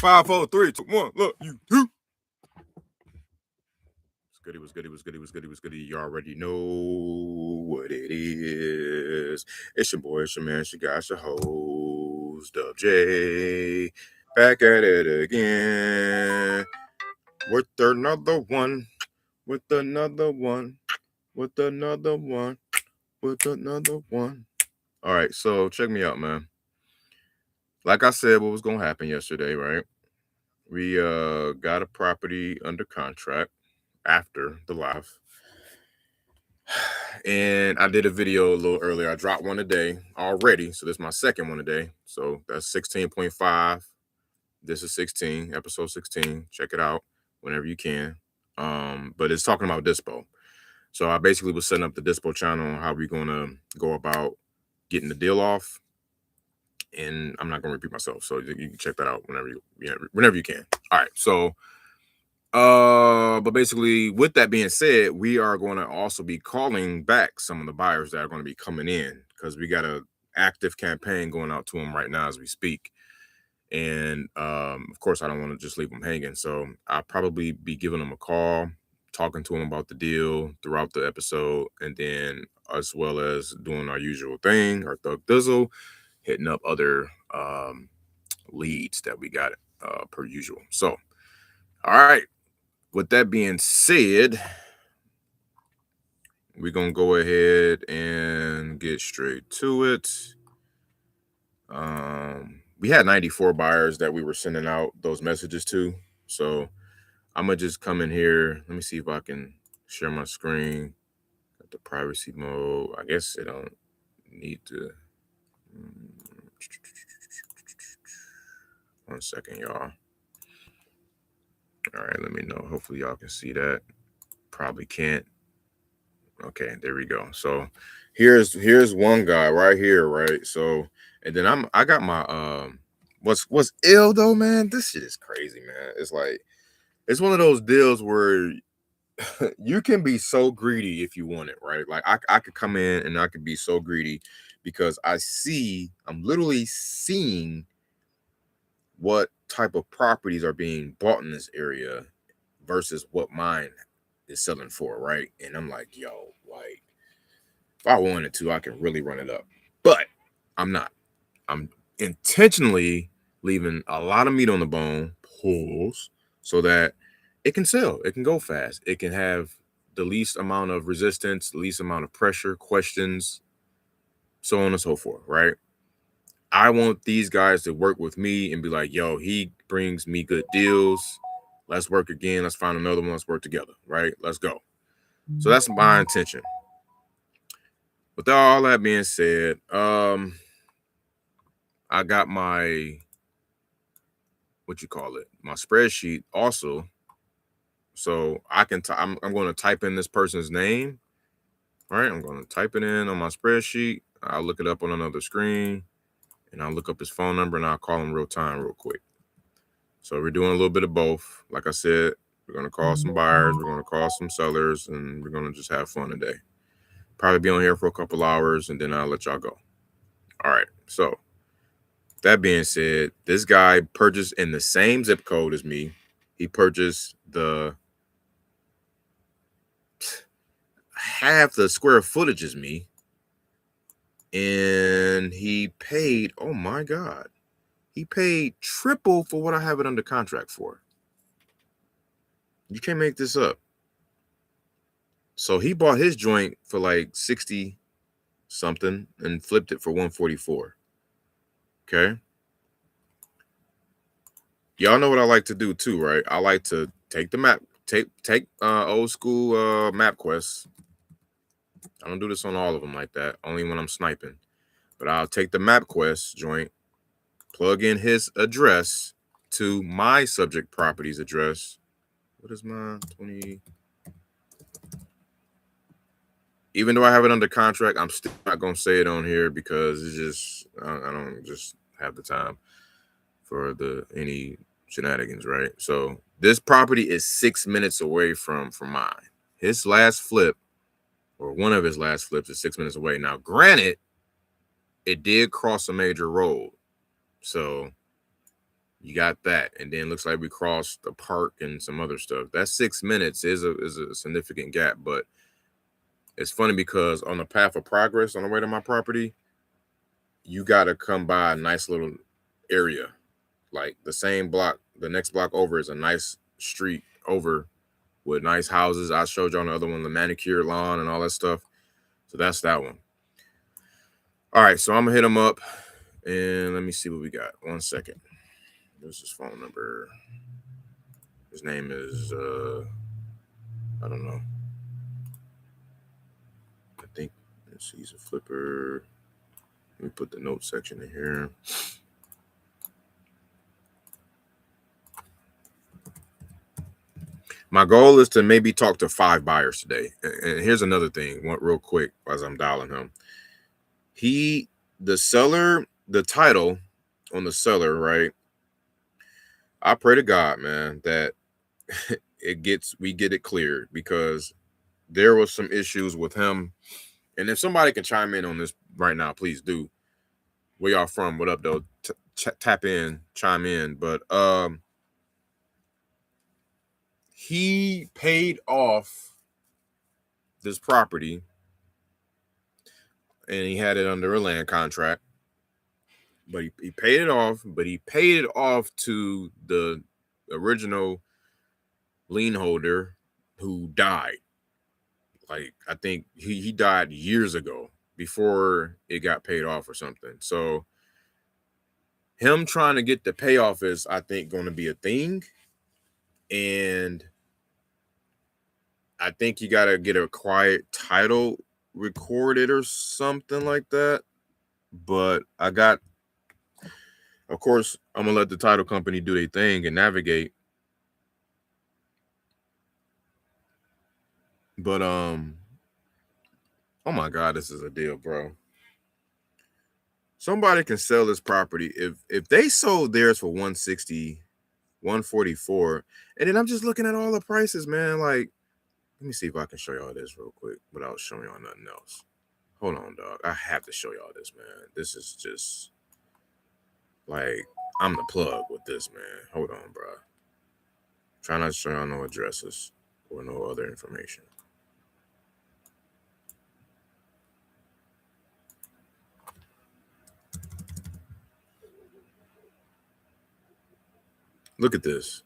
5, 4, 3, 2, 1. Look, you two. Was goody. You already know what it is. It's your boy, it's your man, it's your guy, it's your host, Dub J. Back at it again. With another one. All right, so check me out, man. Like I said, what was going to happen yesterday, right? We got a property under contract after the live. And I did a video a little earlier. I dropped one today already. So this is my second one today. So that's 16.5. This is 16, episode 16. Check it out whenever you can. But it's talking about DISPO. So I basically was setting up the DISPO channel on how we're going to go about getting the deal off. And I'm not going to repeat myself. So you can check that out whenever you can. All right. So but basically, with that being said, we are going to also be calling back some of the buyers that are going to be coming in, because we got an active campaign going out to them right now as we speak. And of course, I don't want to just leave them hanging. So I'll probably be giving them a call, talking to them about the deal throughout the episode, and then as well as doing our usual thing, our thug dizzle, hitting up other leads that we got per usual. So, all right. With that being said, we're going to go ahead and get straight to it. We had 94 buyers that we were sending out those messages to. So I'm going to just come in here. Let me see if I can share my screen. Got the privacy mode. I guess I don't need to. 1 second, y'all. All right, let me know. Hopefully y'all can see that. Probably can't. Okay, there we go. So here's one guy right here, right? So, and then I got my what's ill though, man? This shit is crazy, man. It's like, it's one of those deals where you can be so greedy if you want it, right? Like I could come in and I could be so greedy because I'm literally seeing what type of properties are being bought in this area versus what mine is selling for, right? And I'm like, yo, like, if I wanted to, I can really run it up. But I'm not. I'm intentionally leaving a lot of meat on the bone, pulls, so that it can sell. It can go fast. It can have the least amount of resistance, the least amount of pressure, questions, so on and so forth, right? I want these guys to work with me and be like, yo, he brings me good deals. Let's work again. Let's find another one. Let's work together, right? Let's go. So that's my intention. With all that being said, I got my, my spreadsheet also. So I can, I'm going to type in this person's name, right? I'm going to type it in on my spreadsheet. I'll look it up on another screen, and I'll look up his phone number, and I'll call him real quick. So we're doing a little bit of both. Like I said, we're going to call some buyers, we're going to call some sellers, and we're going to just have fun today. Probably be on here for a couple hours, and then I'll let y'all go. All right. So that being said, this guy purchased in the same zip code as me. He purchased half the square footage as me. And he paid, oh my God, he paid triple for what I have it under contract for. You can't make this up. So he bought his joint for like 60 something and flipped it for 144. Okay. Y'all know what I like to do too, right? I like to take the map, take old school MapQuest. I don't do this on all of them like that, only when I'm sniping. But I'll take the MapQuest joint, plug in his address to my subject property's address. What is mine? 20. Even though I have it under contract, I'm still not going to say it on here because it's just, I don't just have the time for any shenanigans, right? So this property is 6 minutes away from mine. His last flip, or one of his last flips, is 6 minutes away. Now, granted, it did cross a major road. So You got that, and then looks like we crossed the park and some other stuff. That 6 minutes is a significant gap, but it's funny because on the path of progress on the way to my property, you got to come by a nice little area, like the same block. The next block over is a nice street over with nice houses. I showed you on the other one, the manicured lawn and all that stuff. So that's that one. All right, so I'm gonna hit him up and let me see what we got. 1 second. There's his phone number. His name is I don't know. I think let's see, he's a flipper. Let me put the note section in here. My goal is to maybe talk to 5 buyers today. And here's another thing, one real quick as I'm dialing him. The seller, the title on the seller, right? I pray to God, man, that we get it cleared, because there was some issues with him. And if somebody can chime in on this right now, please do. Where y'all from? What up, though? Tap in, chime in. But he paid off this property and he had it under a land contract. But he paid it off, but he paid it off to the original lien holder who died. Like, I think he died years ago before it got paid off or something. So him trying to get the payoff is, I think, going to be a thing. And I think you got to get a quiet title recorded or something like that. But of course, I'm going to let the title company do their thing and navigate. But, oh my God, this is a deal, bro. Somebody can sell this property. If they sold theirs for 160, 144, and then I'm just looking at all the prices, man. Like, let me see if I can show y'all this real quick without showing y'all nothing else. Hold on, dog. I have to show y'all this, man. This is just like, I'm the plug with this, man. Hold on, bro. Try not to show y'all no addresses or no other information. Look at this.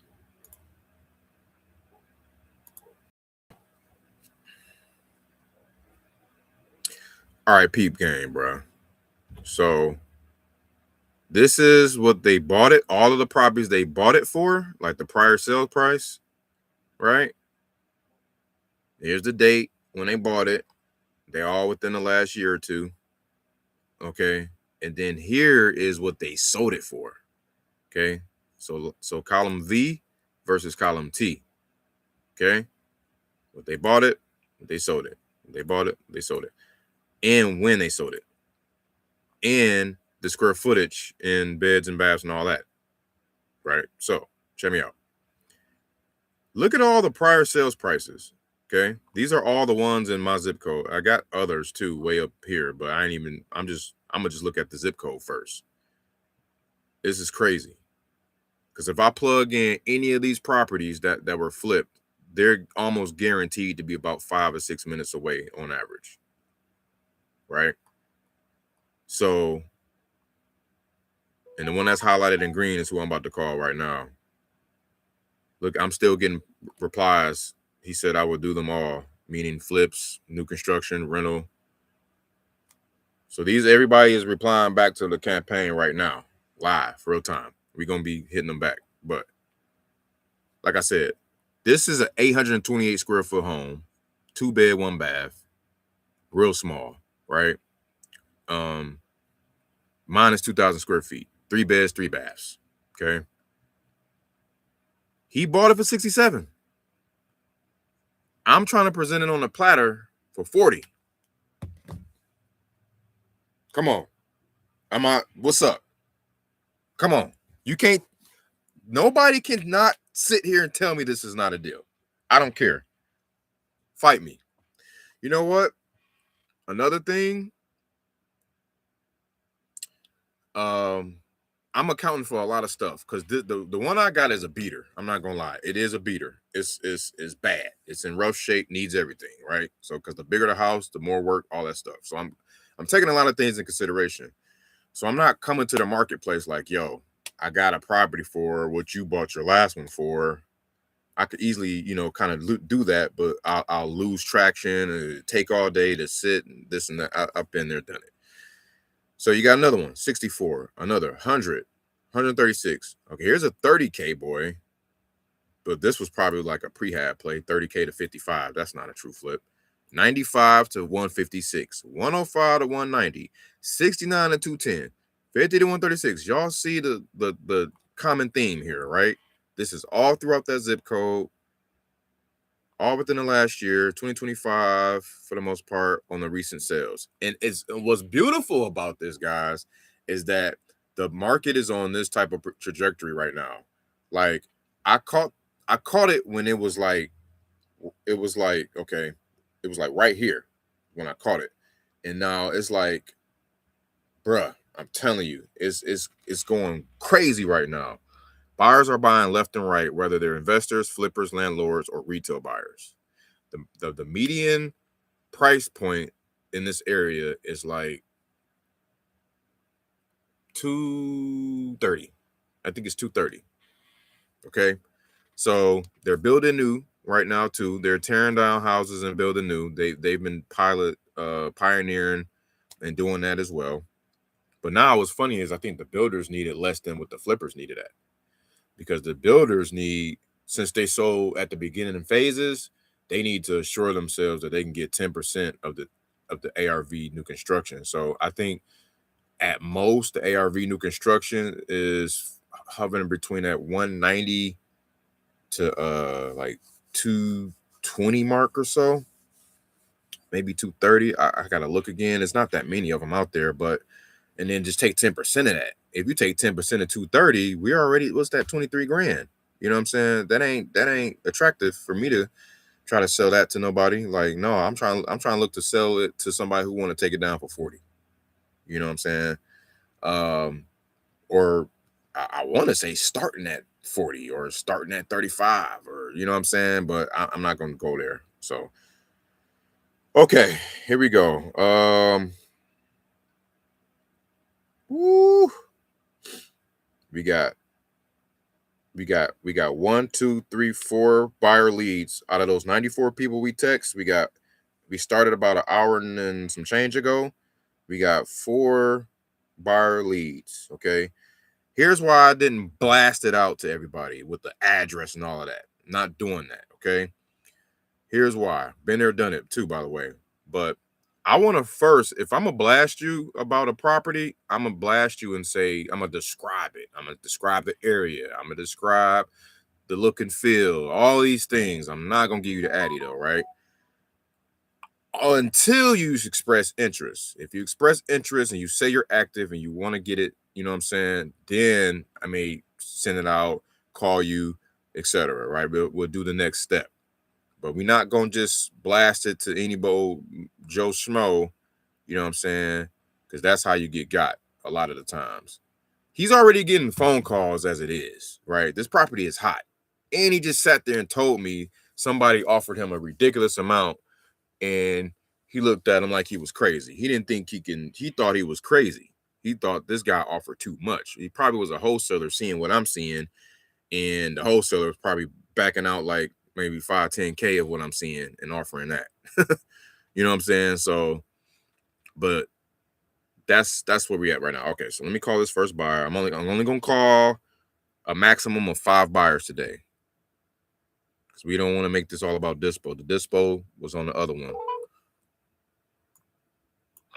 All right, peep game, bro. So this is what they bought it. All of the properties they bought it for, like the prior sale price, right? Here's the date when they bought it. They're all within the last year or two. Okay. And then here is what they sold it for. Okay. So column V versus column T. Okay. What they bought it, they sold it. They bought it, they sold it. And when they sold it. And the square footage in beds and baths and all that. Right. So check me out. Look at all the prior sales prices. Okay. These are all the ones in my zip code. I got others too way up here, but I'm gonna just look at the zip code first. This is crazy. Because if I plug in any of these properties that were flipped, they're almost guaranteed to be about 5 or 6 minutes away on average. Right. So, and the one that's highlighted in green is who I'm about to call right now. Look, I'm still getting replies. He said I would do them all, meaning flips, new construction, rental. So everybody is replying back to the campaign right now, live, real time. We're going to be hitting them back. But like I said, this is an 828 square foot home, 2 bed, 1 bath, real small, right? Mine is 2,000 square feet, 3 beds, 3 baths. Okay. He bought it for 67. I'm trying to present it on a platter for 40. Come on. What's up? Come on. Nobody can not sit here and tell me this is not a deal. I don't care. Fight me. You know what? Another thing, I'm accounting for a lot of stuff because the one I got is a beater. I'm not gonna lie, it is a beater. It's bad. It's in rough shape, needs everything, right? So because the bigger the house, the more work, all that stuff. So I'm taking a lot of things in consideration. So I'm not coming to the marketplace like, yo, I got a property for what you bought your last one for. I could easily, kind of do that, but I'll lose traction and take all day to sit and this and that. I've been there, done it. So you got another one, 64, another 100, 136. Okay, here's a 30K boy, but this was probably like a prehab play, 30K to 55. That's not a true flip. 95 to 156, 105 to 190, 69 to 210, 50 to 136. Y'all see the common theme here, right? This is all throughout that zip code, all within the last year, 2025 for the most part on the recent sales. And what's beautiful about this, guys, is that the market is on this type of trajectory right now. Like I caught it when it was like right here when I caught it. And now it's like, bruh, I'm telling you, it's going crazy right now. Buyers are buying left and right, whether they're investors, flippers, landlords, or retail buyers. The median price point in this area is like 230. I think it's 230. Okay. So they're building new right now too. They're tearing down houses and building new. They've been pioneering and doing that as well. But now what's funny is I think the builders needed less than what the flippers needed at. Because the builders need, since they sold at the beginning phases, they need to assure themselves that they can get 10% of the ARV new construction. So I think at most the ARV new construction is hovering between that 190 to like 220 mark or so, maybe 230. I gotta look again. It's not that many of them out there, but and then just take 10% of that. If you take 10% of 230, we already, what's that, 23 grand? You know what I'm saying? That ain't attractive for me to try to sell that to nobody. Like, no, I'm trying to look to sell it to somebody who want to take it down for 40. You know what I'm saying? Or I want to say starting at 40 or starting at 35, or you know what I'm saying? But I'm not going to go there. So, okay, here we go. Woo. We got 1, 2, 3, 4 buyer leads out of those 94 people we text. We started about an hour and some change ago. We got 4 buyer leads. Okay. Here's why I didn't blast it out to everybody with the address and all of that. Not doing that. Okay. Here's why. Been there, done it too, by the way. But I want to first, if I'm going to blast you about a property, I'm going to blast you and say, I'm going to describe it. I'm going to describe the area. I'm going to describe the look and feel, all these things. I'm not going to give you the addy though, right? Until you express interest. If you express interest and you say you're active and you want to get it, you know what I'm saying? Then I may send it out, call you, etc. Right? We'll do the next step. But we're not going to just blast it to any Joe Schmo, you know what I'm saying? Because that's how you get got a lot of the times. He's already getting phone calls as it is, right? This property is hot. And he just sat there and told me somebody offered him a ridiculous amount, and he looked at him like he was crazy. He didn't think he thought he was crazy. He thought this guy offered too much. He probably was a wholesaler seeing what I'm seeing, and the wholesaler was probably backing out like maybe 5, 10K of what I'm seeing and offering that. You know what I'm saying? So, but that's where we at right now. Okay, so let me call this first buyer. I'm only gonna call a maximum of 5 buyers today, because we don't want to make this all about DISPO. The DISPO was on the other one.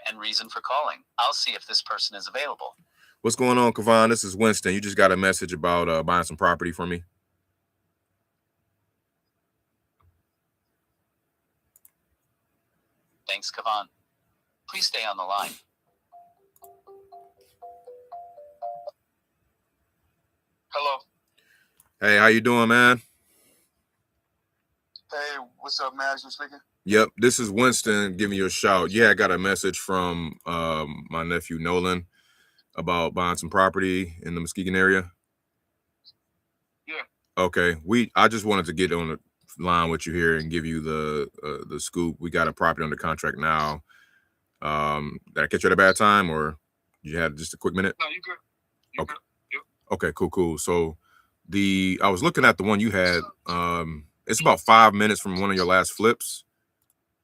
And reason for calling. I'll see if this person is available. What's going on, Kavan? This is Winston. You just got a message about buying some property from me. Thanks, Kavan. Please stay on the line. Hello. Hey, how you doing, man? Hey, what's up, Max? You speaking? Yep, this is Winston giving you a shout. Yeah, I got a message from my nephew Nolan. about buying some property in the Muskegon area? Yeah. Okay, I just wanted to get on the line with you here and give you the scoop. We got a property under contract now. Did I catch you at a bad time, or you had just a quick minute? No, you good. You Okay. good. Yep. Okay, cool. So I was looking at the one you had. It's about 5 minutes from one of your last flips.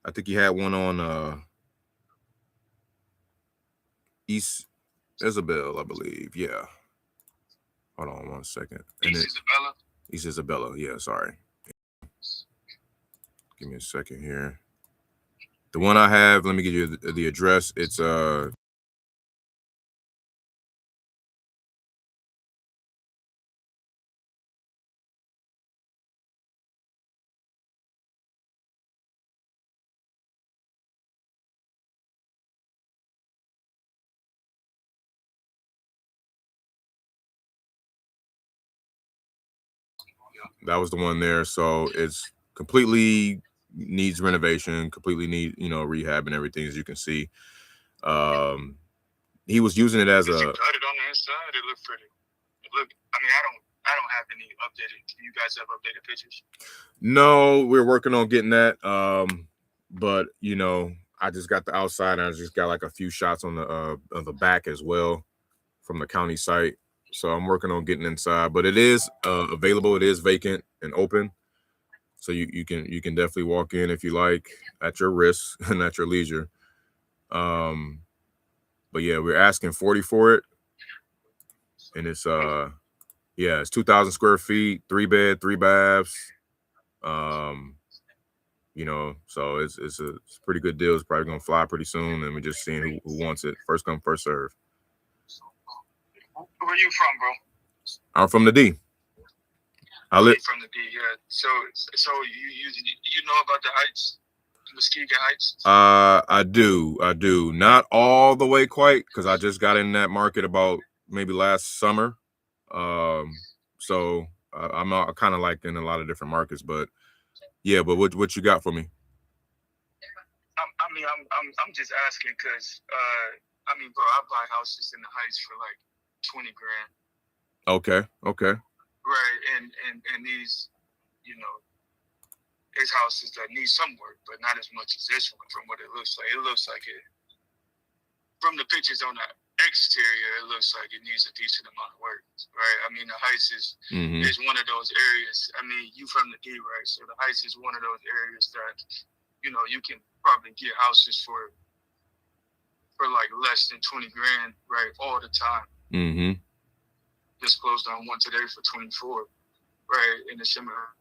I think you had one on East Isabel, I believe. Yeah. Hold on 1 second. East Isabella. East Isabella. Yeah, sorry. Give me a second here. The one I have, let me give you the address. It's that was the one there. So it's completely needs renovation, completely need, rehab and everything, as you can see. He was using it as Did a you cut it on the inside? It looked pretty. I mean, I don't have any updated. Do you guys have updated pictures? No, we're working on getting that. But I just got the outside, and I just got like a few shots on the back as well from the county site. So I'm working on getting inside, but it is available. It is vacant and open. So you can definitely walk in if you like, at your risk and at your leisure. But yeah, we're asking 40 for it, and it's it's 2,000 square feet, 3-bed, 3 baths. So it's a pretty good deal. It's probably gonna fly pretty soon, and we're just seeing who wants it. First come, first serve. Where are you from, bro? I'm from the D. I live from the D. Yeah. So you know about the Heights, Muskegon Heights? I do. Not all the way quite, because I just got in that market about maybe last summer. So I'm not kind of like in a lot of different markets, but yeah. But what you got for me? I'm just asking because bro, I buy houses in the Heights for like 20 grand. Okay. Right, and these, there's houses that need some work, but not as much as this one. From what it looks like, from the pictures on the exterior, it looks like it needs a decent amount of work. Right, I mean the Heights is one of those areas. I mean, you from the D, right? So the Heights is one of those areas that you can probably get houses for like less than 20 grand, right, all the time. Just closed on one today for 24, right, in a similar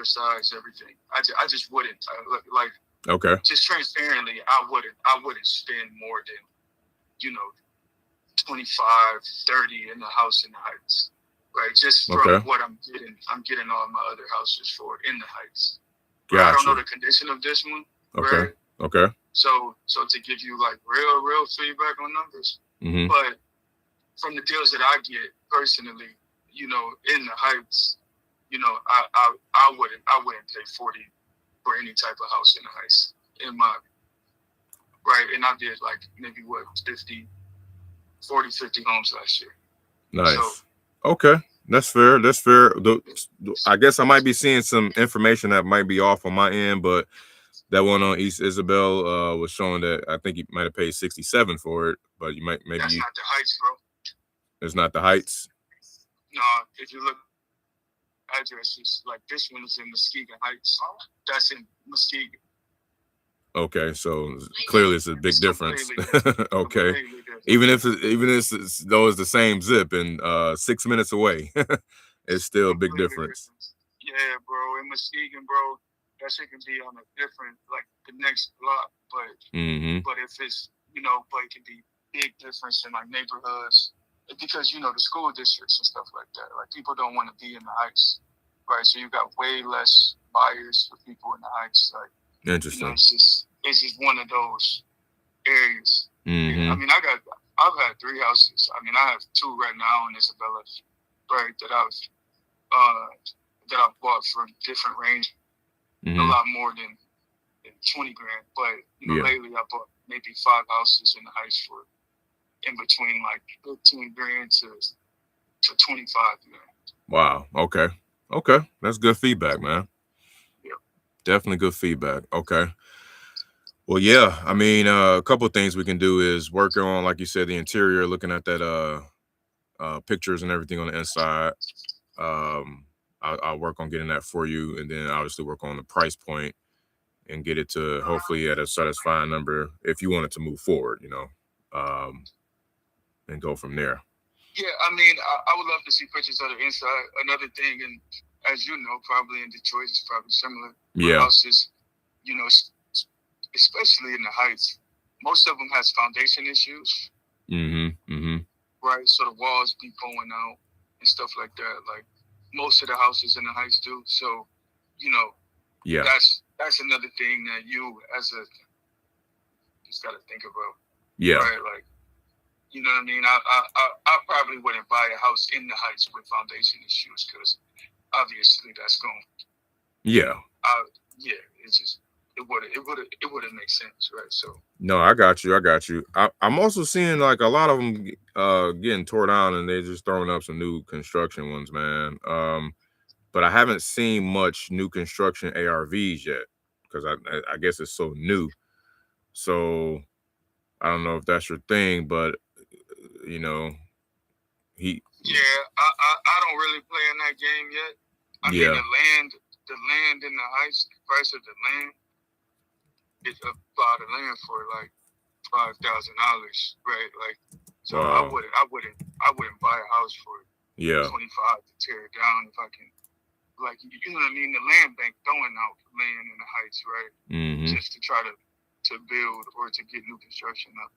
size, everything. I just wouldn't Okay. Just transparently, I wouldn't spend more than 25, 30 in the house in the Heights, right? Just from what I'm getting all my other houses for in the Heights. Right? I don't know the condition of this one. Okay. Right? Okay. So to give you like real feedback on numbers, but from the deals that I get personally, in the Heights, I wouldn't pay 40 for any type of house in the Heights right. And I did like maybe 50 homes last year. Nice. So, okay. That's fair. I guess I might be seeing some information that might be off on my end, but that one on East Isabel was showing that I think you might have paid 67 for it, but you might maybe. That's not the Heights, bro. It's not the Heights. No, if you look addresses, like this one is in Muskegon Heights. That's in Muskegon. Okay, so clearly it's a big difference. Okay, even if it's though it's the same zip and 6 minutes away, it's still a big difference. Yeah, bro. In Muskegon, bro, that shit can be on a different, like the next block, but if it's but it can be big difference in like neighborhoods because the school districts and stuff like that. Like people don't want to be in the Heights, right? So you got way less buyers for people in the Heights, like. Interesting. It's just one of those areas. Yeah, I mean, I've had 3 houses. I mean, I have 2 right now in Isabella, right? That I've bought for different range, a lot more than 20 grand. But lately, I bought maybe 5 houses in the Heights for in between like 15 grand to 25 grand. Wow. Okay. That's good feedback, man. Yeah. Definitely good feedback. Okay. Well, yeah. I mean, a couple of things we can do is work on, like you said, the interior, looking at that pictures and everything on the inside. I'll work on getting that for you, and then obviously work on the price point and get it to hopefully at a satisfying number if you want it to move forward, and go from there. Yeah, I mean, I would love to see pictures of the inside. Another thing, and as you know, probably in Detroit, it's probably similar. Yeah. Houses, especially in the Heights, most of them has foundation issues. Right, so the walls be going out and stuff like that. Like most of the houses in the Heights do. So, yeah, that's another thing that you as a just got to think about. Yeah. Right, like. You know what I mean? I probably wouldn't buy a house in the Heights with foundation issues because obviously that's going. Yeah. It wouldn't make sense, right? So. No, I got you. I'm also seeing like a lot of them getting tore down, and they're just throwing up some new construction ones, man. But I haven't seen much new construction ARVs yet because I guess it's so new. So I don't know if that's your thing, but Yeah, I don't really play in that game yet. I mean, the land in the Heights, the price of the land is a lot of land for like $5,000, right? Like, so wow. I wouldn't buy a house for 25 to tear it down if I can. Like, you know what I mean? The land bank throwing out land in the Heights, right? Just to try to build or to get new construction up.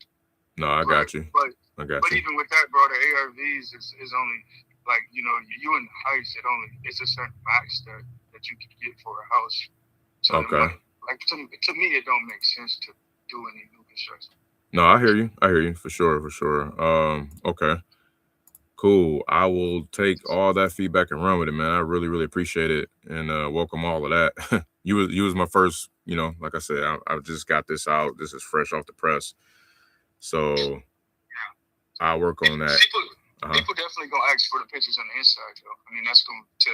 No, I got you. But even with that, bro, the ARVs is only like, you in the Heights, it's a certain max that you can get for a house. So okay. To me, it don't make sense to do any new construction. No, I hear you for sure. Okay. Cool. I will take all that feedback and run with it, man. I really, really appreciate it, and welcome all of that. you was my first, like I said, I just got this out. This is fresh off the press, so I'll work on that. People definitely gonna ask for the pictures on the inside, though. I mean, that's gonna tell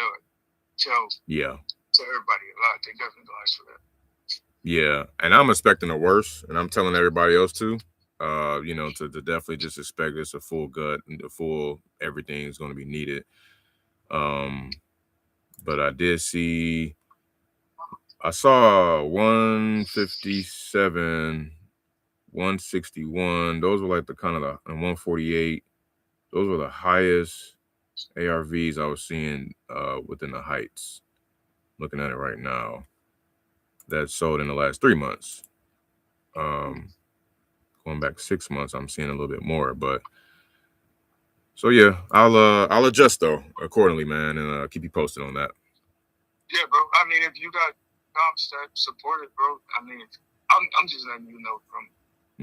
everybody a lot. They definitely gonna ask for that. Yeah, and I'm expecting the worst, and I'm telling everybody else too. To definitely just expect this a full gut and the full everything is going to be needed. But I saw 157, 161. Those were like and 148. Those were the highest ARVs I was seeing within the Heights. Looking at it right now, that sold in the last 3 months. Going back 6 months, I'm seeing a little bit more, but so yeah, I'll adjust though accordingly, man, and keep you posted on that. Yeah, bro. I mean, if you got comps that support it, bro, I mean, I'm just letting you know from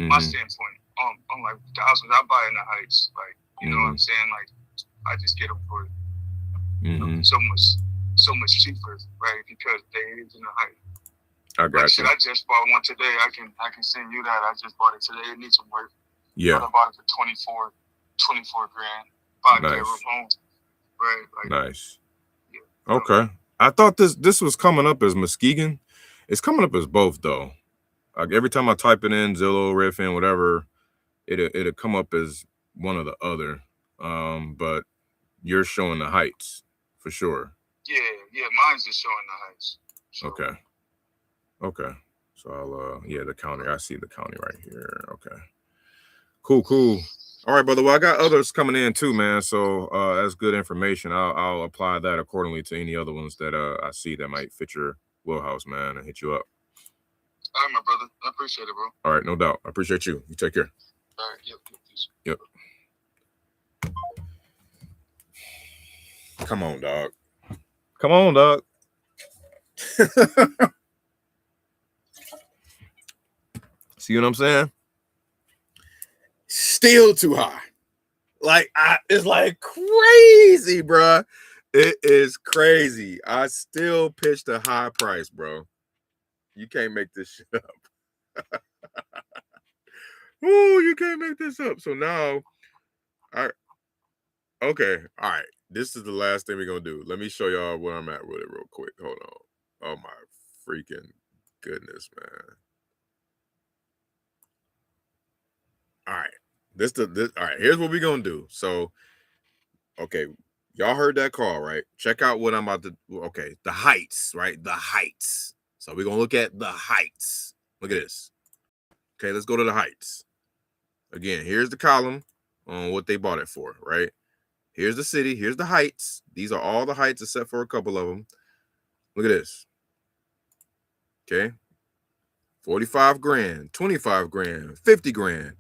my standpoint. On like the houses I buy in the Heights, like you know what I'm saying, like I just get them for so much cheaper, right? Because they is in the Heights. I got you. I just bought one today. I can send you that. I just bought it today. It needs some work. Yeah. But I bought it for 24 grand. 5-bedroom home. Right. Like, nice. Yeah. Okay. I thought this was coming up as Muskegon. It's coming up as both though. Like every time I type it in, Zillow, Redfin, whatever, it'll come up as one or the other. But you're showing the Heights for sure. Yeah. Mine's just showing the Heights. So. Okay. So I'll the county. I see the county right here. Okay. Cool. All right, brother. Well, I got others coming in too, man. So that's good information. I'll apply that accordingly to any other ones that I see that might fit your wheelhouse, man, and hit you up. All right, my brother. I appreciate it, bro. All right, no doubt. I appreciate you. You take care. All right. Yep. Come on, dog. See what I'm saying? Still too high. Like it's like crazy, bro. It is crazy. I still pitched a high price, bro. You can't make this shit up. Oh, you can't make this up. So now, okay, all right. This is the last thing we're gonna do. Let me show y'all where I'm at with it real quick. Hold on. Oh my freaking goodness, man. All right. All right, here's what we're gonna do. So, okay, y'all heard that call, right? Check out what I'm about to okay, the heights, right? The heights. So we're gonna look at the heights. Look at this. Okay, let's go to the heights. Again, here's the column on what they bought it for, right? Here's the city. Here's the heights. These are all the heights except for a couple of them. Look at this. Okay. 45 grand, 25 grand, 50 grand.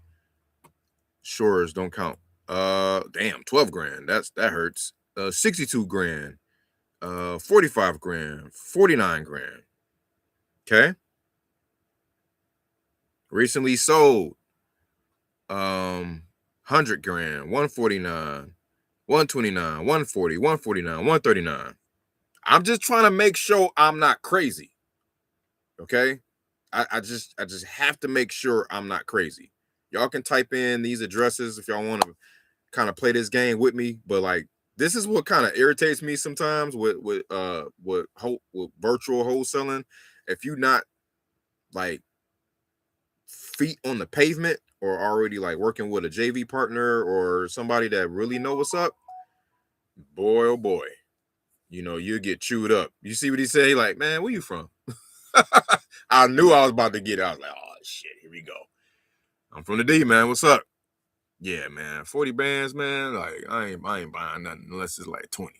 Shores don't count. Damn, 12 grand. That hurts. 62 grand. 45 grand, 49 grand. Okay. Recently sold. 100 grand, 149, 129, 140, 149, 139. I'm just trying to make sure I'm not crazy. Okay. I just have to make sure I'm not crazy. Y'all can type in these addresses if y'all want to kind of play this game with me, but like this is what kind of irritates me sometimes with virtual wholesaling. If you're not like feet on the pavement or already like working with a JV partner or somebody that really know what's up, boy oh boy, you know, you get chewed up. You see what he said? He like, man, where you from? I knew I was about to get it. I was like, oh shit, here we go. I'm from the D, man. What's up? Yeah, man. 40 bands, man. Like, I ain't buying nothing unless it's like 20,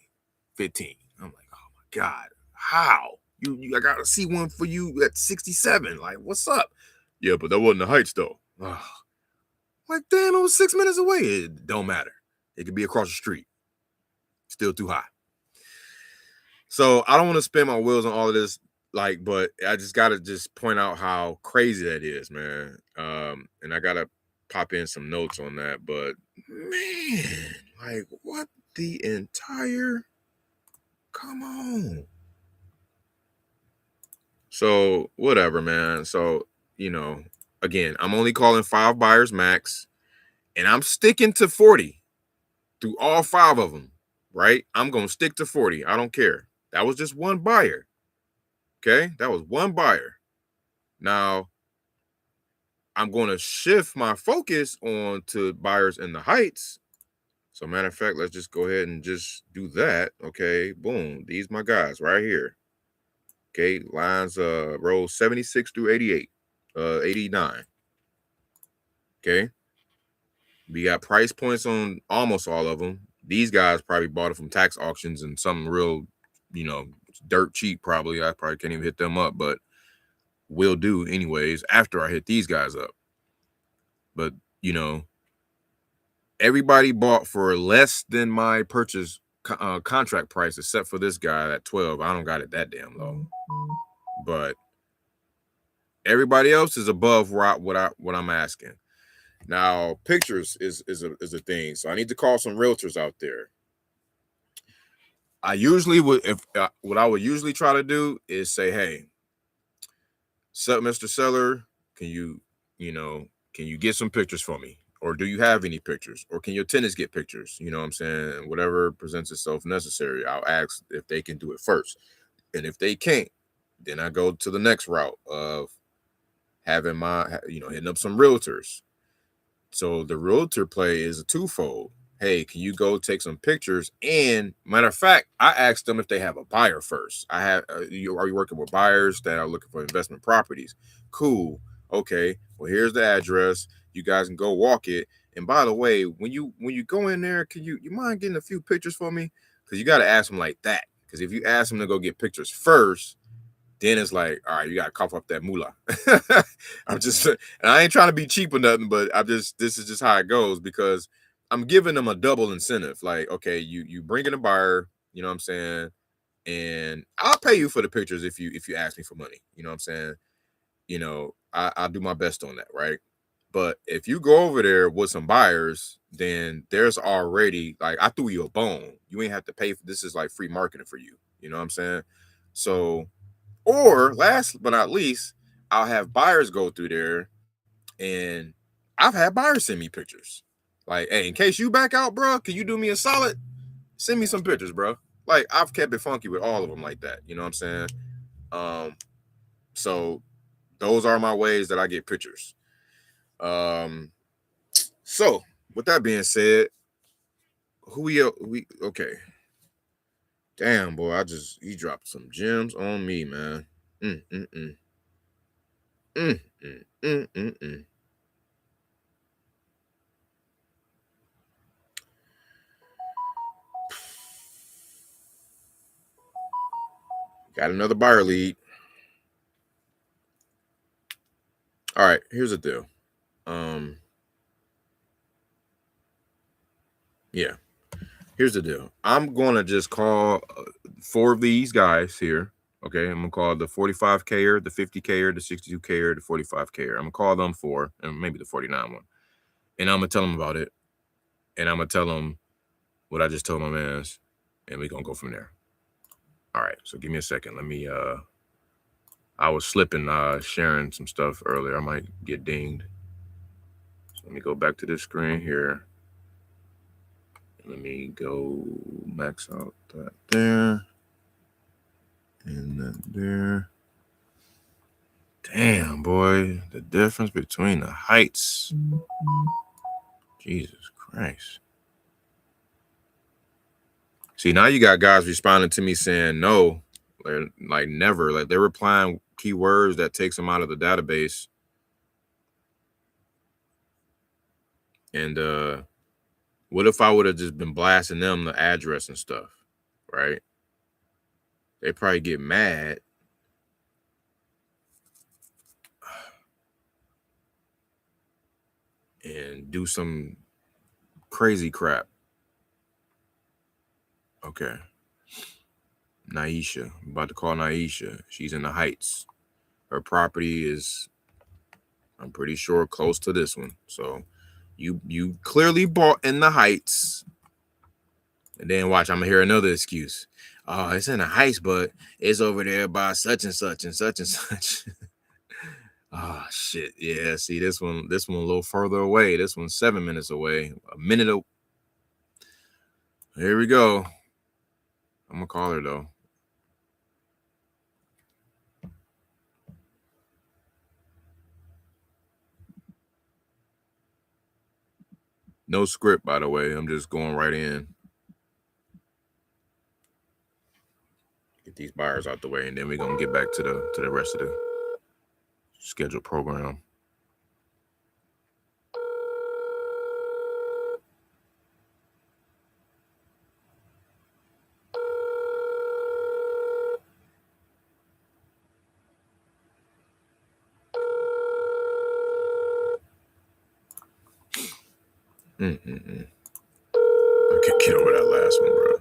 15. I'm like, oh my God. How? I gotta see one for you at 67. Like, what's up? Yeah, but that wasn't the heights though. Ugh. Like, damn, it was 6 minutes away. It don't matter. It could be across the street. Still too high. So I don't want to spin my wheels on all of this, like, but I just gotta just point out how crazy that is, man. And I gotta pop in some notes on that, but man, like, what the entire come on. So whatever, man. So, you know, again, I'm only calling 5 buyers max, and I'm sticking to 40 through all 5 of them, right? I'm gonna stick to 40. I don't care. That was just one buyer. Okay, that was one buyer. Now, I'm going to shift my focus on to buyers in the heights. So, matter of fact, let's just go ahead and just do that. Okay, boom. These my guys right here. Okay, lines rows 76 through 88, 89. Okay, we got price points on almost all of them. These guys probably bought it from tax auctions and something real, you know, dirt cheap. Probably I probably can't even hit them up, but will do anyways after I hit these guys up. But you know, everybody bought for less than my purchase contract price except for this guy at 12. I don't got it that damn low, but everybody else is above what I'm asking. Now, pictures is a thing, so I need to call some realtors out there. I usually would, what I would usually try to do is say, hey, sup, Mr. Seller, can you get some pictures for me? Or do you have any pictures? Or can your tenants get pictures? You know what I'm saying? Whatever presents itself necessary, I'll ask if they can do it first. And if they can't, then I go to the next route of having hitting up some realtors. So the realtor play is a twofold. Hey, can you go take some pictures? And matter of fact, I asked them if they have a buyer first. Are you working with buyers that are looking for investment properties? Cool. Okay. Well, here's the address. You guys can go walk it. And by the way, when you go in there, can you mind getting a few pictures for me? Because you got to ask them like that. Because if you ask them to go get pictures first, then it's like, all right, you got to cough up that moolah. I'm just, and I ain't trying to be cheap or nothing, but this is just how it goes, because I'm giving them a double incentive. Like, okay, you bring in a buyer, you know what I'm saying? And I'll pay you for the pictures if you ask me for money, you know what I'm saying? You know, I'll do my best on that, right? But if you go over there with some buyers, then there's already, like, I threw you a bone. You ain't have to pay for this. Is like free marketing for you. You know what I'm saying? So, or last but not least, I'll have buyers go through there and I've had buyers send me pictures. Like, hey, in case you back out, bro, can you do me a solid? Send me some pictures, bro. Like, I've kept it funky with all of them like that. You know what I'm saying? So those are my ways that I get pictures. So with that being said, we okay. Damn, boy, he dropped some gems on me, man. Got another buyer lead. All right, here's the deal. Yeah, here's the deal. I'm gonna just call 4 of these guys here. Okay, I'm gonna call the 45K, the 50K, the 62K, the 45K. I'm gonna call them 4, and maybe the 49 one, and I'm gonna tell them about it, and I'm gonna tell them what I just told my mans, and we're gonna go from there. All right, so give me a second. Let me I was slipping sharing some stuff earlier. I might get dinged. So let me go back to this screen here. Let me go max out that there. And that there. Damn, boy. The difference between the heights. Jesus Christ. See, now you got guys responding to me saying no. Like never. Like they're replying keywords that takes them out of the database. And what if I would have just been blasting them the address and stuff, right? They probably get mad. And do some crazy crap. Okay. Naisha. I'm about to call Naisha. She's in the Heights. Her property is, I'm pretty sure, close to this one. So you clearly bought in the Heights. And then watch, I'm gonna hear another excuse. Oh, it's in the Heights, but it's over there by such and such and such and such. Oh shit. Yeah, see this one a little further away. This one's 7 minutes away. A minute. Here we go. I'm gonna call her though. No script, by the way. I'm just going right in. Get these buyers out the way, and then we're gonna get back to the rest of the scheduled program. I can't get over that last one, bro.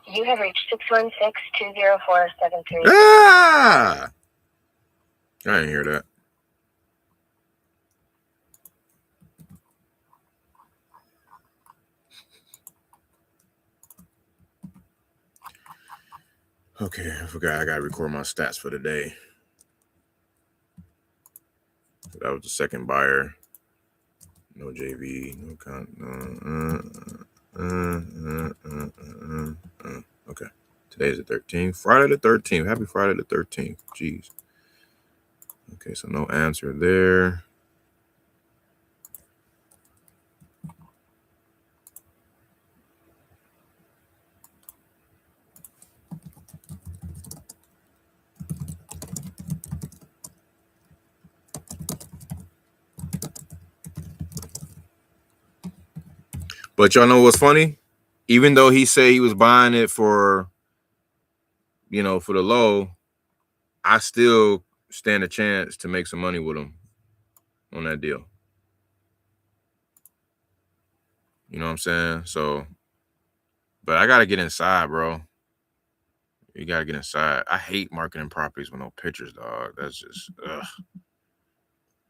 You have reached 616-204-73. Ah! I didn't hear that. Okay, I forgot I gotta record my stats for the day. So that was the second buyer. No JV, no okay. Today's the 13th. Friday the 13th. Happy Friday the 13th. Jeez. Okay, so no answer there. But y'all know what's funny? Even though he said he was buying it for, for the low, I still stand a chance to make some money with him on that deal. You know what I'm saying? So, but I got to get inside, bro. You got to get inside. I hate marketing properties with no pictures, dog. That's just, ugh.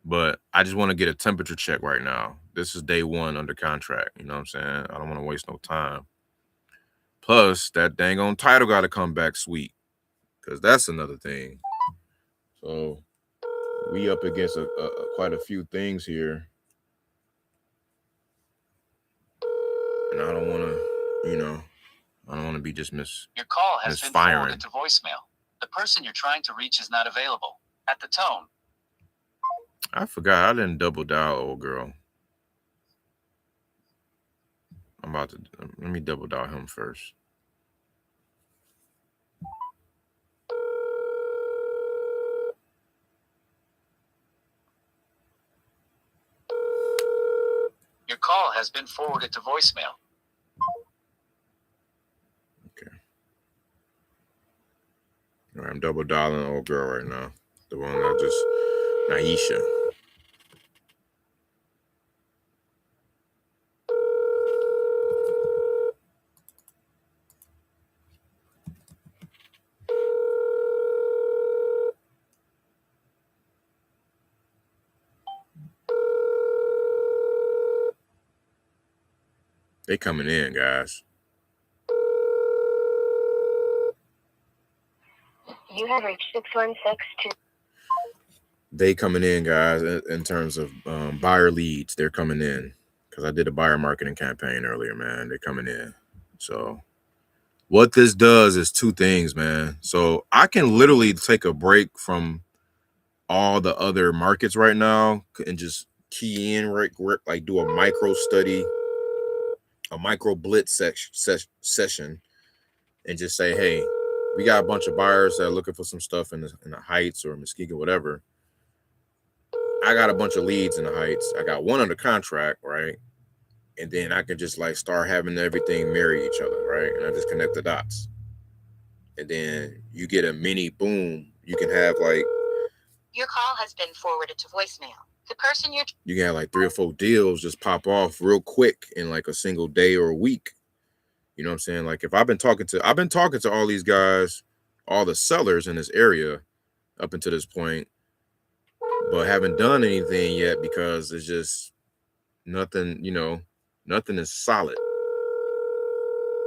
But I just want to get a temperature check right now. This is day 1 under contract. You know what I'm saying? I don't want to waste no time. Plus, that dang on title got to come back sweet, because that's another thing. So we up against quite a few things here, and I don't want to, I don't want to be just Your call has been misfiring. forwarded to voicemail. The person you're trying to reach is not available. At the tone. I forgot I didn't double dial old girl. I'm about to let me double dial him first. Your call has been forwarded to voicemail. Okay. All right, I'm double dialing old girl right now. The one that just Naisha. They coming in, guys. You have reached 6162. They coming in, guys, in terms of buyer leads. They're coming in because I did a buyer marketing campaign earlier, man. They're coming in. So what this does is two things, man. So I can literally take a break from all the other markets right now and just key in, right, like do a micro study, a micro blitz session, and just say, hey, we got a bunch of buyers that are looking for some stuff in the Heights or Muskego, whatever. I got a bunch of leads in the Heights. I got one under contract, right? And then I can just like start having everything marry each other, right? And I just connect the dots. And then you get a mini boom. You can have like, Your call has been forwarded to voicemail. The person you can have like 3 or 4 deals just pop off real quick in like a single day or a week. You know what I'm saying? Like if I've been talking to all these guys, all the sellers in this area up until this point, but haven't done anything yet because it's just nothing, nothing is solid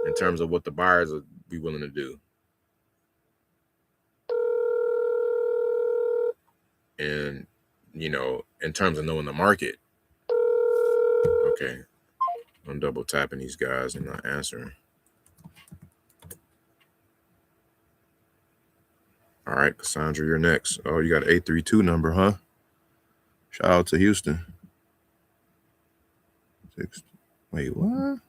in terms of what the buyers would be willing to do. And, in terms of knowing the market. Okay. I'm double tapping these guys and not answering. All right, Cassandra, you're next. Oh, you got an 832 number, huh? Shout out to Houston. Wait, what?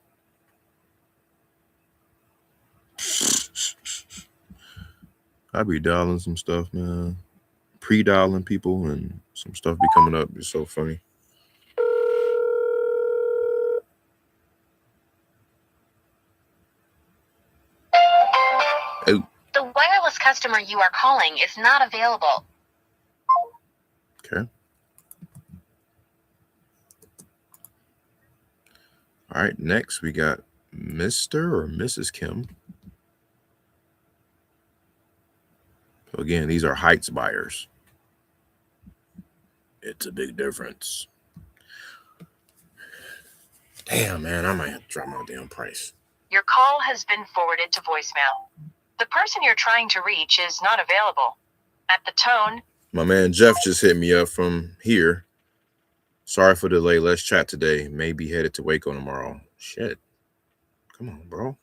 I be dialing some stuff, man. Pre-dialing people and some stuff be coming up. It's so funny. Oh. The wireless customer you are calling is not available. Okay. All right, next we got Mr. or Mrs. Kim. So again, these are Heights buyers. It's a big difference. Damn, man, I might have to drop my damn price. Your call has been forwarded to voicemail. The person you're trying to reach is not available. At the tone. My man Jeff just hit me up from here. Sorry for the delay. Let's chat today. Maybe headed to Waco tomorrow. Shit. Come on, bro.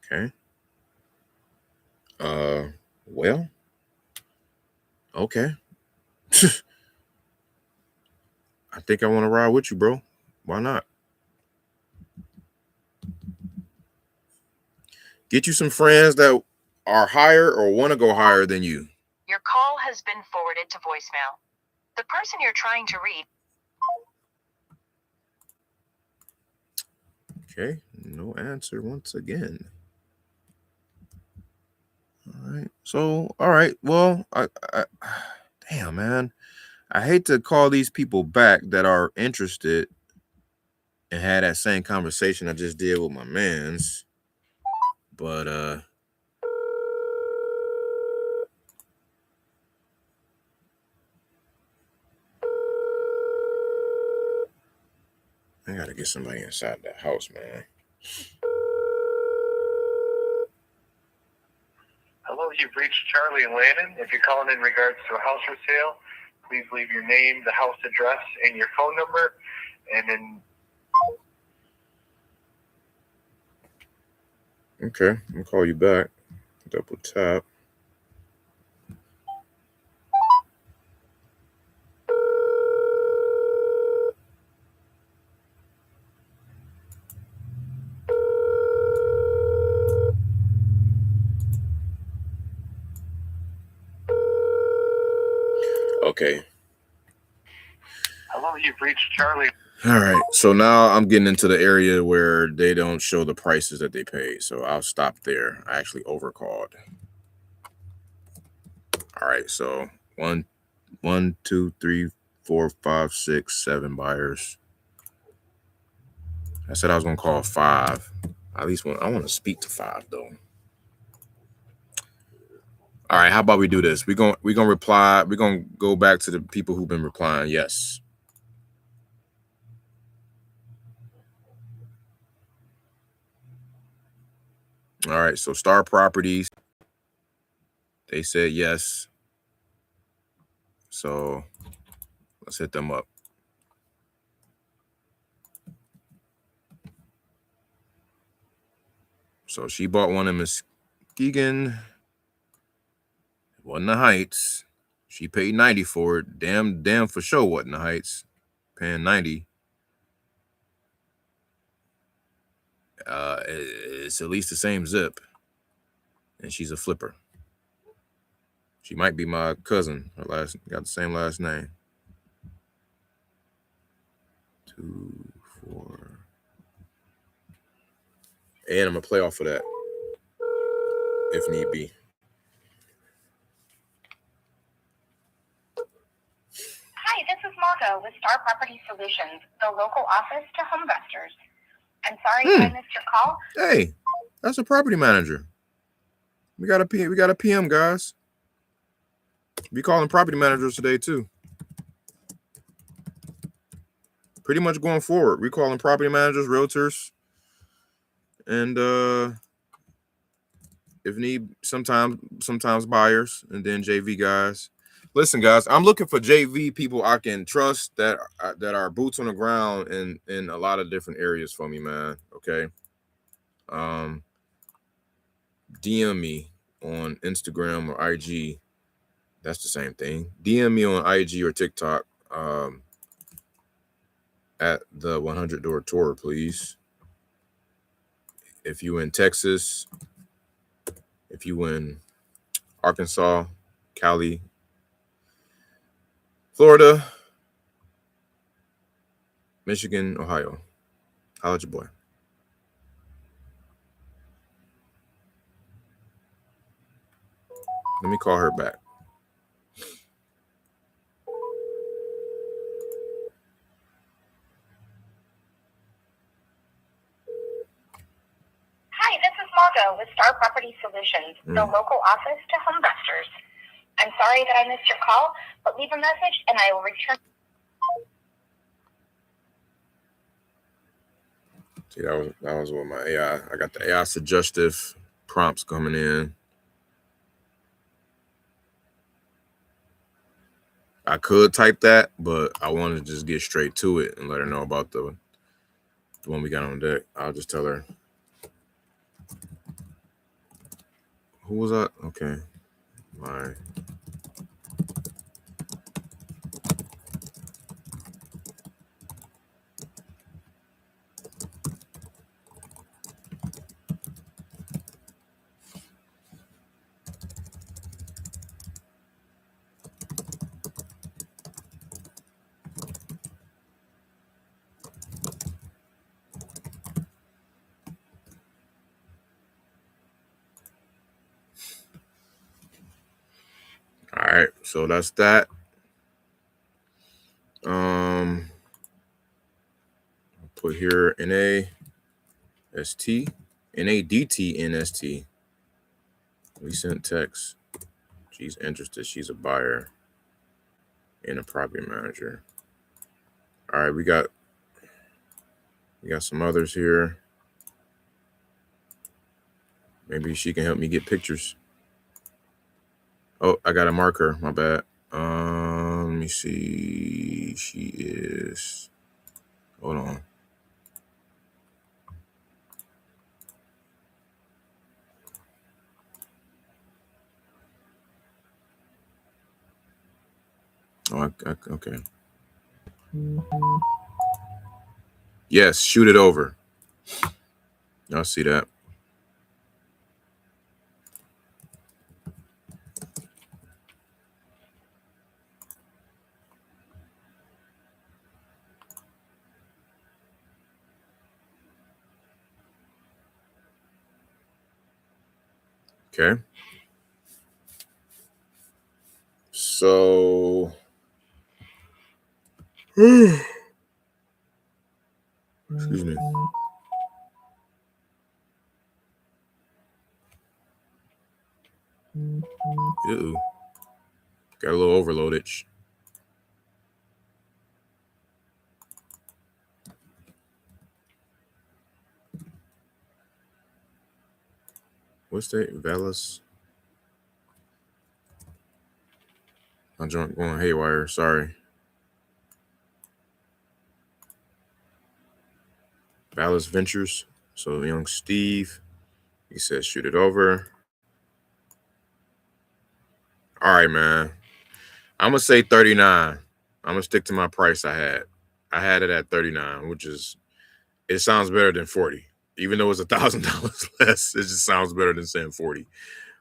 Okay. Well. Okay. I think I want to ride with you, bro. Why not? Get you some friends that are higher or want to go higher than you. Your call has been forwarded to voicemail. The person you're trying to reach. Okay, no answer once again. All right. So, all right. Well, I damn, man. I hate to call these people back that are interested and had that same conversation I just did with my mans. But I gotta get somebody inside that house, man. Hello, you've reached Charlie and Landon. If you're calling in regards to a house for sale, please leave your name, the house address, and your phone number. And then... Okay, I'm gonna call you back. Double tap. Okay. Hello, you've reached Charlie. All right. So now I'm getting into the area where they don't show the prices that they paid. So I'll stop there. I actually overcalled. All right. So 1, 2, 3, 4, 5, 6, 7 buyers. I said I was gonna call 5. At least I want to speak to 5 though. All right, how about we do this? We're gonna reply. We're gonna go back to the people who've been replying. Yes. All right, so Star Properties. They said yes. So let's hit them up. So she bought one in Muskegon. It wasn't the Heights. She paid 90 for it. Damn for sure wasn't the Heights. Paying 90. It's at least the same zip. And she's a flipper. She might be my cousin. Her got the same last name. 2, 4. And I'm gonna play off of that if need be. Hi, this is Margo with Star Property Solutions, the local office to home investors. I'm sorry I missed your call. Hey, that's a property manager. We got a PM, guys. We calling property managers today too. Pretty much going forward, we calling property managers, realtors, and if need, sometimes buyers, and then JV guys. Listen, guys, I'm looking for JV people I can trust that are boots on the ground in a lot of different areas for me, man. Okay. DM me on Instagram or IG. That's the same thing. DM me on IG or TikTok at the 100 Door Tour, please. If you in Texas, if you in Arkansas, Cali, Florida, Michigan, Ohio, holla at your boy. Let me call her back. Hi, this is Margo with Star Property Solutions, the local office to home investors. I'm sorry that I missed your call, but leave a message and I will return. See, that was with my AI. I got the AI suggestive prompts coming in. I could type that, but I wanted to just get straight to it and let her know about the one we got on deck. I'll just tell her. Who was that? Okay. My All right, so that's that. Put here NADTNST. We sent text. She's interested. She's a buyer and a property manager. All right, we got some others here. Maybe she can help me get pictures. Oh, I got a marker. My bad. Let me see. She is. Hold on. Oh, okay. Yes, shoot it over. Y'all see that? Okay. So, excuse me. Ew. Got a little overloadage. What's that? Velas? I'm going haywire. Sorry. Valis Ventures. So young Steve. He says shoot it over. All right, man. I'm gonna say 39. I'm gonna stick to my price I had. I had it at 39, which is it sounds better than 40. Even though it's $1,000 less, it just sounds better than saying 40.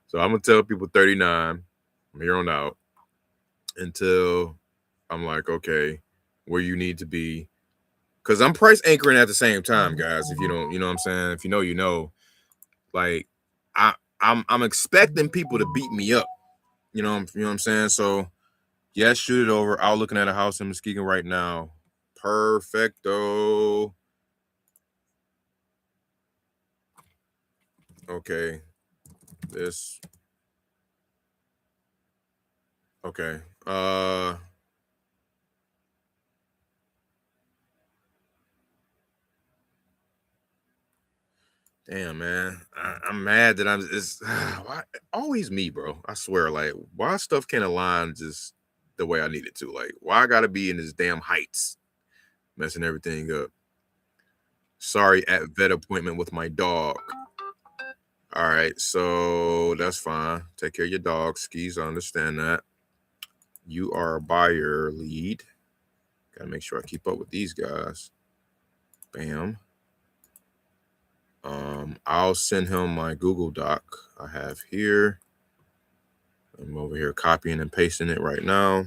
So I'm gonna tell people 39 from here on out until I'm like, okay, where you need to be. Cause I'm price anchoring at the same time, guys. If you don't, you know what I'm saying? If you know, you know. Like I'm expecting people to beat me up. You know what I'm saying? So yes, shoot it over. I'm looking at a house in Muskegon right now. Perfecto. Okay. This. Okay. Damn, man. I'm mad that I'm it's why always me, bro. I swear, like, why stuff can't align just the way I need it to. Like, why I gotta be in this damn heights, messing everything up. Sorry, at vet appointment with my dog. All right, so that's fine. Take care of your dog, Skis. I understand that. You are a buyer lead. Gotta make sure I keep up with these guys. Bam. I'll send him my Google Doc I have here. I'm over here copying and pasting it right now.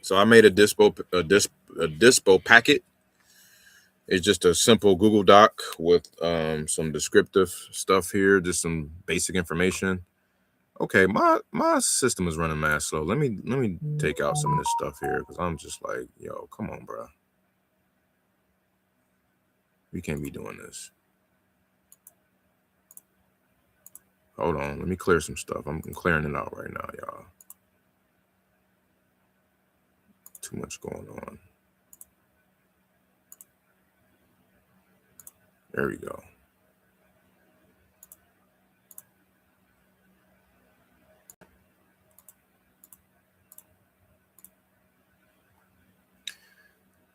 So I made a DISPO packet. It's just a simple Google Doc with some descriptive stuff here, just some basic information. Okay, my system is running mad slow. Let me take out some of this stuff here because I'm just like, yo, come on, bro. We can't be doing this. Hold on, let me clear some stuff. I'm clearing it out right now, y'all. Too much going on. There we go.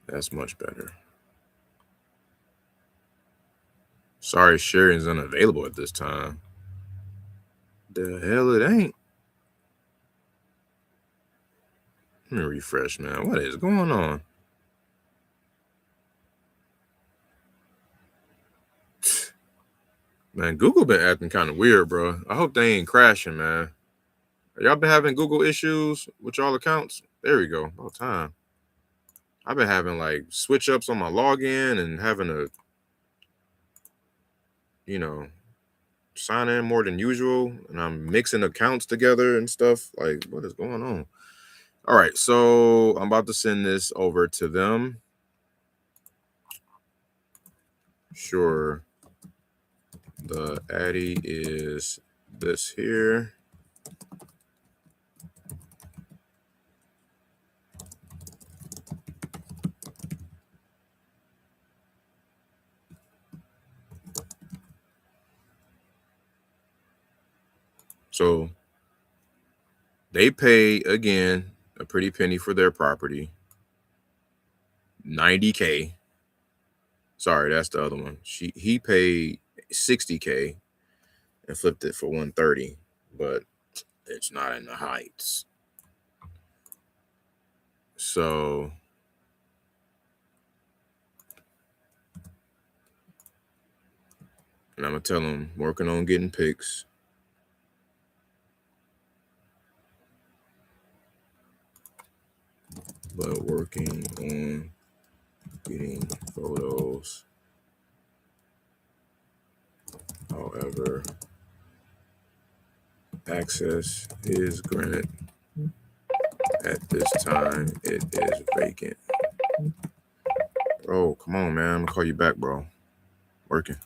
That's much better. Sorry, sharing's unavailable at this time. The hell it ain't. Let me refresh, man. What is going on? Man, Google been acting kind of weird, bro. I hope they ain't crashing, man. Y'all been having Google issues with y'all accounts? There we go. About time. I've been having like switch ups on my login and having to, sign in more than usual. And I'm mixing accounts together and stuff. Like, what is going on? All right. So I'm about to send this over to them. Sure. The Addy is this here. So They pay, again, a pretty penny for their property. $90K. Sorry, that's the other one. He paid $60K and flipped it for $130, but it's not in the Heights. So and I'm gonna tell him working on getting pics. But working on getting photos. However, access is granted. At this time, it is vacant. Bro, come on, man. I'm gonna call you back, bro. Working.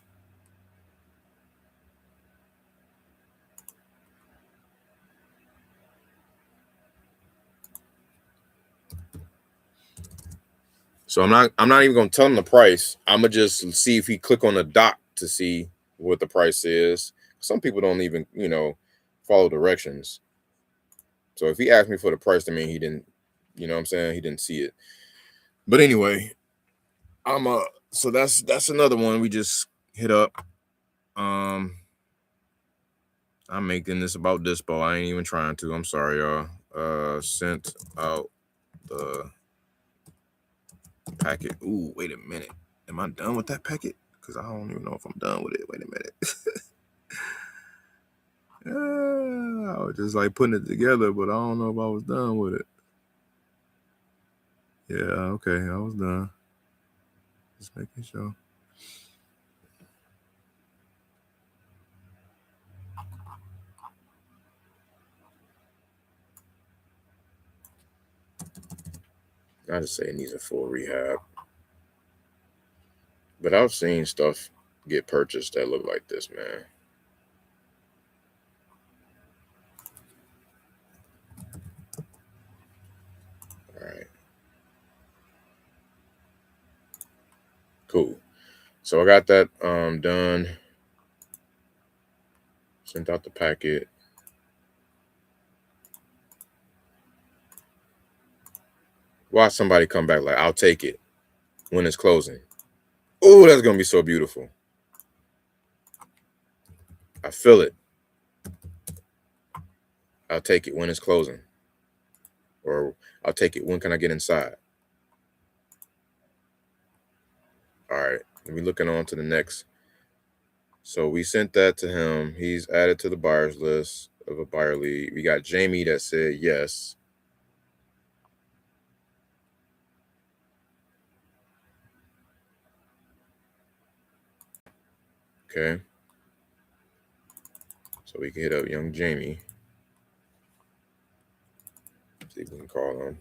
So I'm not even gonna tell him the price. I'm gonna just see if he click on the doc to see what the price is. Some people don't even, follow directions. So if he asked me for the price, I mean he didn't, you know what I'm saying? He didn't see it. But anyway, so that's another one we just hit up. I'm making this about DISPO. I ain't even trying to. I'm sorry, y'all. Sent out the packet. Ooh, wait a minute. Am I done with that packet? Because I don't even know if I'm done with it. Wait a minute. I was just like putting it together, but I don't know if I was done with it. Yeah, okay, I was done. Just making sure. I just say it needs a full rehab. But I've seen stuff get purchased that look like this, man. All right. Cool. So I got that done. Sent out the packet. Watch somebody come back like, I'll take it when it's closing. Oh, that's going to be so beautiful. I feel it. I'll take it when it's closing. Or I'll take it. When can I get inside? All right. Let me looking on to the next. So we sent that to him. He's added to the buyers list of a buyer lead. We got Jamie that said yes. Okay. So we can hit up young Jamie. See if we can call him.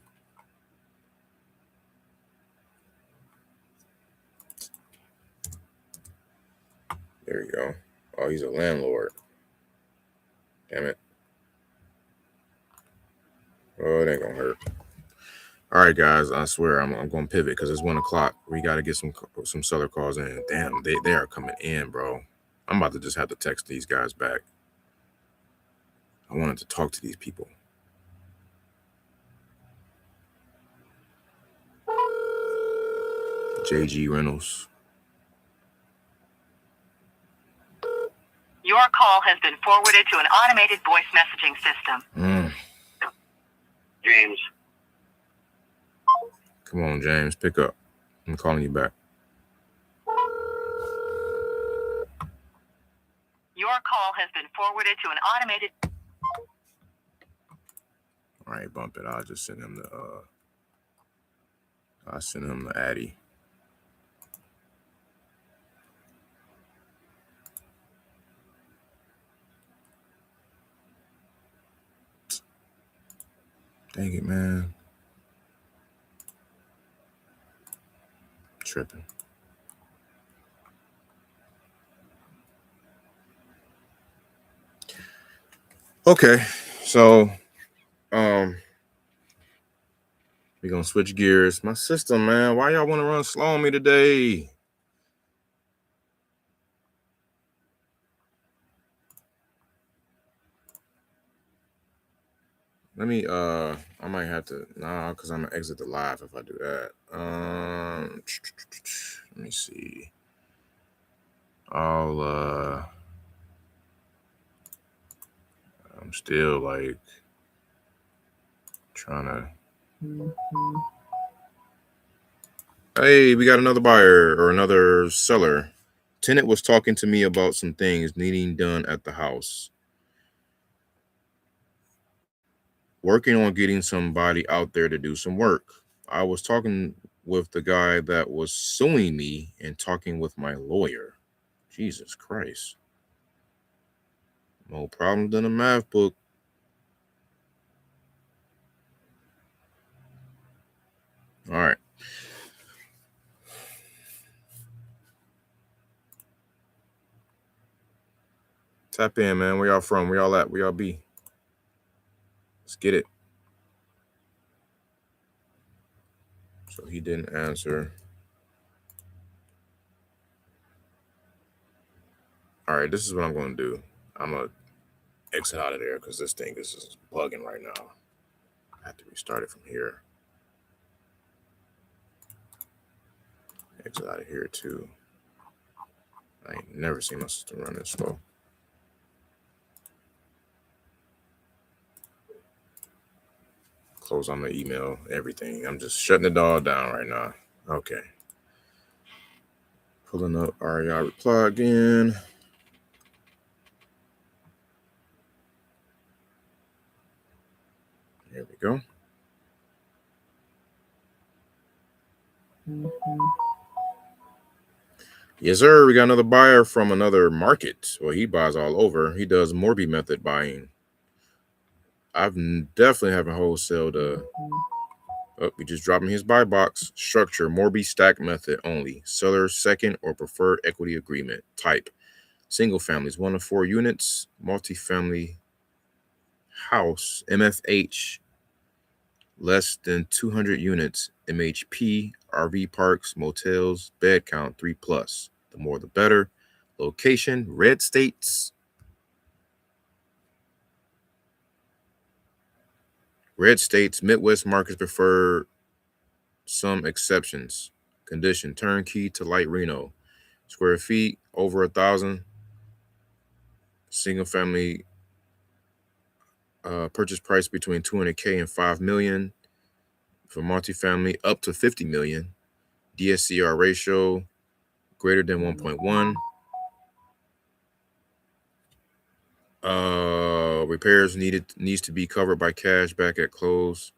There you go. Oh, he's a landlord. Damn it. Oh, it ain't gonna hurt. All right, guys. I swear I'm gonna pivot because it's 1 o'clock. We got to get some seller calls in. Damn, they are coming in, bro. I'm about to just have to text these guys back. I wanted to talk to these people. JG Reynolds. Your call has been forwarded to an automated voice messaging system. James. Come on, James. Pick up. I'm calling you back. Your call has been forwarded to an automated... All right, bump it. I'll just send him the Addy. Dang it, man. Tripping. Okay, so we're gonna switch gears. My system, man. Why y'all want to run slow on me today? Let me I might have to because I'm gonna exit the live if I do that. Let me see. I'm still like trying to. Hey, we got another buyer or another seller. Tenant was talking to me about some things needing done at the house. Working on getting somebody out there to do some work. I was talking with the guy that was suing me and talking with my lawyer. Jesus Christ. More problems than a math book. All right. Tap in, man. Where y'all from? Where y'all at? Where y'all be? Let's get it. So he didn't answer. All right, this is what I'm going to do. I'm going to exit out of there because this thing is just bugging right now. I have to restart it from here. Exit out of here too. I ain't never seen my system run this slow. Close on the email, everything. I'm just shutting it all down right now. Okay. Pulling up REI reply again. There we go. Yes, sir. We got another buyer from another market. Well, he buys all over. He does Morby method buying. I've definitely haven't wholesaled. We just dropping his buy box. Structure Morby stack method only. Seller second or preferred equity agreement. Type single families 1 to 4 units. Multifamily house MFH less than 200 units. MHP RV parks motels bed count 3+. The more the better. Location red states. Red states, Midwest markets prefer some exceptions. Condition turnkey to light Reno. Square feet over 1,000. Single family purchase price between $200K and $5 million. For multifamily up to $50 million. DSCR ratio greater than 1.1. Repairs needs to be covered by cash back at close.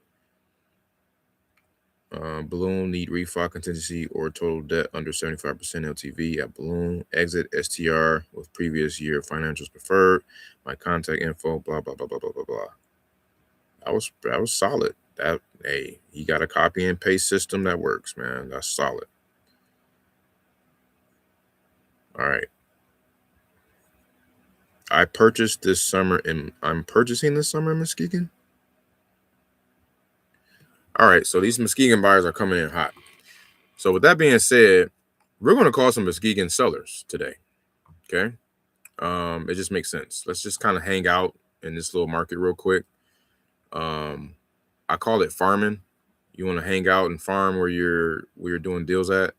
Balloon need refi contingency or total debt under 75% LTV at balloon. Exit STR with previous year financials preferred. My contact info. Blah blah blah blah blah blah blah. That was solid. Hey, he got a copy and paste system that works, man. That's solid. All right. I'm purchasing this summer in Muskegon. All right, so these Muskegon buyers are coming in hot. So with that being said, we're going to call some Muskegon sellers today. Okay. It just makes sense. Let's just kind of hang out in this little market real quick. I call it farming. You want to hang out and farm where you're doing deals at,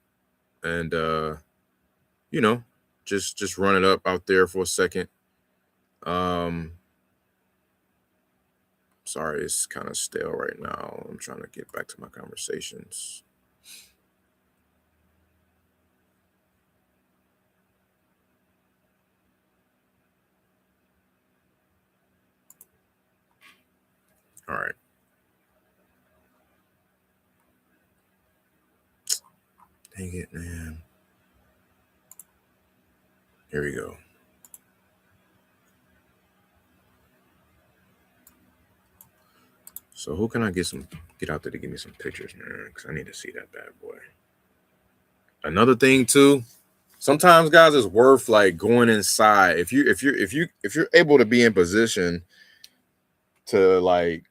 and just run it up out there for a second. Sorry, it's kind of stale right now. I'm trying to get back to my conversations. All right. Dang it, man. Here we go. So who can I get out there to give me some pictures, man? Because I need to see that bad boy. Another thing too, sometimes guys, it's worth like going inside. If you're able to be in position to like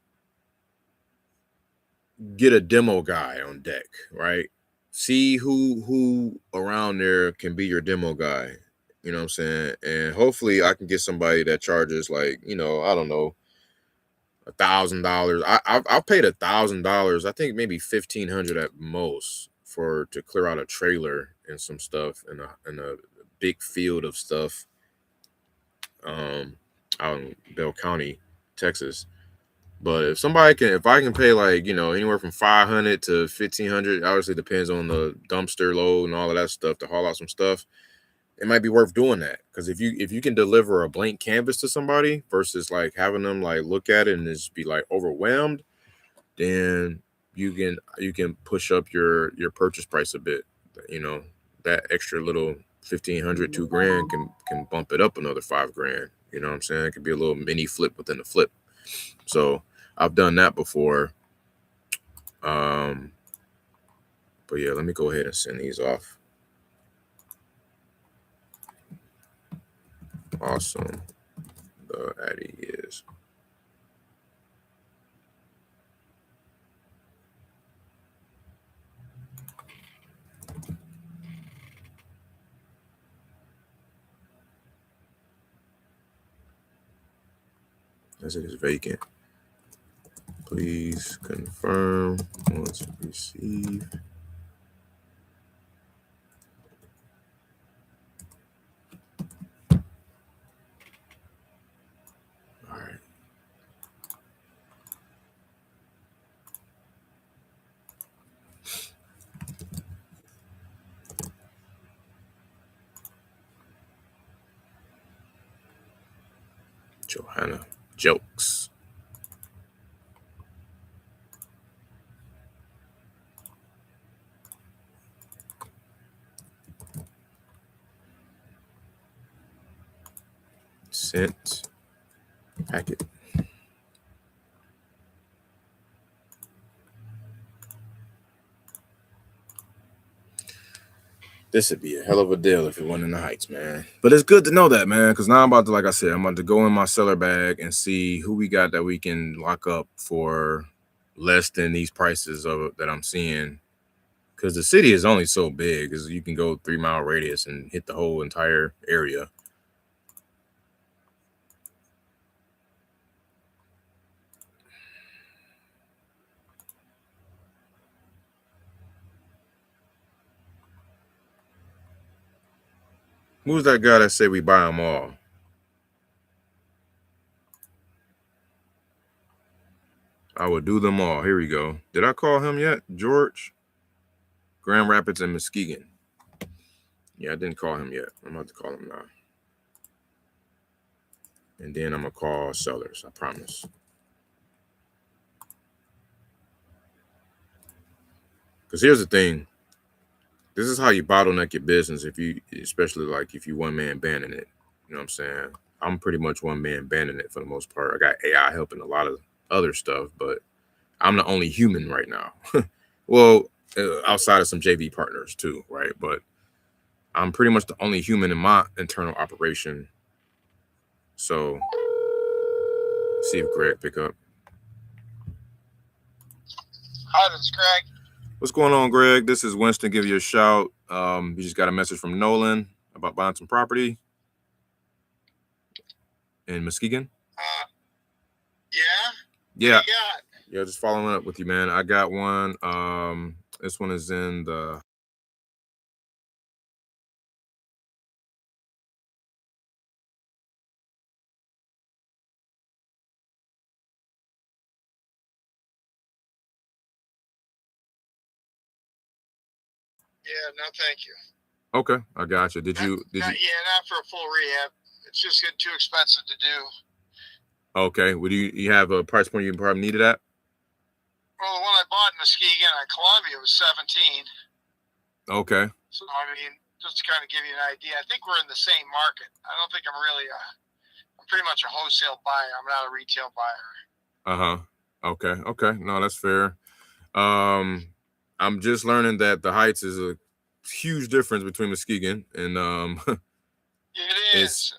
get a demo guy on deck, right? See who around there can be your demo guy. You know what I'm saying? And hopefully I can get somebody that charges like, I don't know, $1,000. I've paid $1,000. I think maybe $1,500 at most to clear out a trailer and some stuff in a big field of stuff out in Bell County, Texas. But if I can pay like, anywhere from $500 to $1,500, obviously depends on the dumpster load and all of that stuff to haul out some stuff. It might be worth doing that, because if you can deliver a blank canvas to somebody versus like having them like look at it and just be like overwhelmed, then you can push up your purchase price a bit. That extra little $1,500, $2,000 can bump it up another $5,000. You know what I'm saying? It could be a little mini flip within the flip. So I've done that before. But yeah, let me go ahead and send these off. Awesome. The Addy is. As it is vacant. Please confirm once received. All right. Johanna Jokes. Sent packet. This would be a hell of a deal if it went in the Heights, man. But it's good to know that, man, because now I'm about to, like I said, I'm about to go in my seller bag and see who we got that we can lock up for less than these prices that I'm seeing. Because the city is only so big, because you can go 3-mile radius and hit the whole entire area. Who's that guy that said we buy them all? I would do them all. Here we go. Did I call him yet? George? Grand Rapids and Muskegon. Yeah, I didn't call him yet. I'm about to call him now. And then I'm going to call sellers, I promise. Because here's the thing. This is how you bottleneck your business, especially like if you one-man banding it. You know what I'm saying? I'm pretty much one-man banding it for the most part. I got AI helping a lot of other stuff, but I'm the only human right now. Well, outside of some JV partners too, right? But I'm pretty much the only human in my internal operation. So, see if Greg pick up. Hi, this is Greg. What's going on, Greg? This is Winston. Give you a shout. You just got a message from Nolan about buying some property in Muskegon. Yeah. Yeah, just following up with you, man. I got one. This one is in the Yeah, no, thank you. Okay, I got you. Did you? Not for a full rehab. It's just getting too expensive to do. Okay. Would you have a price point you probably needed at? Well, the one I bought in Muskegon and Columbia was 17. Okay. So I mean, just to kind of give you an idea, I think we're in the same market. I don't think I'm really I'm pretty much a wholesale buyer. I'm not a retail buyer. Okay. No, that's fair. I'm just learning that the Heights is a huge difference between Muskegon and It is.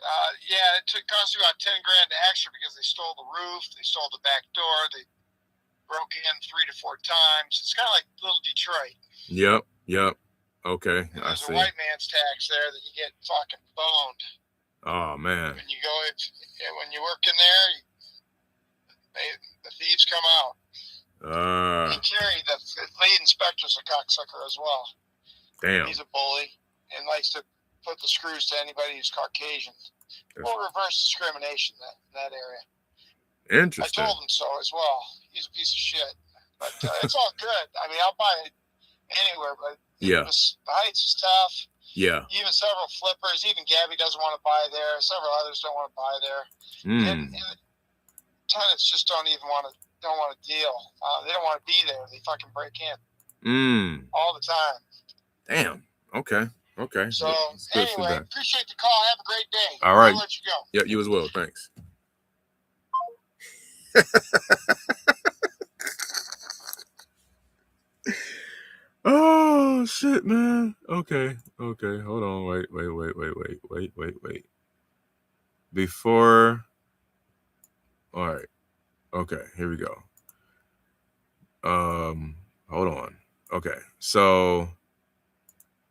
It cost you about $10,000 extra because they stole the roof, they stole the back door, they broke in 3 to 4 times. It's kind of like little Detroit. Yep. Okay, and there's a white man's tax there that you get fucking boned. Oh man. When you work in there, The thieves come out. And Kerry, the lead inspector's a cocksucker as well. Damn. He's a bully and likes to put the screws to anybody who's Caucasian. Well, reverse discrimination in that area. Interesting. I told him so as well. He's a piece of shit. But it's all good. I mean, I'll buy it anywhere, but yeah, the Heights is tough. Yeah. Even several flippers, even Gabby doesn't want to buy there. Several others don't want to buy there. And tenants just don't want to deal. They don't want to be there. They fucking break in. All the time. Damn. Okay. So anyway, appreciate the call. Have a great day. All right. I'll let you go. Yep, you as well. Thanks. Oh shit, man. Okay. Hold on. Wait. Before. All right. Okay. Here we go. Hold on. Okay. So.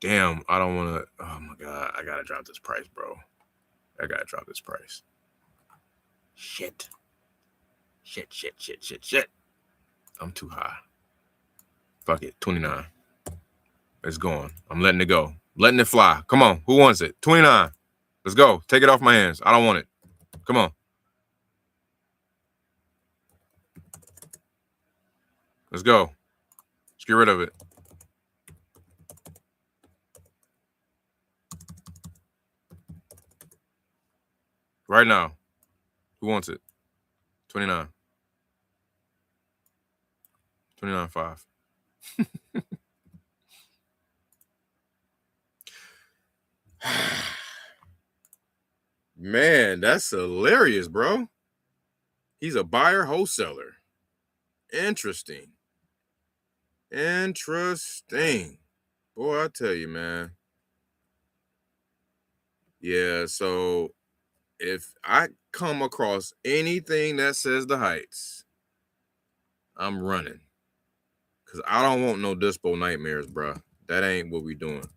Damn. I don't want to. Oh my god. I gotta drop this price, bro. Shit. I'm too high. Fuck it. 29. It's going. I'm letting it go. Letting it fly. Come on. Who wants it? 29. Let's go. Take it off my hands. I don't want it. Come on. Let's go. Let's get rid of it. Right now. Who wants it? 29. 29.5. Man, that's hilarious, bro. He's a buyer wholesaler. Interesting. Boy, I tell you, man. Yeah, so if I come across anything that says the Heights, I'm running. Because I don't want no DISPO nightmares, bro. That ain't what we doing.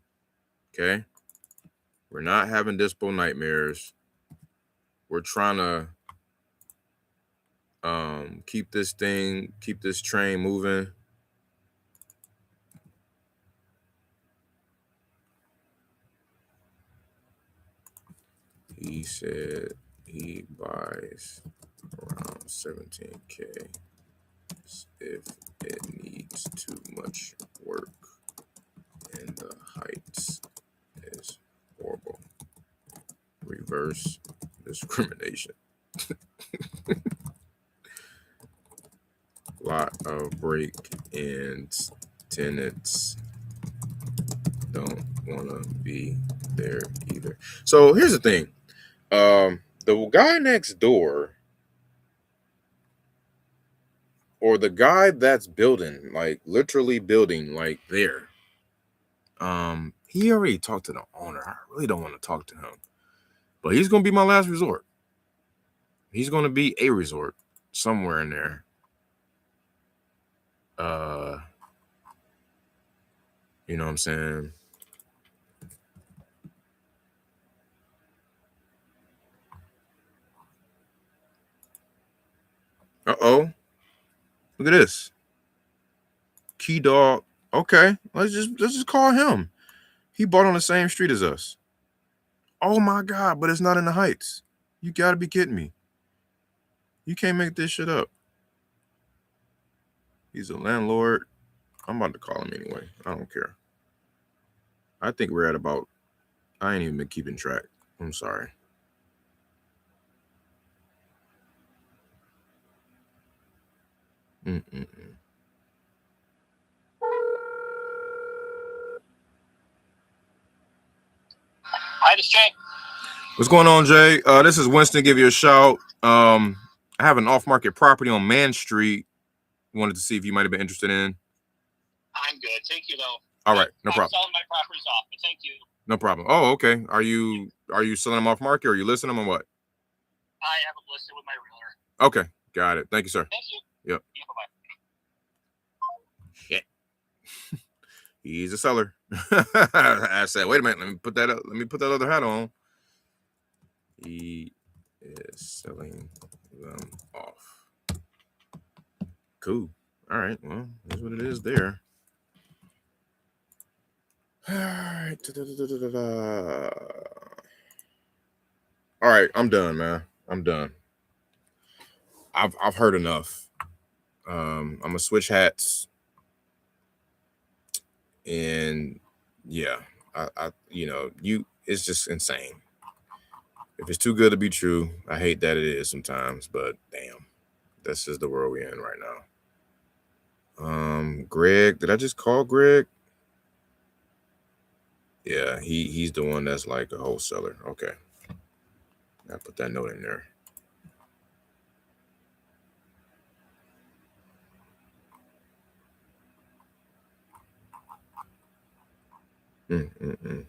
Okay? We're not having DISPO nightmares. We're trying to keep this train moving. He said he buys around 17K if it needs too much work, and the Heights is horrible. Reverse discrimination. Lot of break-ins. Tenants don't want to be there either. So here's the thing. The guy next door, or the guy that's building, like literally building like there, he already talked to the owner. I really don't want to talk to him, but he's going to be my last resort. He's going to be a resort somewhere in there. You know what I'm saying? Uh-oh. Look at this. Key Dog. Okay, let's just call him. He bought on the same street as us. Oh my God, but it's not in the Heights. You gotta be kidding me. You can't make this shit up. He's a landlord. I'm about to call him anyway. I don't care. I think we're at about, I ain't even been keeping track. I'm sorry. Hi, this is Jay. What's going on, Jay? This is Winston. Give you a shout. I have an off-market property on Man Street. Wanted to see if you might have been interested in. I'm good. Thank you, though. All right, no problem. I'm selling my properties off, but thank you. No problem. Oh, okay. Are you selling them off market, or are you listing them, or what? I have them listed with my realtor. Okay, got it. Thank you, sir. Thank you. Yep. Yeah, bye-bye. Shit. He's a seller. I said, wait a minute. Let me put that other hat on. He is selling them off. Cool. All right. Well, that's what it is there. All right. All right. I'm done, man. I'm done. I've heard enough. I'm gonna switch hats. And yeah, I it's just insane. If it's too good to be true, I hate that it is sometimes, but damn, this is the world we're in right now. Greg, did I just call Greg? Yeah, he's the one that's like a wholesaler. Okay, I put that note in there. Mm-mm-mm.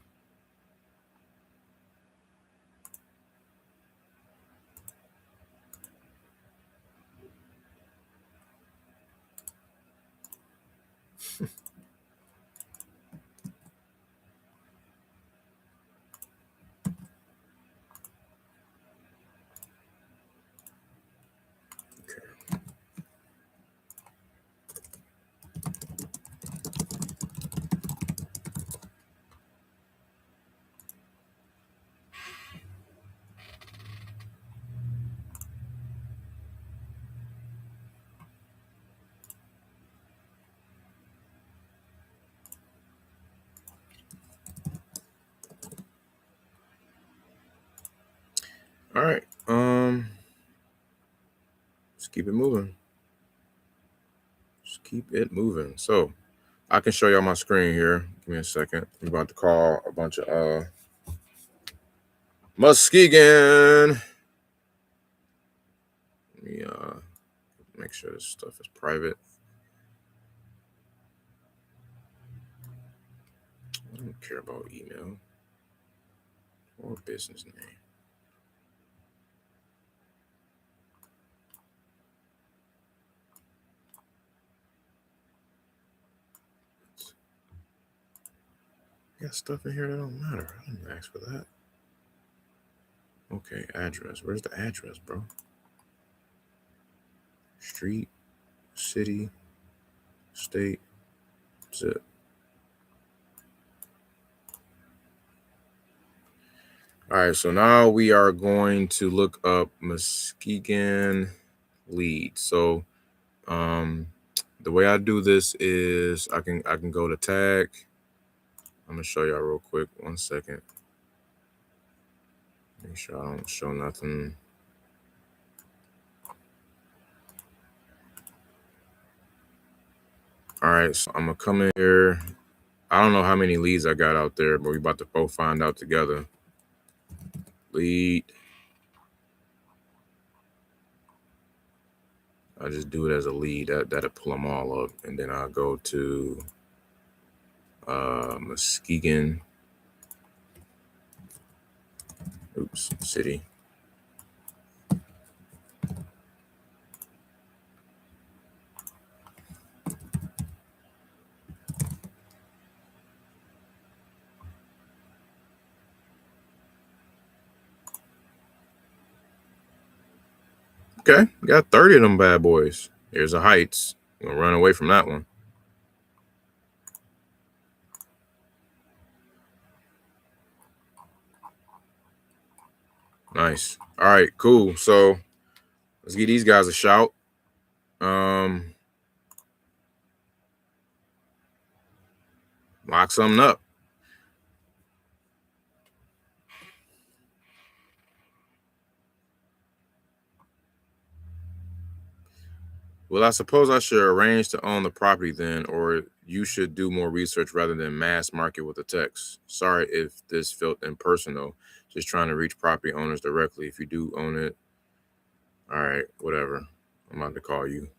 All right. Let's keep it moving. Just keep it moving. So I can show y'all my screen here. Give me a second. I'm about to call a bunch of Muskegon. Let me make sure this stuff is private. I don't care about email or business name. Got stuff in here that don't matter. I didn't ask for that. Okay, address. Where's the address, bro? Street, city, state, zip. All right, so now we are going to look up Muskegon lead. So the way I do this is I can go to tag. I'm gonna show y'all real quick. 1 second. Make sure I don't show nothing. All right, so I'm gonna come in here. I don't know how many leads I got out there, but we about to both find out together. Lead. I just do it as a lead. That'll pull them all up, and then I'll go to Muskegon. Oops, city. Okay, got 30 of them bad boys. Here's the Heights. I'm gonna run away from that one. Nice. All right, cool. So let's give these guys a shout. Lock something up. Well, I suppose I should arrange to own the property then, or you should do more research rather than mass market with a text. Sorry if this felt impersonal. Just trying to reach property owners directly. If you do own it, all right, whatever. I'm about to call you.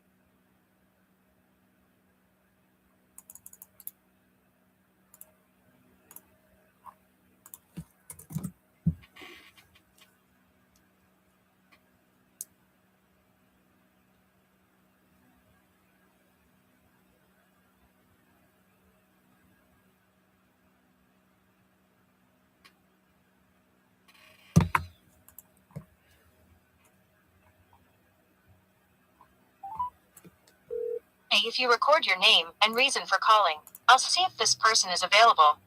if you record your name and reason for calling. I'll see if this person is available.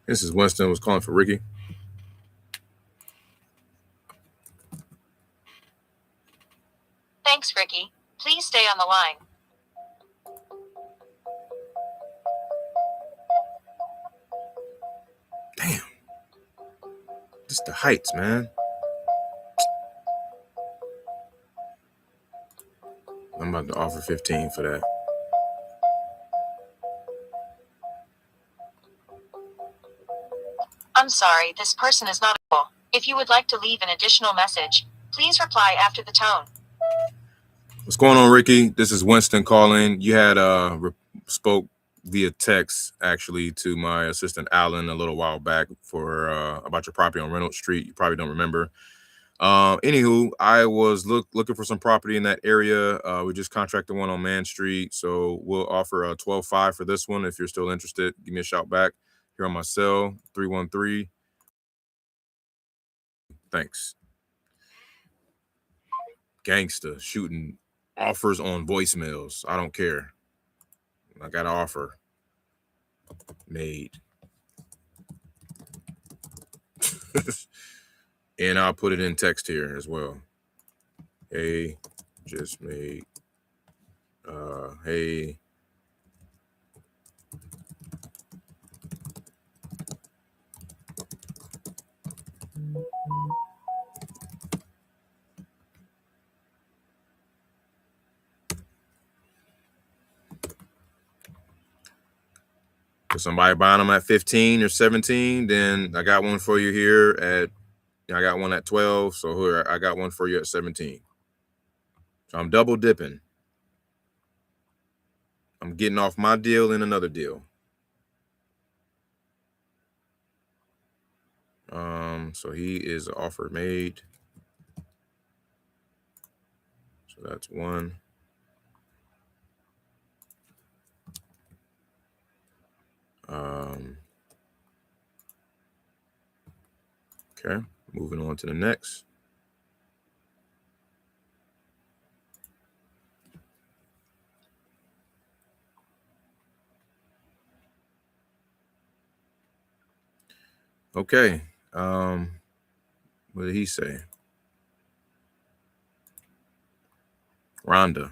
This is Winston. Was calling for Ricky. Thanks, Ricky. Please stay on the line. Damn. Just the heights, man. I'm about to offer 15 for that. I'm sorry, this person is not available. If you would like to leave an additional message, please reply after the tone. What's going on, Ricky? This is Winston calling. You had spoke via text actually to my assistant Alan a little while back for about your property on Reynolds Street. You probably don't remember. Anywho, I was looking for some property in that area. We just contracted one on Man Street, so we'll offer a 12.5 for this one. If you're still interested, give me a shout back here on my cell 313. Thanks. Gangsta shooting offers on voicemails. I don't care. I got an offer made. And I'll put it in text here as well. Hey, just made. Hey. If somebody buying them at 15 or 17, then I got one for you here at, I got one at 12. So here, I got one for you at 17. So I'm double dipping. I'm getting off my deal in another deal. So he is an offer made. So that's one. Okay, moving on to the next. Okay, what did he say? Rhonda.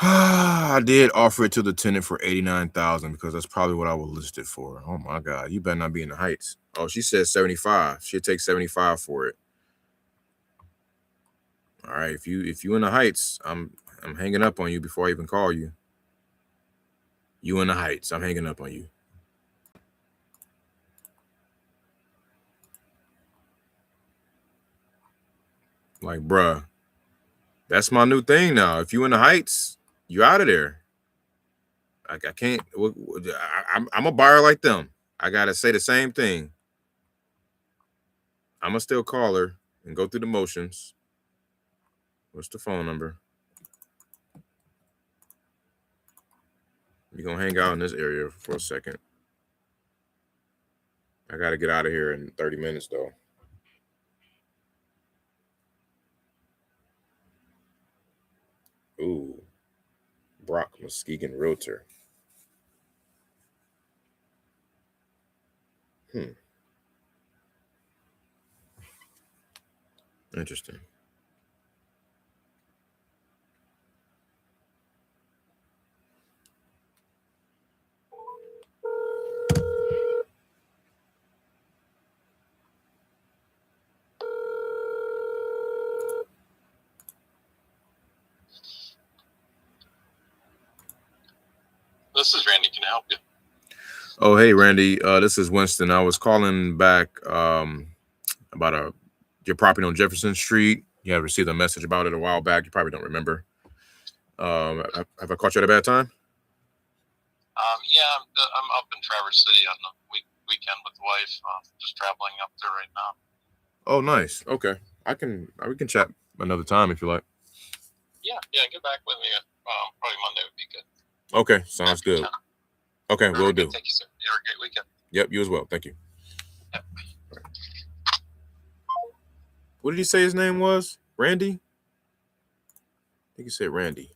I did offer it to the tenant for $89,000 because that's probably what I would list it for. Oh my God, you better not be in the heights. Oh, she said 75. She'll take 75 for it. All right, if you in the heights, I'm hanging up on you before I even call you. You in the heights, I'm hanging up on you. Like, bruh, that's my new thing now. If you in the heights, you out of there. I can't. I'm a buyer like them. I gotta say the same thing. I'm gonna still call her and go through the motions. What's the phone number? You're gonna hang out in this area for a second. I gotta get out of here in 30 minutes though. Ooh, Brock Muskegon Realtor. Interesting. This is Randy. Can I help you? Oh, hey, Randy. This is Winston. I was calling back about your property on Jefferson Street. You have received a message about it a while back. You probably don't remember. Have I caught you at a bad time? Yeah, I'm up in Traverse City on the weekend with the wife. Just traveling up there right now. Oh, nice. Okay, we can chat another time if you like. Yeah, get back with me. Probably Monday would be good. Okay, sounds good. Okay, we'll do. Thank you, sir. You have a great weekend. Yep, you as well. Thank you. Yep. What did he say his name was? Randy? think he said Randy.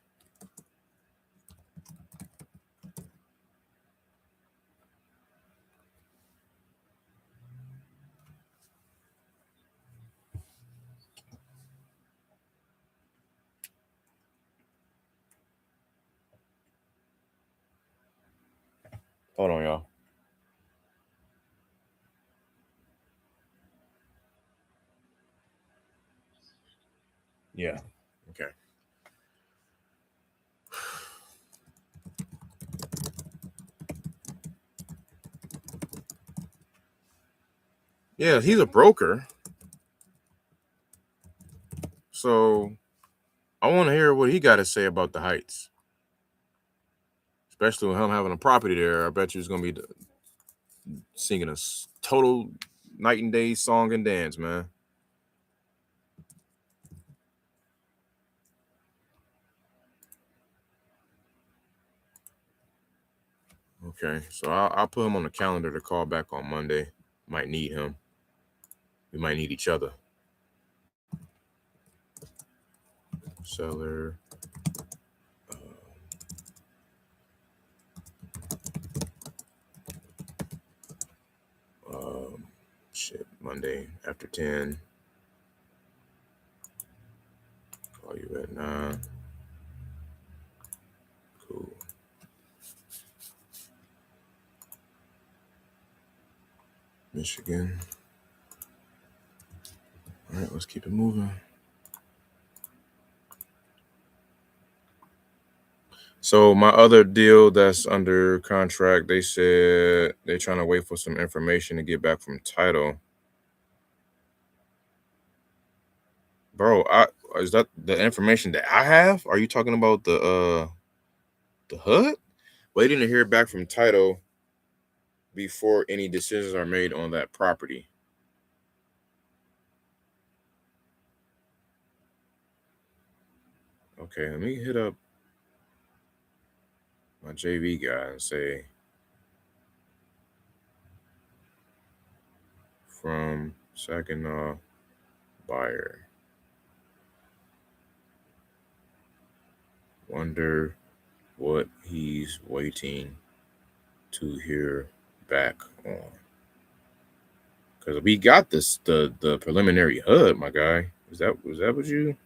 Hold on, y'all. Yeah. Okay. Yeah, he's a broker. So I want to hear what he got to say about the Heights. Especially with him having a property there. I bet you it's going to be singing a total night and day song and dance, man. Okay, so I'll put him on the calendar to call back on Monday. Might need him. We might need each other. Seller. Shit, Monday after 10. Call you at 9. Cool. Michigan. All right, let's keep it moving. So my other deal that's under contract, they said they're trying to wait for some information to get back from title. Bro, is that the information that I have? Are you talking about the HUD? Waiting to hear back from title before any decisions are made on that property. Okay, let me hit up my JV guy and say from Saginaw buyer. Wonder what he's waiting to hear back on. Because we got this the preliminary HUD, my guy. Was that what you?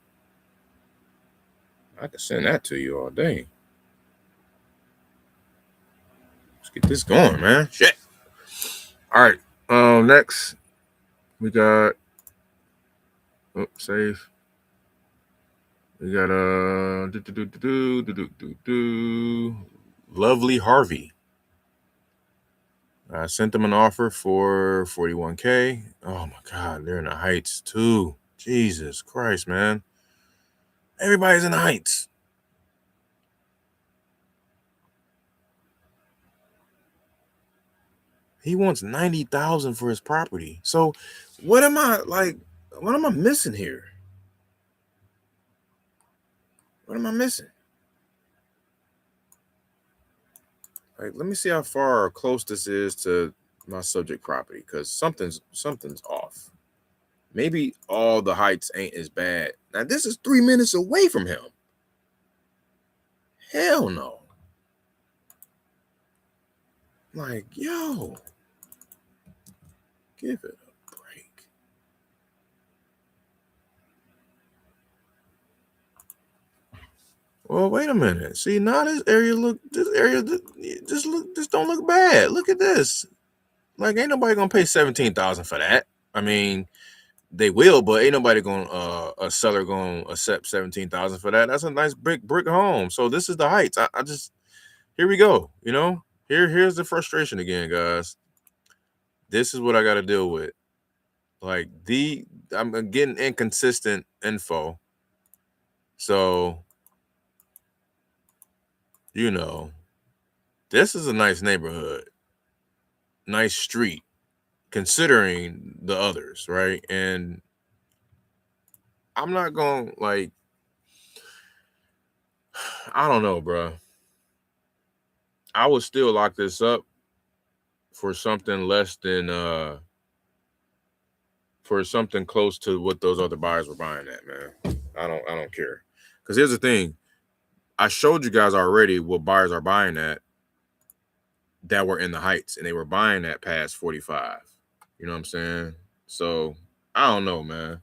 I could send that to you all day. Let's get this going, man. Shit. All right. Next we got save. We got Lovely Harvey. I sent them an offer for $41K. Oh my God, they're in the Heights too. Jesus Christ, man. Everybody's in the Heights. He wants $90,000 for his property. So what am I missing here? What am I missing? Like, let me see how far or close this is to my subject property, because something's off. Maybe all the Heights ain't as bad. Now, this is 3 minutes away from him. Hell no. Like, yo, give it a break. Well, wait a minute. See, now this area just don't look bad. Look at this. Like, ain't nobody gonna pay $17,000 for that. I mean, they will, but ain't nobody gonna a seller gonna accept $17,000 for that. That's a nice brick home. So this is the Heights. I just, here we go. You know, here's the frustration again, guys. This is what I got to deal with. Like, I'm getting inconsistent info. So, you know, this is a nice neighborhood, nice street, considering the others, right? And I'm not going to, like, I don't know, bro. I would still lock this up for something less than for something close to what those other buyers were buying at, man. I don't care. Because here's the thing. I showed you guys already what buyers are buying at that were in the Heights, and they were buying at past 45. You know what I'm saying? So I don't know, man.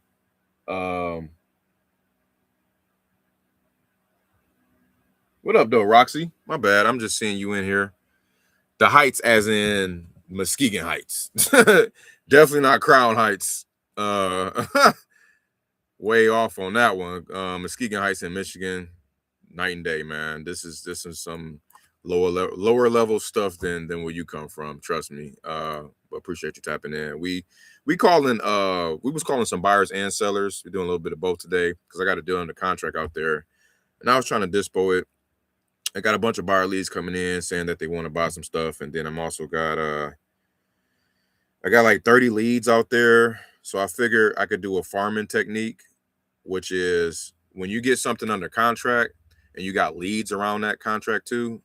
What up, though, Roxy? My bad. I'm just seeing you in here. The Heights, as in Muskegon Heights. Definitely not Crown Heights. Way off on that one. Muskegon Heights in Michigan, night and day, man. This is some lower level stuff than where you come from. Trust me. But appreciate you tapping in. We was calling some buyers and sellers. We're doing a little bit of both today because I got a deal under contract out there, and I was trying to dispo it. I got a bunch of buyer leads coming in saying that they want to buy some stuff, and then I'm also got I got like 30 leads out there. So I figured I could do a farming technique, which is when you get something under contract and you got leads around that contract too,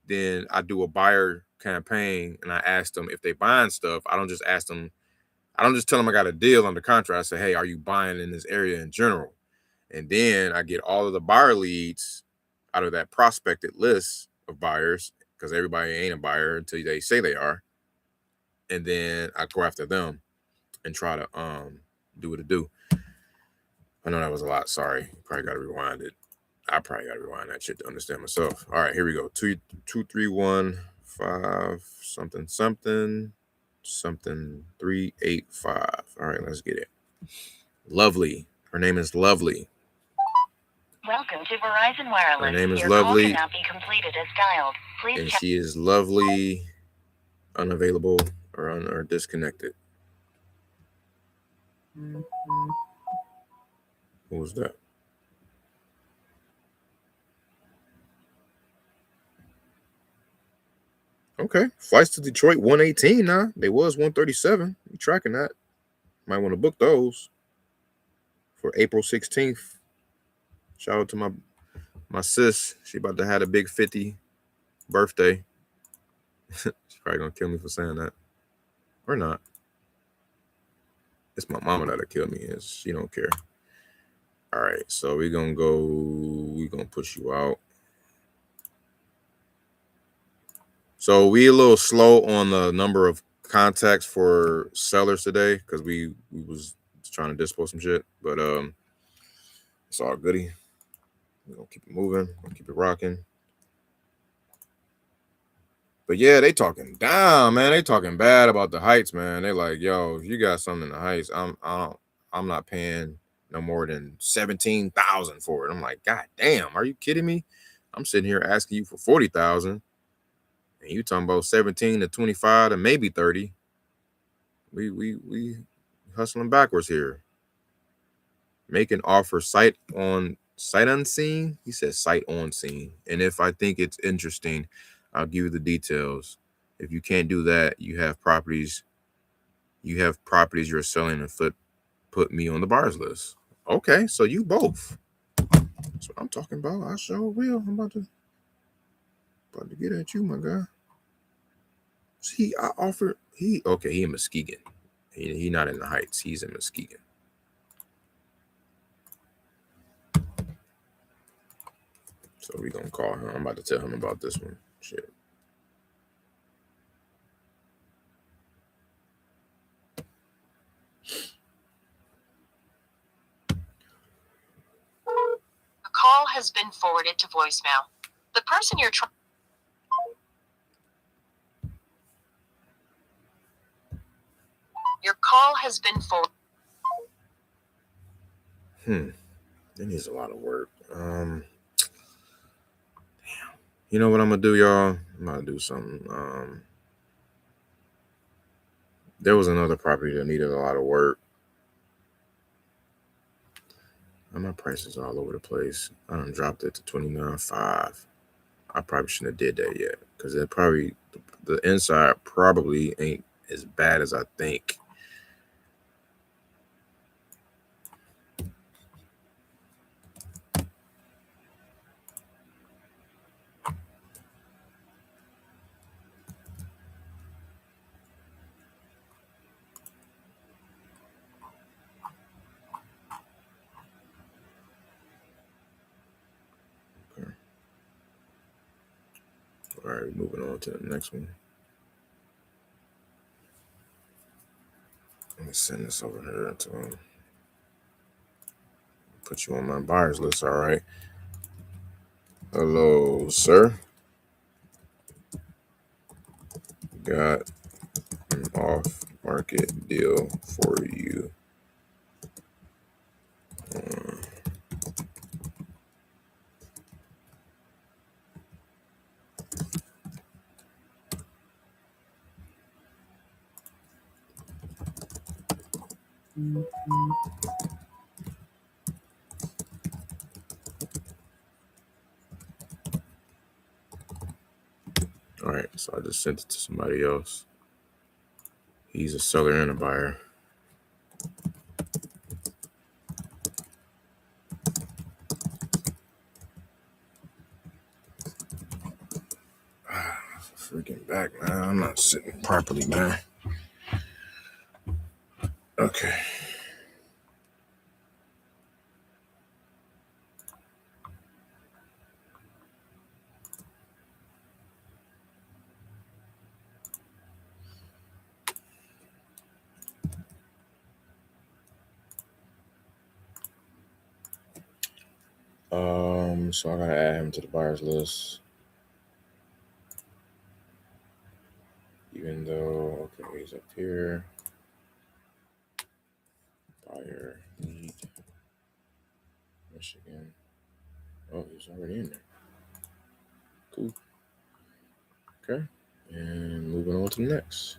then I do a buyer campaign and I ask them if they buying stuff. I don't just tell them I got a deal under contract. I say, hey, are you buying in this area in general? And then I get all of the buyer leads out of that prospected list of buyers, because everybody ain't a buyer until they say they are. And then I go after them and try to do what it do. I know that was a lot. Sorry. Probably got to rewind it. I probably got to rewind that shit to understand myself. All right, here we go. 231-5 something 385. All right, let's get it. Lovely. Her name is Lovely. Welcome to Verizon Wireless. Her name is Your Lovely. call cannot be completed as dialed. Please and check. she is lovely, unavailable, or disconnected. What was that? Okay, flights to Detroit 118 now. They was 137. You tracking that? Might want to book those for April 16th. Shout out to my sis. She about to have a big 50 birthday. She's probably gonna kill me for saying that, or not. It's my mama that'll kill me. She don't care. All right, so we're gonna push you out. So we a little slow on the number of contacts for sellers today because we was trying to dispo some shit, but it's all goody. We're gonna keep it moving, gonna keep it rocking. But yeah, they talking down, man. They talking bad about the Heights, man. They like, yo, if you got something in the Heights, I'm not paying no more than 17,000 for it. I'm like, God damn, are you kidding me? I'm sitting here asking you for 40,000, and you talking about 17 to 25 to maybe 30. We hustling backwards here. Make an offer sight unseen. He says sight on scene. And if I think it's interesting, I'll give you the details. If you can't do that, you have properties you're selling and put me on the buyers list. Okay, so you both. That's what I'm talking about. I sure will. I'm about to get at you, my guy. See, I offered he in Muskegon. He not in the Heights. He's in Muskegon. So we gonna call him. I'm about to tell him about this one. Shit. A call has been forwarded to voicemail. The person you're trying. Your call has been forwarded. It needs a lot of work. Damn. You know what I'm gonna do, y'all? I'm gonna do something. There was another property that needed a lot of work. My prices all over the place. I done dropped it to 29.5. I probably shouldn't have did that yet because the inside probably ain't as bad as I think. All right, moving on to the next one. Let me send this over here to put you on my buyers list. All right. Hello, sir. Got an off-market deal for you. All right, so I just sent it to somebody else. He's a seller and a buyer. Freaking back, man. I'm not sitting properly, man. Okay. So I gotta add him to the buyers list. Even though, okay, he's up here. Buyer, need, Michigan. Oh, he's already in there. Cool. Okay. And moving on to the next.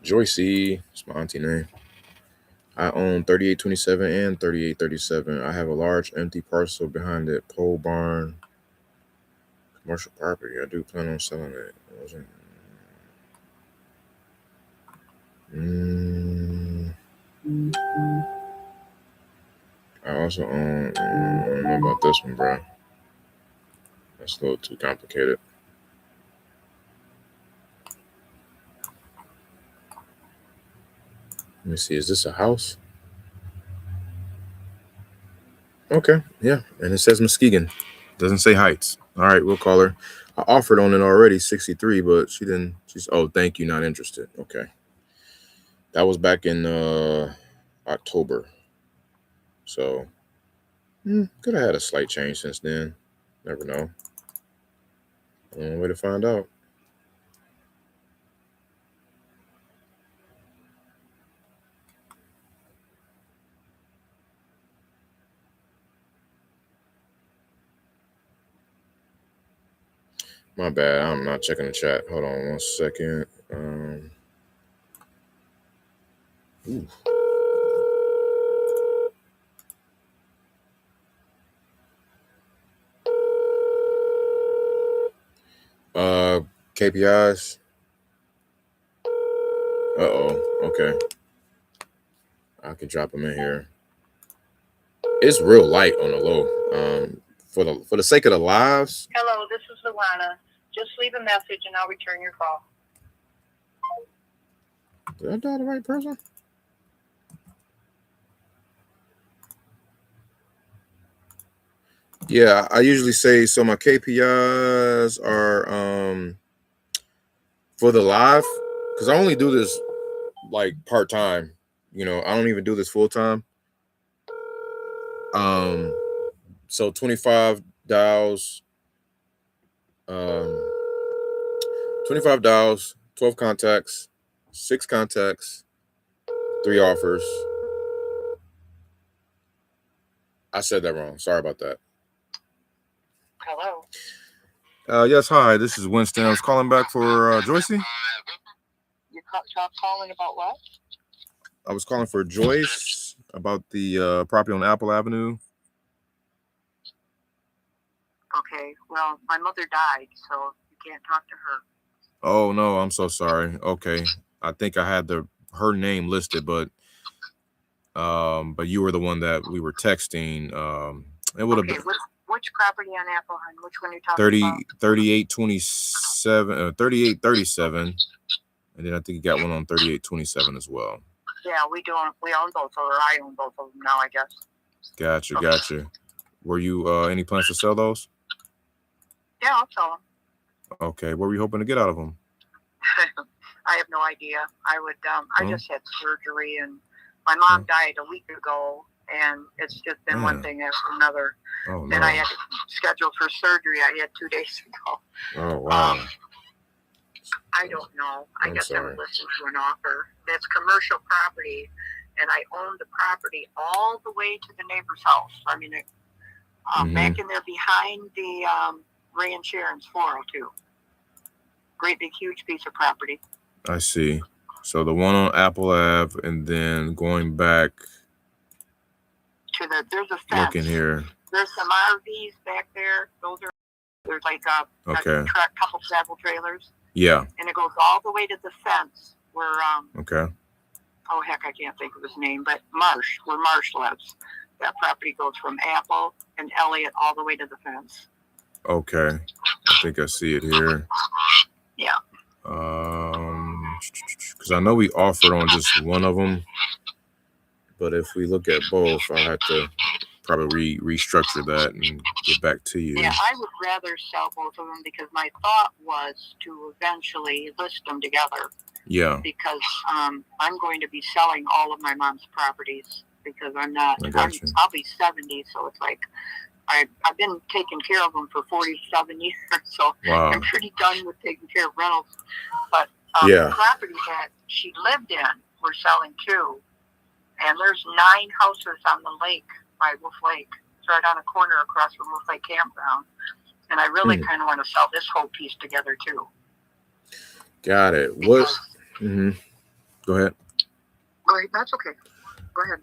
Joycey, it's my auntie name. I own 3827 and 3837. I have a large empty parcel behind it. Pole barn. Commercial property. I do plan on selling it. I also own, I don't know about this one, bro. That's a little too complicated. Let me see. Is this a house? Okay. Yeah. And it says Muskegon. Doesn't say Heights. All right. We'll call her. I offered on it already, 63, but she didn't. Oh, thank you. Not interested. Okay. That was back in October. So could have had a slight change since then. Never know. Only way to find out. My bad. I'm not checking the chat. Hold on 1 second. Ooh. KPIs. Okay. I can drop them in here. It's real light on the low. For the sake of the lives. Hello, this is Luana. Just leave a message and I'll return your call. Did I dial the right person? Yeah, I usually say so. My KPIs are for the live, because I only do this like part time. I don't even do this full time. So 25 dials, 25 dials, 12 contacts, 6 contacts, 3 offers. I said that wrong. Sorry about that. Hello. Yes, hi. This is Winston. I was calling back for Joycey. You're calling about what? I was calling for Joyce about the property on Apple Avenue. Okay. Well, my mother died, so you can't talk to her. Oh no, I'm so sorry. Okay, I think I had her name listed, but you were the one that we were texting. It would have been which property on Apple, hon? Which one are you talking about? 3827, 3837, and then I think you got one on 3827 as well. Yeah, we own both of them. I own both of them now, I guess. Gotcha. Were you any plans to sell those? Yeah, I'll tell them. Okay. What were you hoping to get out of them? I have no idea. I would. I just had surgery, and my mom died a week ago, and it's just been one thing after another. Oh, no. And I had scheduled for surgery. I had 2 days ago. Oh, wow. I don't know. I guess I sorry. would listen to an offer. That's commercial property, and I own the property all the way to the neighbor's house. I mean, back in there behind the Ray and Sharon's 402. Great big huge piece of property. I see. So the one on Apple Ave, and then going back To there's a fence. looking here. There's some RVs back there. There's like a couple travel trailers. Yeah. And it goes all the way to the fence where Okay. oh heck, I can't think of his name, but where Marsh lives. That property goes from Apple and Elliott all the way to the fence. Okay. I think I see it here. Yeah. Because I know we offered on just one of them, but if we look at both, I'll have to probably restructure that and get back to you. Yeah, I would rather sell both of them because my thought was to eventually list them together. Yeah. Because I'm going to be selling all of my mom's properties because I'm not. I'll be 70, so it's like I've been taking care of them for 47 years, so I'm pretty done with taking care of rentals. But the property that she lived in, we're selling too. And there's 9 houses on the lake by Wolf Lake. It's right on a corner across from Wolf Lake Campground. And I really kind of want to sell this whole piece together too. Got it. What? Go ahead. Go ahead. That's okay. Go ahead.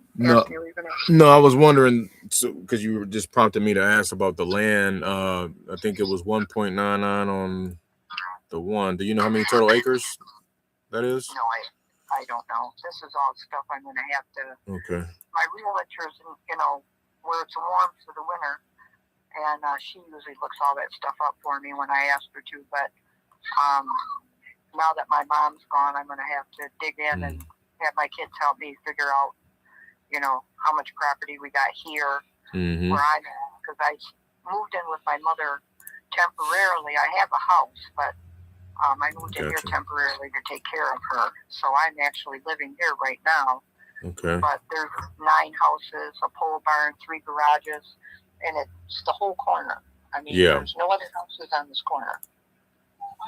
No, I was wondering, because you just prompted me to ask about the land. I think it was 1.99 on the one. Do you know how many total acres that is? No, I don't know. This is all stuff I'm going to have to. Okay. My realtors, where it's warm for the winter, and she usually looks all that stuff up for me when I ask her to. But now that my mom's gone, I'm going to have to dig in and have my kids help me figure out, how much property we got here, where I'm at. Because I moved in with my mother temporarily. I have a house, but I moved in here temporarily to take care of her. So I'm actually living here right now. Okay. But there's 9 houses, a pole barn, 3 garages, and it's the whole corner. I mean, there's no other houses on this corner.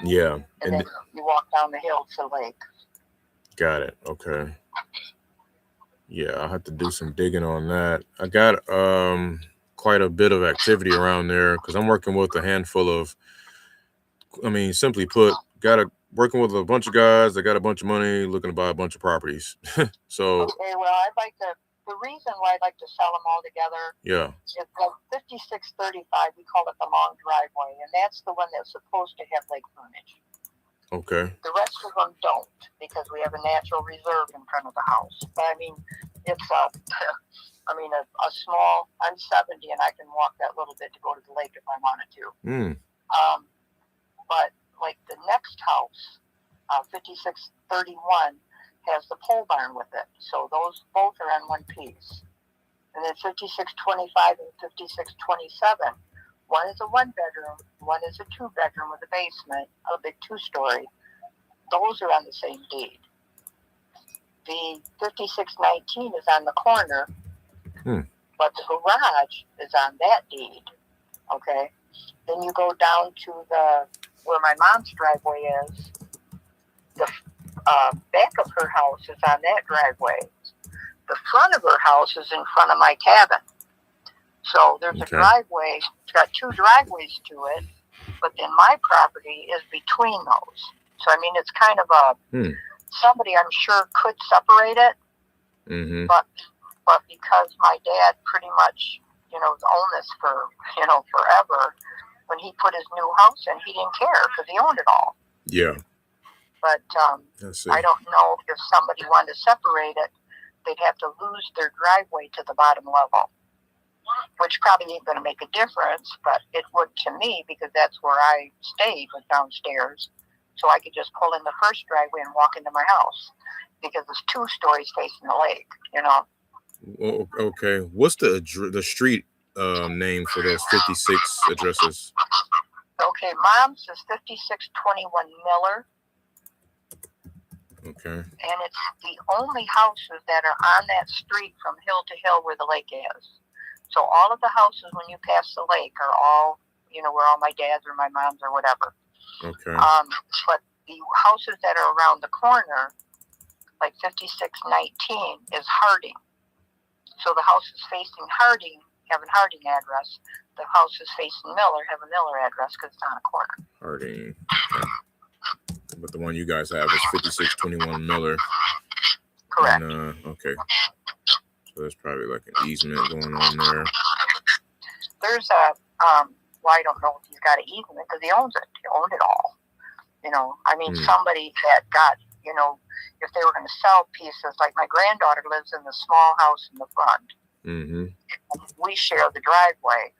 Yeah. And then you walk down the hill to the lake. Got it. Okay. Yeah, I'll have to do some digging on that. I got quite a bit of activity around there because I'm working with a handful of, simply put, working with a bunch of guys that got a bunch of money looking to buy a bunch of properties. So okay, well, the reason why I'd like to sell them all together is like 5635, we call it the long driveway, and that's the one that's supposed to have lake frontage. Okay. The rest of them don't because we have a natural reserve in front of the house. But it's a small, I'm 70 and I can walk that little bit to go to the lake if I wanted to. But like the next house, 5631, has the pole barn with it. So those both are on one piece. And then 5625 and 5627, one is a 1-bedroom, one is a 2-bedroom with a basement, a big 2-story. Those are on the same deed. The 5619 is on the corner, but the garage is on that deed. Okay? Then you go down to where my mom's driveway is. The back of her house is on that driveway. The front of her house is in front of my cabin. So there's a driveway. It's got 2 driveways to it, but then my property is between those. So, it's kind of somebody I'm sure could separate it, but because my dad pretty much, owned this for, forever, when he put his new house in, he didn't care because he owned it all. Yeah. But I don't know if somebody wanted to separate it, they'd have to lose their driveway to the bottom level, which probably ain't going to make a difference, but it would to me because that's where I stayed, was downstairs. So I could just pull in the first driveway and walk into my house because it's 2 stories facing the lake, Okay. What's the street name for those 56 addresses? Okay, mom's is 5621 Miller. Okay. And it's the only houses that are on that street from hill to hill where the lake is. So all of the houses when you pass the lake are all, you know, where all my dad's or my mom's or whatever. Okay. But the houses that are around the corner, like 5619, is Harding. So the houses facing Harding have a Harding address. The houses facing Miller have a Miller address because it's on a corner. Harding. Okay. But the one you guys have is 5621 Miller. Correct. And, okay. So there's probably like an easement going on there. There's a, well, I don't know if he's got an easement because he owns it. He owned it all. You know, I mean, somebody that got, you know, if they were going to sell pieces, like my granddaughter lives in the small house in the front. Mm-hmm. We share the driveway,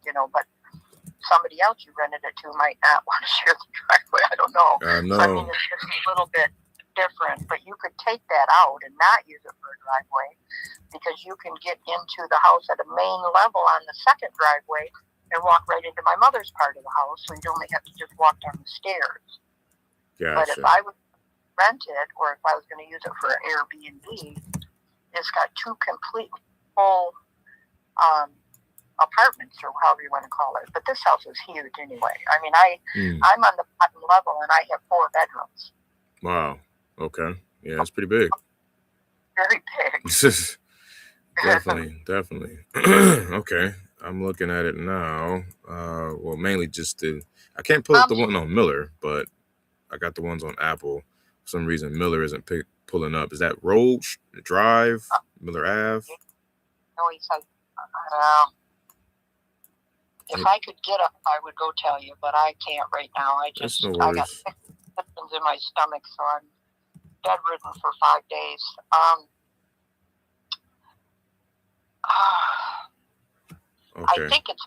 you know, but somebody else you rented it to might not want to share the driveway. I don't know. I know. So, I mean, it's just a little bit different, but you could take that out and not use it for a driveway because you can get into the house at a main level on the second driveway and walk right into my mother's part of the house. So you'd only have to just walk down the stairs. Gotcha. But if I would rent it or if I was going to use it for Airbnb, it's got two completely full apartments or however you want to call it. But this house is huge anyway. I mean, I'm on the bottom level and I have 4 bedrooms. Wow. Okay. Yeah, it's pretty big. Very big. Definitely. Okay. I'm looking at it now. Well, mainly just I can't pull up the one on Miller, but I got the ones on Apple. For some reason, Miller isn't pulling up. Is that Road, Drive, Miller Ave? No, he said, if I could get up, I would go tell you, but I can't right now. I got symptoms in my stomach, so I'm bedridden for 5 days. Okay. I think it's.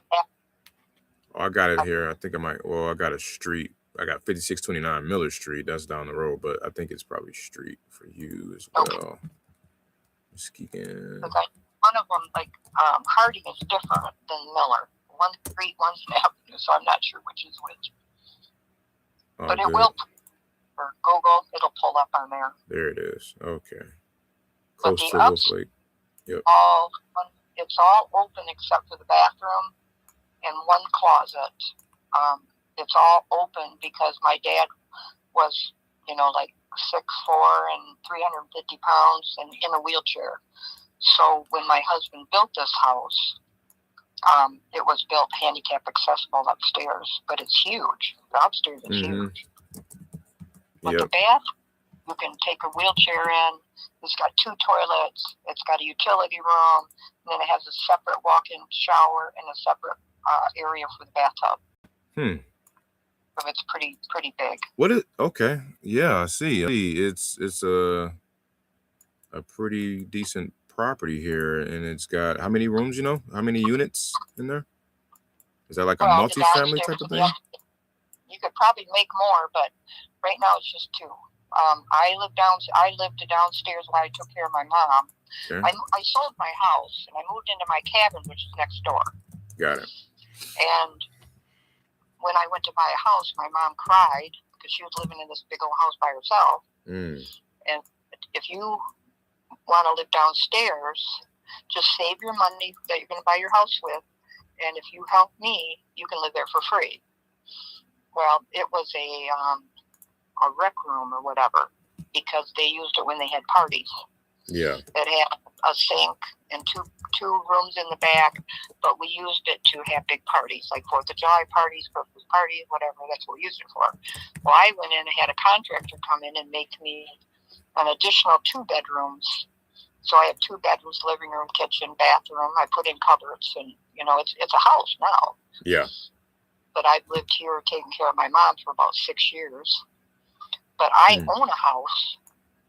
I got it here. I think I might. Well, I got a street. I got 5629 Miller Street. That's down the road, but I think it's probably street for you as well. Okay. Skeegan. One of them, like Harding, is different than Miller. One's street, one's an avenue, so I'm not sure which is which. Oh, but good. it will. Or Google, it'll pull up on there. There it is. Okay. But Close to Wolf Lake. Yep. It's all open except for the bathroom and one closet. It's all open because my dad was, you know, like 6'4" and 350 pounds and in a wheelchair. So when my husband built this house, it was built handicap accessible upstairs, but it's huge. The upstairs is huge. But the bath, you can take a wheelchair in. It's got 2 toilets. It's got a utility room. And then it has a separate walk-in shower and a separate area for the bathtub. So it's pretty big. Okay. Yeah, I see. It's a pretty decent property here, and it's got how many rooms? You know, how many units in there? Is that like a multi-family type of thing? Yeah, you could probably make more, but right now it's just 2. I lived downstairs while I took care of my mom. Okay. I sold my house and I moved into my cabin, which is next door. Got it. And when I went to buy a house, my mom cried because she was living in this big old house by herself. And if you want to live downstairs, just save your money that you're going to buy your house with, and if you help me, you can live there for free. Well, it was a rec room or whatever because they used it when they had parties. Yeah. It had a sink and two rooms in the back, but we used it to have big parties, like 4th of July parties, Christmas parties, whatever. That's what we used it for. Well, I went in and had a contractor come in and make me an additional 2 bedrooms. So I have 2 bedrooms, living room, kitchen, bathroom. I put in cupboards, and it's a house now. Yeah. But I've lived here taking care of my mom for about 6 years. But I own a house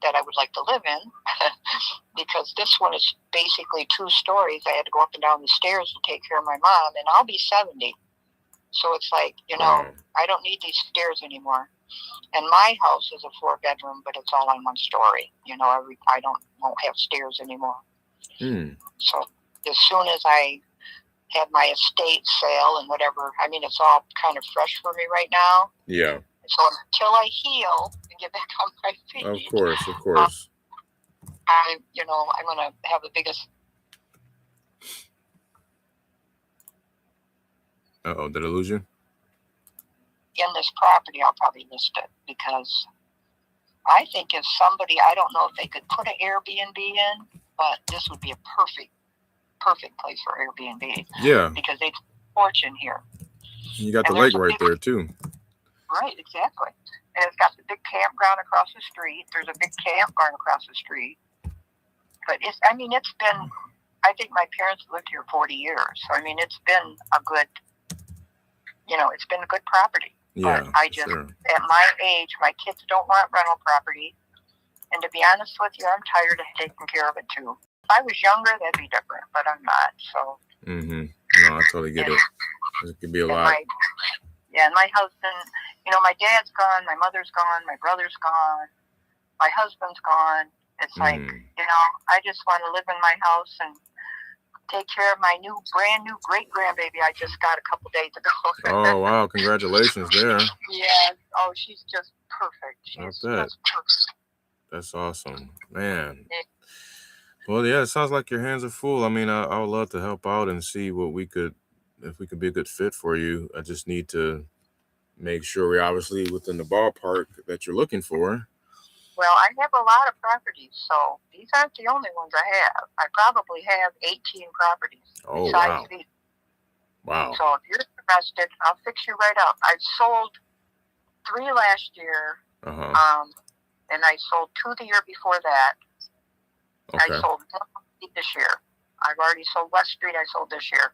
that I would like to live in because this one is basically 2 stories. I had to go up and down the stairs to take care of my mom, and I'll be 70. So it's like, I don't need these stairs anymore. And my house is a 4-bedroom, but it's all on 1 story. I won't have stairs anymore. So as soon as I had my estate sale and whatever. I mean, it's all kind of fresh for me right now. Yeah. So until I heal and get back on my feet, Of course. I'm going to have the biggest. Did I lose you? In this property, I'll probably list it because I think if somebody, I don't know if they could put an Airbnb in, but this would be a perfect place for Airbnb. Yeah. Because they fortune here. You got the lake right there too. Right, exactly. And it's got the big campground across the street. There's a big campground across the street. But I think my parents lived here 40 years. So, I mean, it's been a good property. Yeah, but I just, at my age, my kids don't want rental property. And to be honest with you, I'm tired of taking care of it too. If I was younger, that'd be different, but I'm not. So. Mm-hmm. No, I totally get it. It could be a lot. And my husband, my dad's gone, my mother's gone, my brother's gone, my husband's gone. It's like, I just want to live in my house and take care of my brand new great grandbaby I just got a couple days ago. Oh, wow. Congratulations there. Yeah. Oh, she's just perfect. She's just perfect. That's awesome, man. Well, yeah, it sounds like your hands are full. I mean, I would love to help out and see if we could be a good fit for you. I just need to make sure we're obviously within the ballpark that you're looking for. Well, I have a lot of properties, so these aren't the only ones I have. I probably have 18 properties. Oh, wow. These. Wow. So if you're interested, I'll fix you right up. I sold 3 last year, and I sold 2 the year before that. Okay. I sold 1 this year. I've already sold West Street. I sold this year.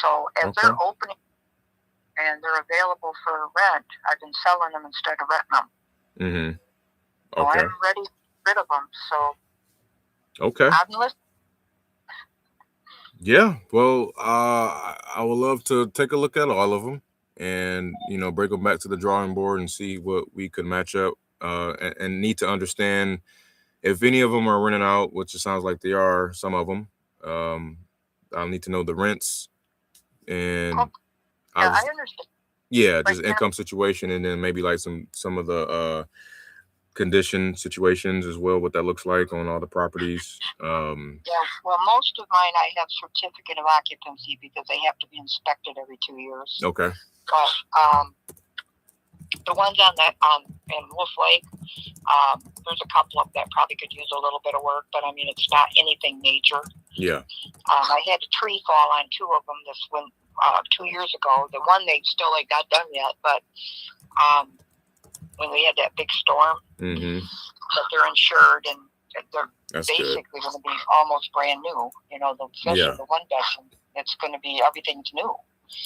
So as they're opening and they're available for rent, I've been selling them instead of renting them. Mm-hmm. So I'm ready to get rid of them. So I'm listening. Yeah. Well, I would love to take a look at all of them and break them back to the drawing board and see what we could match up. And need to understand if any of them are renting out, which it sounds like they are. Some of them. I'll need to know the rents and I understand. Yeah, just income situation, and then maybe like some of the condition situations as well, what that looks like on all the properties. Well, most of mine I have certificate of occupancy because they have to be inspected every 2 years. Okay. But the ones in Wolf Lake, there's a couple of that probably could use a little bit of work, but I mean it's not anything major. Yeah. I had a tree fall on 2 of them 2 years ago. The one they still ain't got done yet, but when we had that big storm, but they're insured and they're basically going to be almost brand new. Especially the 1 bedroom, it's going to be everything's new.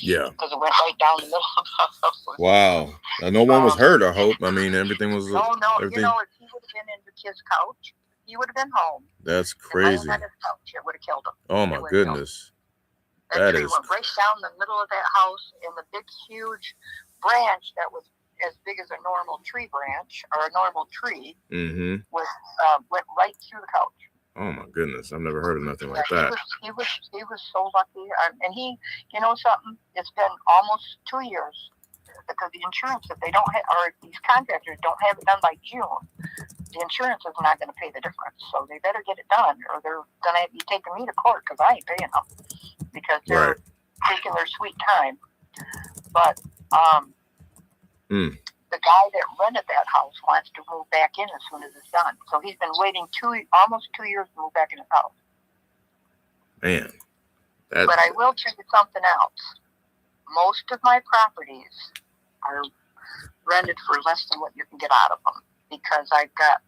Yeah. Because it went right down the middle of the house. Wow. No one was hurt, I hope. I mean, everything was. No. Everything... If he would have been into his couch, he would have been home. That's crazy. On his couch, it would have killed him. Oh my goodness. That tree went right down the middle of that house, and the big, huge branch that was as big as a normal tree branch or a normal tree went right through the couch. Oh my goodness! I've never heard of nothing like that. He was so lucky, and he, something. It's been almost 2 years because the insurance, if they don't have, or these contractors don't have it done by June, the insurance is not going to pay the difference. So they better get it done, or they're going to be taking me to court because I ain't paying them because they're taking their sweet time. But the guy that rented that house wants to move back in as soon as it's done. So he's been waiting almost 2 years to move back in his house. Man. But I will tell you something else. Most of my properties are rented for less than what you can get out of them because I've got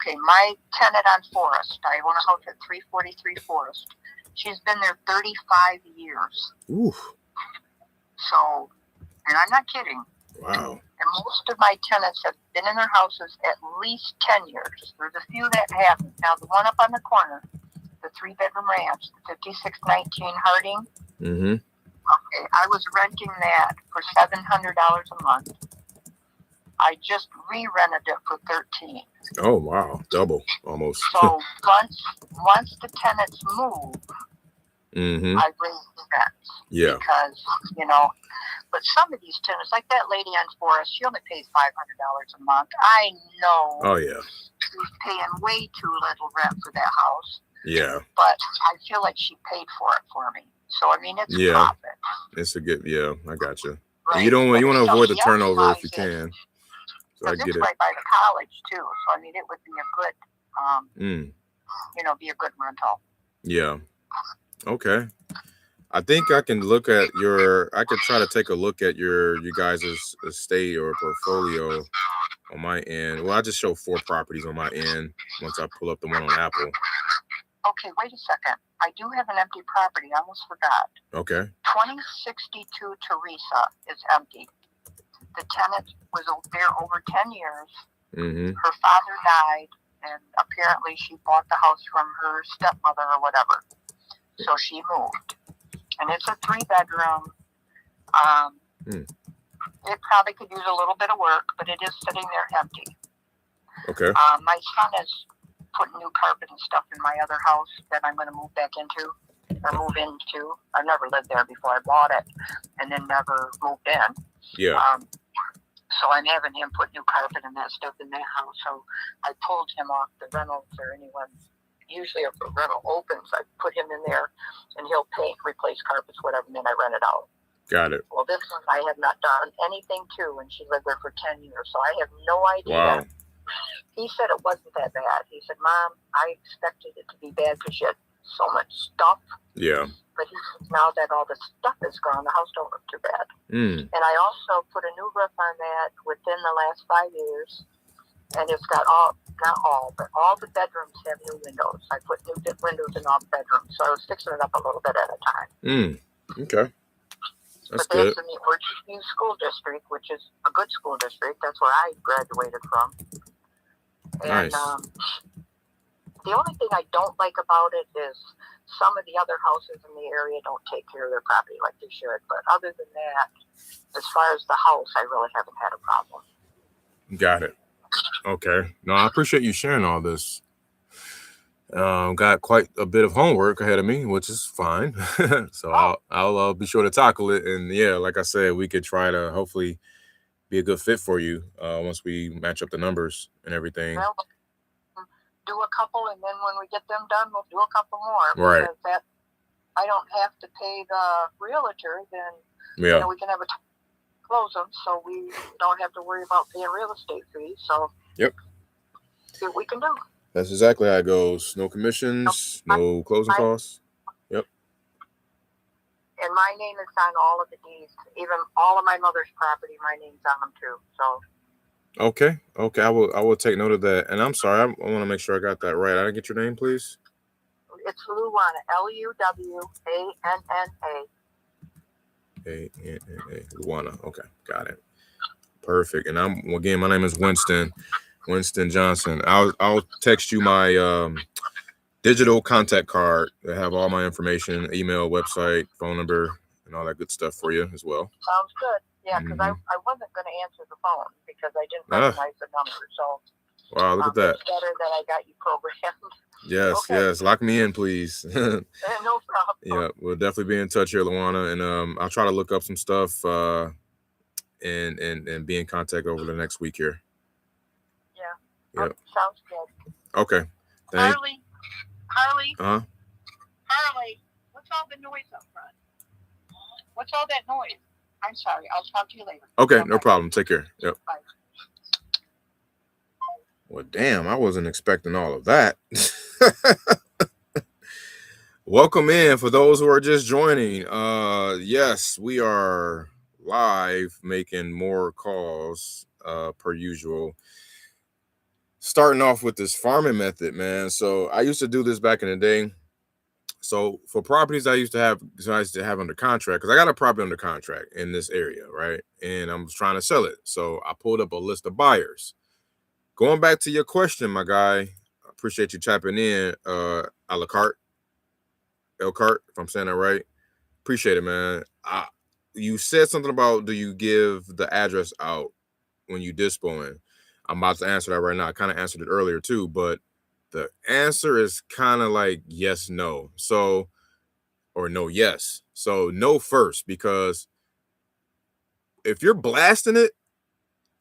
my tenant on Forest. I own a house at 343 Forest. She's been there 35 years. Oof. So, and I'm not kidding. Wow. And most of my tenants have been in their houses at least 10 years. There's a few that haven't. Now, the one up on the corner, the 3-bedroom ranch, the 5619 Harding. Okay, I was renting that for $700 a month. I just re-rented it for $13. Oh wow, double almost. So once the tenants move, I raise the rents. Yeah. Because, you know, but some of these tenants, like that lady on Forest, she only pays $500 a month. I know. Oh yeah. She's paying way too little rent for that house. Yeah. But I feel like she paid for it for me. So I mean, it's a profit. It's a good. Yeah, I got you. Right. You want to avoid the she turnover if you advertised can. it, So I get it's it. right by the college too. So I mean, it would be a good, you know, be a good rental. Yeah. Okay. I think I can look at I could try to take a look at you guys' estate or portfolio on my end. Well, I just show 4 properties on my end once I pull up the one on Apple. Okay, wait a second. I do have an empty property. I almost forgot. Okay. 2062 Teresa is empty. The tenant was there over 10 years. Her father died, and apparently she bought the house from her stepmother or whatever. So she moved. And it's a 3-bedroom. It probably could use a little bit of work, but it is sitting there empty. Okay. My son is putting new carpet and stuff in my other house that I'm going to move back into, or move into. I've never lived there before I bought it, and then never moved in. Yeah. So I'm having him put new carpet and that stuff in that house. So I pulled him off the rentals or anyone. Usually if a rental opens, I put him in there and he'll paint, replace carpets, whatever, and then I rent it out. Got it. Well, this one I have not done anything to, and she lived there for 10 years, so I have no idea. Wow. He said it wasn't that bad. He said, Mom, I expected it to be bad because you had so much stuff. Yeah. But he said, now that all the stuff is gone, the house don't look too bad. And I also put a new roof on that within the last 5 years. And it's got not all, but all the bedrooms have new windows. I put new windows in all the bedrooms. So I was fixing it up a little bit at a time. Okay. That's but good. that's in the Orchardview School District, which is a good school district. That's where I graduated from. And Nice. the only thing I don't like about it is some of the other houses in the area don't take care of their property like they should. But other than that, as far as the house, I really haven't had a problem. Got it. Okay. No, I appreciate you sharing all this. Got quite a bit of homework ahead of me, which is fine. So I'll be sure to tackle it. And yeah, like I said, we could try to hopefully be a good fit for you once we match up the numbers and everything. Well, do a couple, and then when we get them done, we'll do a couple more. Right. Because that I don't have to pay the realtor, then Yeah. you know, we can have a close them, so we don't have to worry about paying real estate fees. So Yep. see what we can do. That's exactly how it goes. No commissions, no closing costs. Yep. And my name is on all of the deeds, even all of my mother's property. My name's on them too. So Okay. I will take note of that. And I'm sorry, I want to make sure I got that right. I didn't get your name, please. it's Luwana, Luwanna. Luwana. Okay, got it. Perfect. And my name is Winston Johnson. I'll text you my digital contact card that have all my information, email, website, phone number, and all that good stuff for you as well. Sounds good. Yeah, because I wasn't going to answer the phone because I didn't recognize the number. So wow, look at that. It's better that I got you programmed. Yes, Okay. yes. Lock me in, please. No problem. Yeah, we'll definitely be in touch here, Luana, and I'll try to look up some stuff and be in contact over the next week here. Yeah. Yep. Sounds good. Okay. Thank. Harley, Uh-huh. Harley, what's all the noise up front? What's all that noise? I'm sorry. I'll talk to you later. Okay, no problem. Take care. Yep. Bye. Well, damn, I wasn't expecting all of that. Welcome in for those who are just joining. Yes, we are live making more calls per usual. Starting off with this farming method, man. So I used to do this back in the day. So for properties I used to have under contract, because I got a property under contract in this area, right? And I'm trying to sell it. So I pulled up a list of buyers. Going back to your question, my guy, I appreciate you tapping in. Elkhart, if I'm saying that right. Appreciate it, man. You said something about, do you give the address out when you DISPO in? I'm about to answer that right now. I kind of answered it earlier too, but the answer is kind of like yes, no. So or no yes. So no first, because if you're blasting it,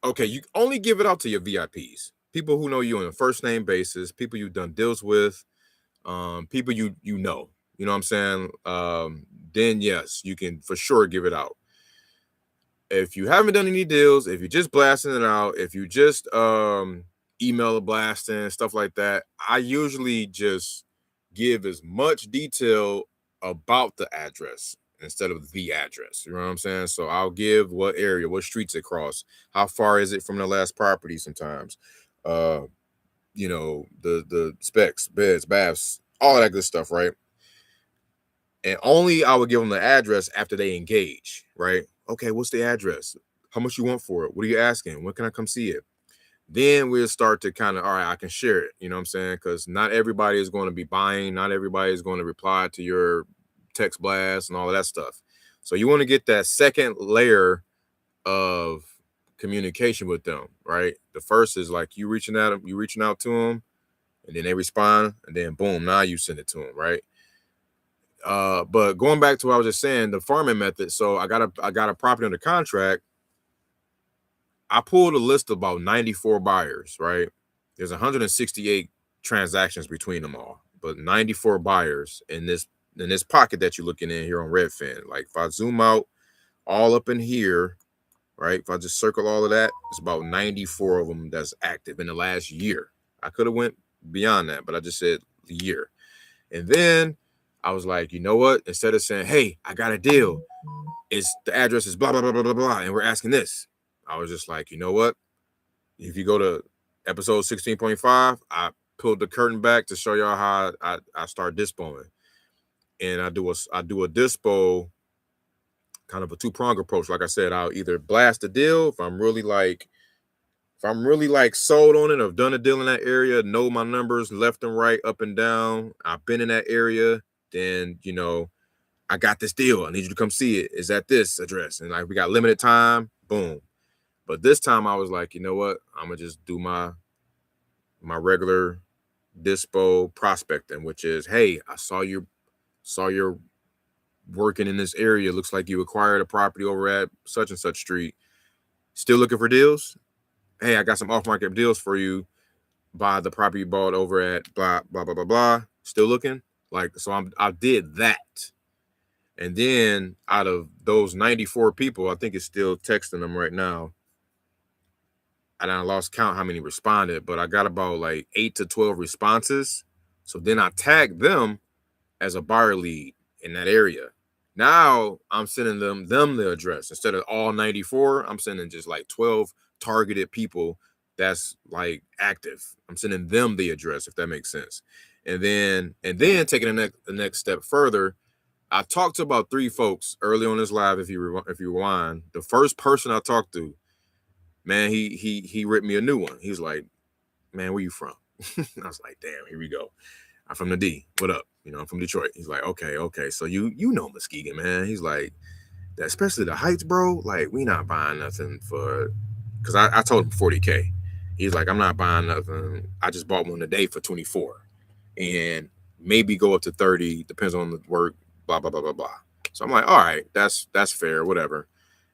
okay, you only give it out to your VIPs, people who know you on a first name basis, people you've done deals with, people you know what I'm saying. Then yes, you can for sure give it out. If you haven't done any deals, if you're just blasting it out, if you just email a blasting, stuff like that, I usually just give as much detail about the address instead of the address. You know what I'm saying? So I'll give what area, what streets it cross, how far is it from the last property sometimes, you know, the specs, beds, baths, all that good stuff, right? And only I would give them the address after they engage, right? Okay, what's the address? How much you want for it? What are you asking? When can I come see it? Then we'll start to kind of, all right, I can share it. You know what I'm saying? Because not everybody is going to be buying. Not everybody is going to reply to your text blast and all of that stuff. So you want to get that second layer of communication with them, right? The first is like you reaching out to them, and then they respond, and then boom, now you send it to them, right? But going back to what I was just saying, the farming method. So I got a property under contract. I pulled a list of about 94 buyers, right? There's 168 transactions between them all, but 94 buyers in this pocket that you're looking in here on Redfin. Like if I zoom out all up in here, right? If I just circle all of that, it's about 94 of them that's active in the last year. I could have went beyond that, but I just said the year. And then I was like, you know what? Instead of saying, hey, I got a deal, the address is blah, blah, blah, blah, blah, blah, and we're asking this. I was just like, you know what? If you go to episode 16.5, I pulled the curtain back to show y'all how I start dispoing. And I do a dispo, kind of a two-pronged approach. Like I said, I'll either blast a deal if I'm really like sold on it, I've done a deal in that area, know my numbers left and right, up and down, I've been in that area, then, you know, I got this deal. I need you to come see it. Is at this address. And like, we got limited time, boom. But this time I was like, you know what? I'm gonna just do my regular dispo prospecting, which is, hey, I saw you're working in this area. Looks like you acquired a property over at such and such street. Still looking for deals? Hey, I got some off-market deals for you. Buy the property you bought over at blah, blah, blah, blah, blah. Still looking? Like, so I did that. And then out of those 94 people, I think it's still texting them right now. And I lost count how many responded, but I got about like 8 to 12 responses. So then I tagged them as a buyer lead in that area. Now I'm sending them the address. Instead of all 94, I'm sending just like 12 targeted people that's like active. I'm sending them the address, if that makes sense. And then taking the next step further, I talked to about 3 folks early on this live. If you rewind, the first person I talked to, man, he ripped me a new one. He was like, man, where you from? I was like, damn, here we go. I'm from the D. What up? You know, I'm from Detroit. He's like, okay. So you know Muskegon, man. He's like, especially the Heights, bro. Like, we not buying nothing for, because I told him 40K. He's like, I'm not buying nothing. I just bought one today for 24. And maybe go up to 30, depends on the work, blah, blah, blah, blah, blah. So I'm like, all right, that's fair, whatever.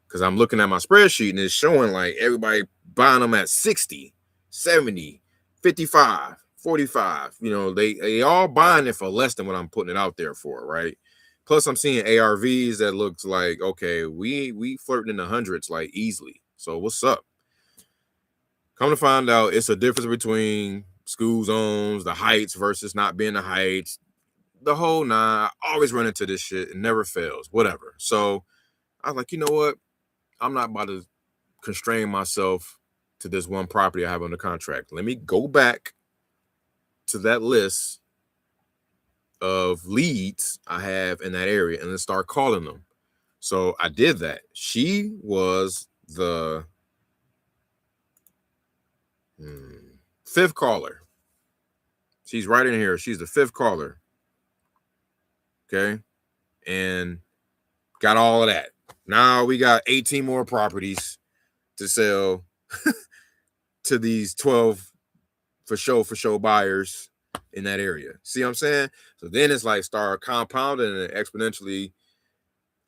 Because I'm looking at my spreadsheet and it's showing like everybody buying them at 60, 70, 55, 45. You know, they all buying it for less than what I'm putting it out there for, right? Plus, I'm seeing ARVs that looks like, okay, we flirting in the hundreds like easily. So what's up? Come to find out, it's a difference between school zones, the Heights versus not being the Heights. The whole nine. I always run into this shit. It never fails. Whatever. So I was like, you know what? I'm not about to constrain myself to this one property I have under contract. Let me go back to that list of leads I have in that area and then start calling them. So I did that. She was the 5th caller. She's right in here. She's the 5th caller. Okay. And got all of that. Now we got 18 more properties to sell to these 12 for show buyers. in that area. See what I'm saying? So then it's like start compounding and exponentially.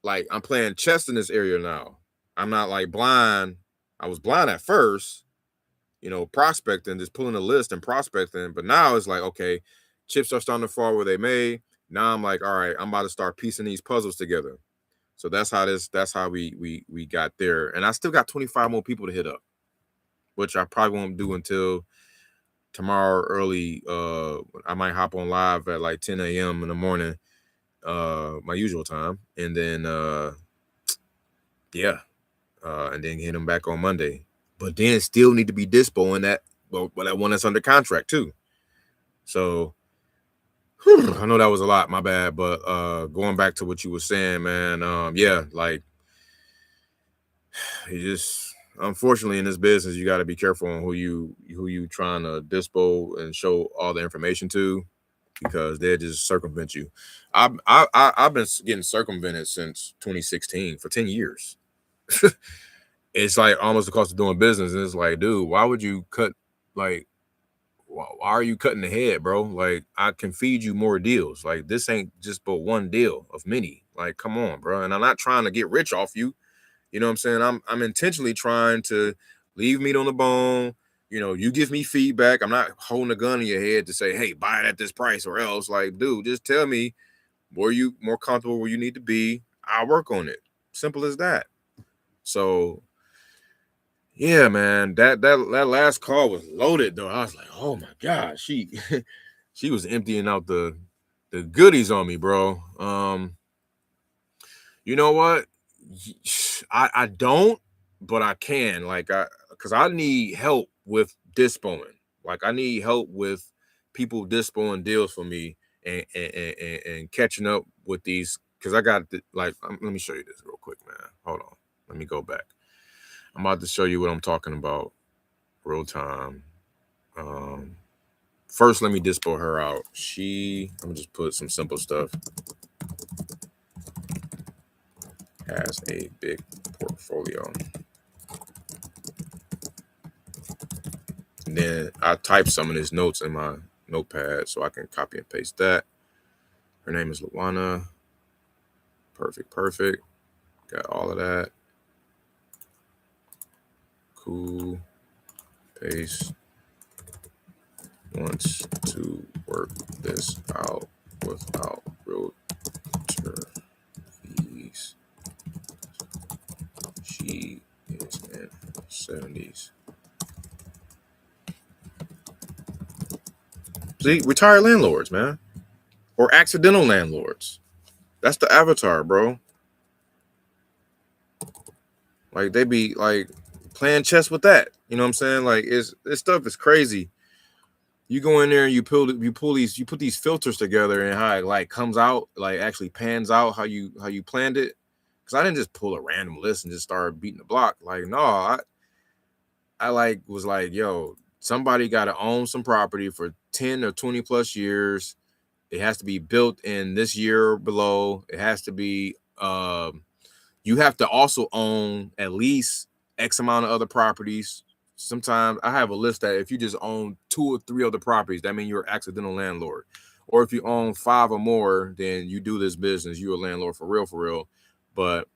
Like I'm playing chess in this area now. I'm not like blind. I was blind at first, prospecting, just pulling a list and prospecting. But now it's like, okay, chips are starting to fall where they may. Now I'm like, all right, I'm about to start piecing these puzzles together. So that's how we got there. And I still got 25 more people to hit up, which I probably won't do until tomorrow early. I might hop on live at like 10 a.m. in the morning, my usual time. And then and then hit them back on Monday. But then still need to be DISPO in that, that one that's under contract too. So I know that was a lot, my bad. But going back to what you were saying, man, like you just, unfortunately in this business, you got to be careful on who you trying to DISPO and show all the information to, because they'll just circumvent you. I've been getting circumvented since 2016 for 10 years. It's like almost the cost of doing business. And it's like, dude, why would you cut, like, why are you cutting the head, bro? Like, I can feed you more deals. Like, this ain't just but one deal of many. Like, come on, bro. And I'm not trying to get rich off you. You know what I'm saying? I'm intentionally trying to leave meat on the bone. You give me feedback. I'm not holding a gun in your head to say, hey, buy it at this price or else. Like, dude, just tell me where you more comfortable where you need to be. I'll work on it. Simple as that. So yeah, man, that last call was loaded though. I was like, oh my God, she was emptying out the goodies on me, bro. You know what? I don't, but I can, because I need help with dispoing. Like I need help with people dispoing deals for me and catching up with these, because I got let me show you this real quick, man. Hold on, let me go back. I'm about to show you what I'm talking about real time. First, let me dispo her out. I'm gonna just put some simple stuff. Has a big portfolio. And then I type some of his notes in my notepad so I can copy and paste that. Her name is Luana. Perfect. Got all of that. Cool. Paste. Wants to work this out without realtor fees. She is in her 70s. See, retired landlords, man. Or accidental landlords. That's the avatar, bro. Like they be like playing chess with that. You know what I'm saying? Like this stuff is crazy. You go in there and you put these filters together, and how it like comes out, like actually pans out how you planned it. Because I didn't just pull a random list and just start beating the block. Like, no, I was like, yo, somebody got to own some property for 10 or 20 plus years. It has to be built in this year or below. It has to be, you have to also own at least X amount of other properties. Sometimes I have a list that if you just own 2 or 3 other properties, that means you're an accidental landlord. Or if you own 5 or more, then you do this business. You're a landlord for real. But,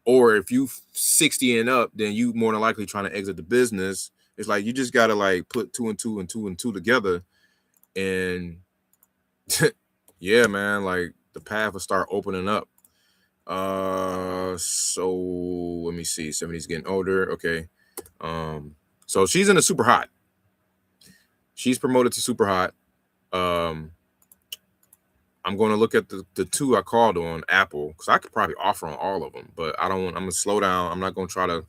or if you 60 and up, then you more than likely trying to exit the business. It's like, you just got to like put 2 and 2 and 2 and 2 together. And yeah, man, like the path will start opening up. So let me see. Somebody's getting older. Okay. So she's in a super hot. She's promoted to super hot. I'm going to look at the 2 I called on Apple, because I could probably offer on all of them, but I'm going to slow down. I'm not going to try to,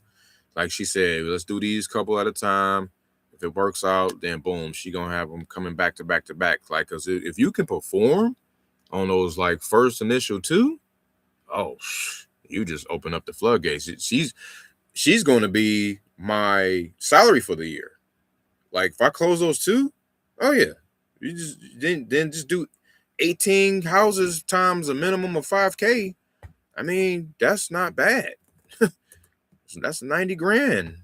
like she said, let's do these couple at a time. If it works out, then boom, she going to have them coming back to back to back. Like, because if you can perform on those like first initial 2, oh, you just open up the floodgates. She's going to be my salary for the year. Like if I close those 2, oh yeah, you just then just do 18 houses times a minimum of 5K. I mean, that's not bad. That's 90 grand.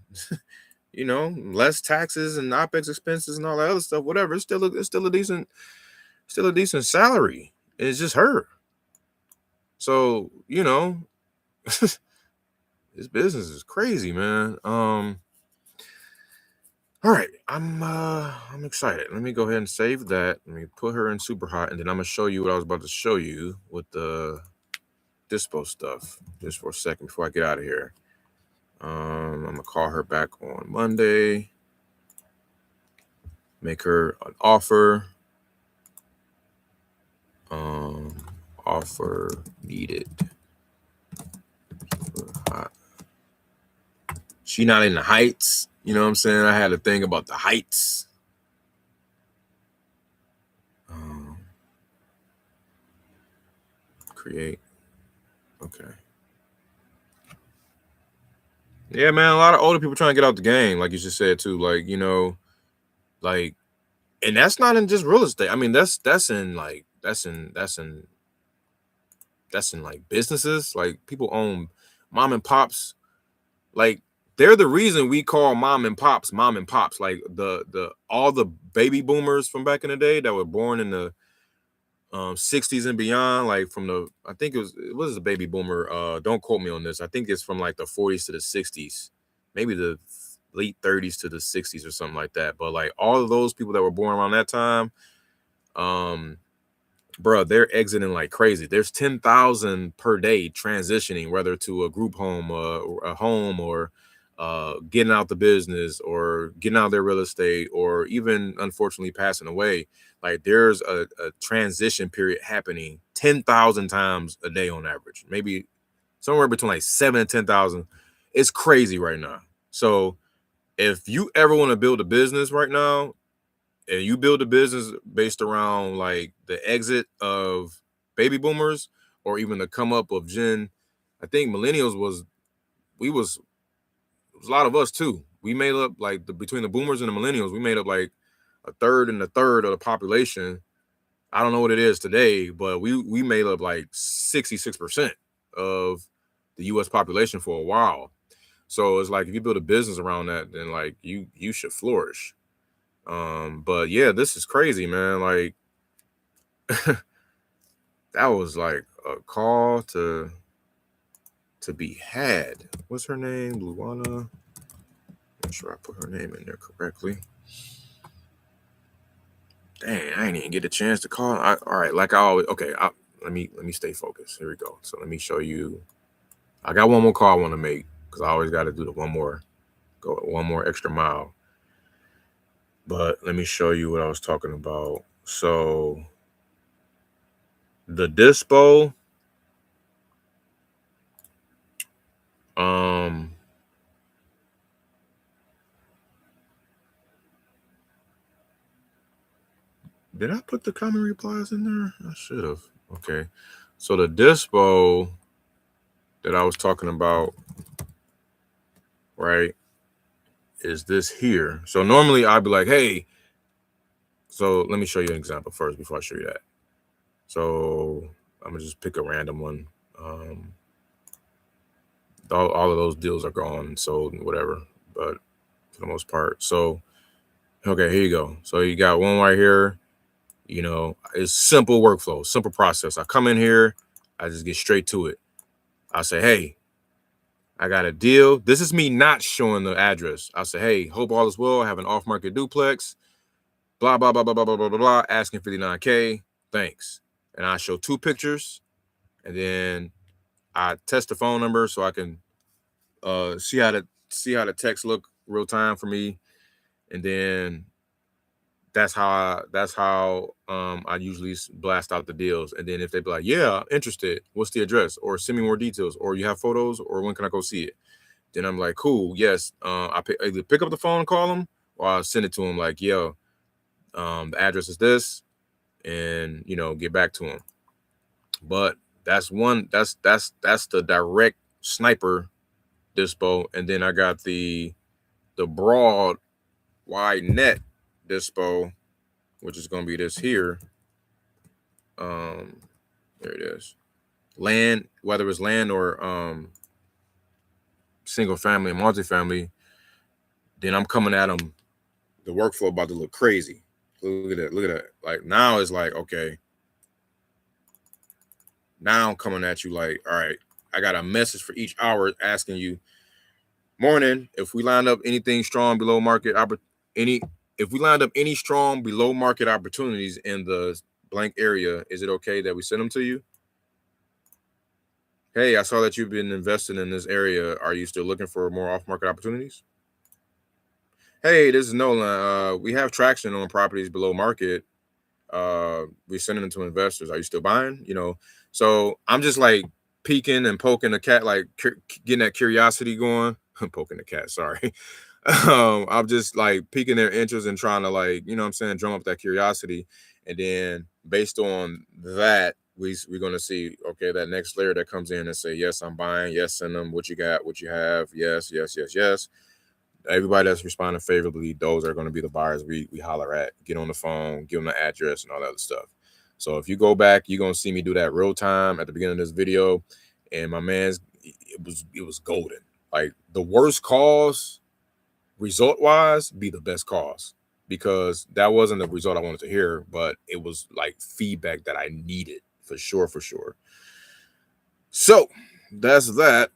you know, less taxes and OPEX expenses and all that other stuff, whatever. It's still a decent salary. It's just her. So, you know, this business is crazy, man. All right, I'm excited. Let me go ahead and save that. Let me put her in super hot, and then I'm gonna show you what I was about to show you with the DISPO stuff. Just for a second before I get out of here. I'm gonna call her back on Monday. Make her an offer. Offer needed. Hot. She not in the heights. You know what I'm saying? I had to think about the heights. Create. Okay. Yeah, man. A lot of older people trying to get out the game, like you just said too. Like, you know, like, and that's not in just real estate. I mean, that's in like businesses. Like, people own mom and pops. Like, they're the reason we call mom and pops. Like, the all the baby boomers from back in the day that were born in the 60s and beyond, like from the, I think it was a baby boomer. Don't quote me on this. I think it's from like the 40s to the 60s, maybe the late 30s to the 60s or something like that. But like all of those people that were born around that time, bro, they're exiting like crazy. There's 10,000 per day transitioning, whether to a group home, a home, or getting out the business, or getting out of their real estate, or even unfortunately passing away. Like, there's a transition period happening 10,000 times a day on average, maybe somewhere between like 7 and 10,000. It's crazy right now. So if you ever want to build a business right now, and you build a business based around like the exit of baby boomers, or even the come up of I think millennials was a lot of us too. We made up like between the boomers and the millennials, we made up like a third and a third of the population. I don't know what it is today, but we made up like 66% of the US population for a while. So it's like, if you build a business around that, then like you should flourish. But yeah, this is crazy, man. Like, that was like a call to be had. What's her name? Luana. Make sure I put her name in there correctly. Dang, I ain't even get a chance to call. All right, like I always. Okay, let me stay focused. Here we go. So let me show you. I got one more call I want to make, because I always got to do one more extra mile. But let me show you what I was talking about. So the DISPO, did I put the common replies in there? I should have. Okay. So the DISPO that I was talking about, right, is this here. So normally I'd be like, hey, so let me show you an example first before I show you that. So I'm gonna just pick a random one. All of those deals are gone, sold, whatever, but for the most part. So, okay, here you go. So you got one right here. You know, it's simple workflow, simple process. I come in here, I just get straight to it. I say, hey, I got a deal. This is me not showing the address. I'll say, hey, hope all is well. I have an off-market duplex. Blah, blah, blah, blah, blah, blah, blah, blah, blah. Asking $59K. Thanks. And I show 2 pictures. And then I test the phone number so I can see how the text look real time for me. And then that's how I usually blast out the deals. And then if they be like, yeah, interested, what's the address? Or send me more details, or you have photos, or when can I go see it? Then I'm like, cool, yes. I either pick up the phone and call them, or I'll send it to them like, yo, the address is this, and, you know, get back to them. But that's the direct sniper DISPO. And then I got the broad wide net DISPO, which is going to be this here. There it is. Land, whether it's land or single family and multifamily, then I'm coming at them. The workflow about to look crazy. Look at that. Look at that. Like now it's like, okay. Now I'm coming at you like, all right, I got a message for each hour asking you, morning, if we lined up anything strong below market, if we lined up any strong below market opportunities in the blank area, is it okay that we send them to you? Hey, I saw that you've been investing in this area. Are you still looking for more off-market opportunities? Hey, this is Nolan. We have traction on properties below market. We're sending them to investors. Are you still buying? You know, so I'm just like peeking and poking the cat, like getting that curiosity going. I'm poking the cat, sorry. I'm just like piquing their interest and trying to, like, you know what I'm saying, drum up that curiosity. And then based on that, we're going to see, okay, that next layer that comes in and say, yes, I'm buying. Yes, send them what you got, what you have. Yes, yes, yes, yes. Everybody that's responding favorably, those are going to be the buyers we holler at. Get on the phone, give them the address and all that other stuff. So if you go back, you're going to see me do that real time at the beginning of this video. And my man's, it was golden. Like the worst calls, result wise, be the best calls, because that wasn't the result I wanted to hear, but it was like feedback that I needed for sure. So that's that.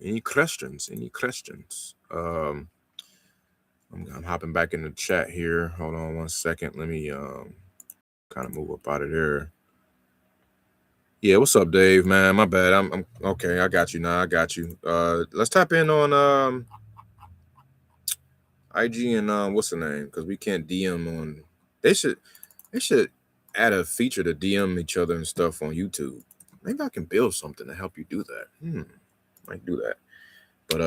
Any questions? I'm hopping back in the chat here. Hold on 1 second. Let me kind of move up out of there. Yeah, what's up, Dave? Man, my bad. I'm okay. I got you now. I got you. Let's tap in on IG and what's the name? Because we can't DM on. They should add a feature to DM each other and stuff on YouTube. Maybe I can build something to help you do that. Might do that. But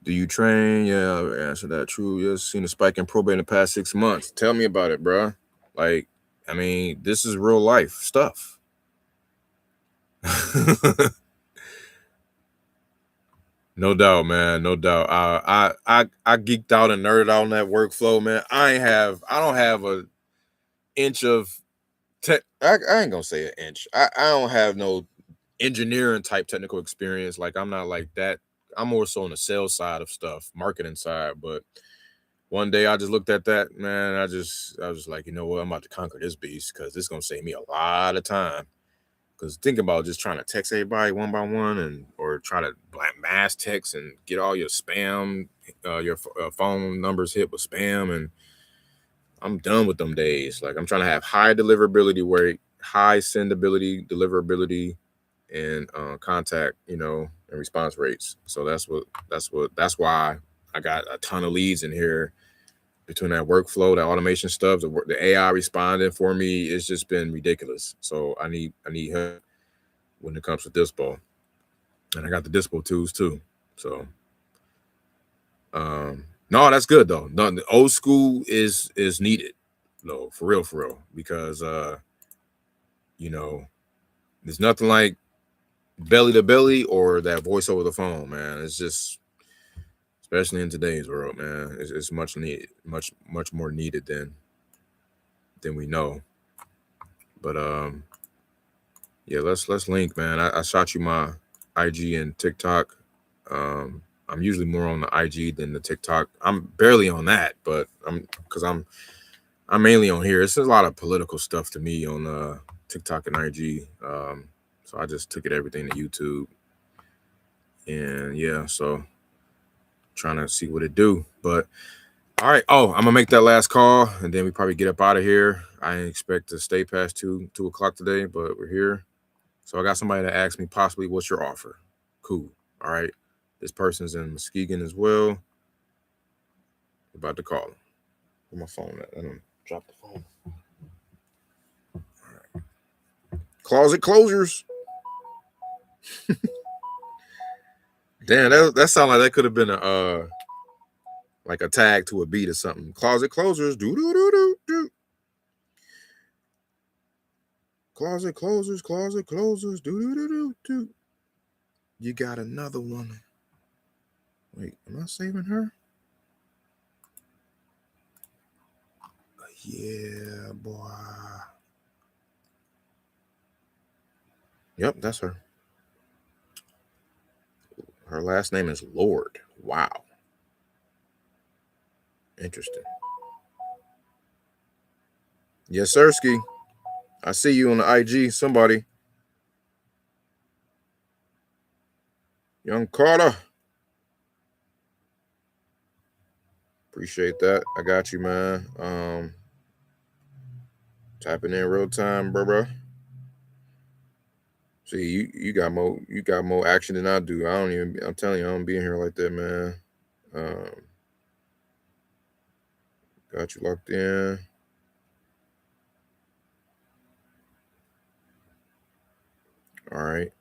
do you train? Yeah, answer that. True. Yes, seen a spike in probate in the past 6 months. Tell me about it, bro. Like, I mean, this is real life stuff. No doubt, man. No doubt. I geeked out and nerded out on that workflow, man. I don't have an inch of tech. I ain't gonna say an inch. I don't have no engineering type technical experience. Like, I'm not like that. I'm more so on the sales side of stuff, marketing side. But one day I just looked at that, man. I was like, you know what? I'm about to conquer this beast because this is gonna save me a lot of time. Because think about just trying to text everybody one by one, or try to mass text and get all your spam, your phone numbers hit with spam, and I'm done with them days. Like, I'm trying to have high deliverability rate, high sendability, deliverability, and contact, and response rates. So that's why I got a ton of leads in here. Between that workflow, that automation stuff, the AI responding for me, it's just been ridiculous. So I need help when it comes to DISPO, and I got the DISPO tools too. So no, that's good though. No, the old school is needed, no, for real, because there's nothing like belly to belly or that voice over the phone, man. It's just, especially in today's world, man, it's much needed, much more needed than we know. But yeah, let's link, man. I shot you my IG and TikTok. I'm usually more on the IG than the TikTok. I'm barely on that, but I'm mainly on here. It's a lot of political stuff to me on TikTok and IG. So I just took everything to YouTube. And yeah, so trying to see what it do. But all right. Oh, I'm gonna make that last call and then we probably get up out of here. I didn't expect to stay past 2 o'clock today, but we're here. So I got somebody that asked me possibly, what's your offer? Cool. All right. This person's in Muskegon as well. About to call him. Where my phone at? I don't drop the phone. All right. Closet closers. Damn, that sounded like that could have been a like a tag to a beat or something. Closet closers. Do. Closet closers. Do. You got another one. Wait, am I saving her? Yeah, boy. Yep, that's her. Her last name is Lord. Wow. Interesting. Yes, Sirski. I see you on the IG. Somebody. Young Carter. Appreciate that. I got you, man. Tapping in real time, bro. See, you got more action than I do. I'm telling you, I don't be in here like that, man. Got you locked in. All right.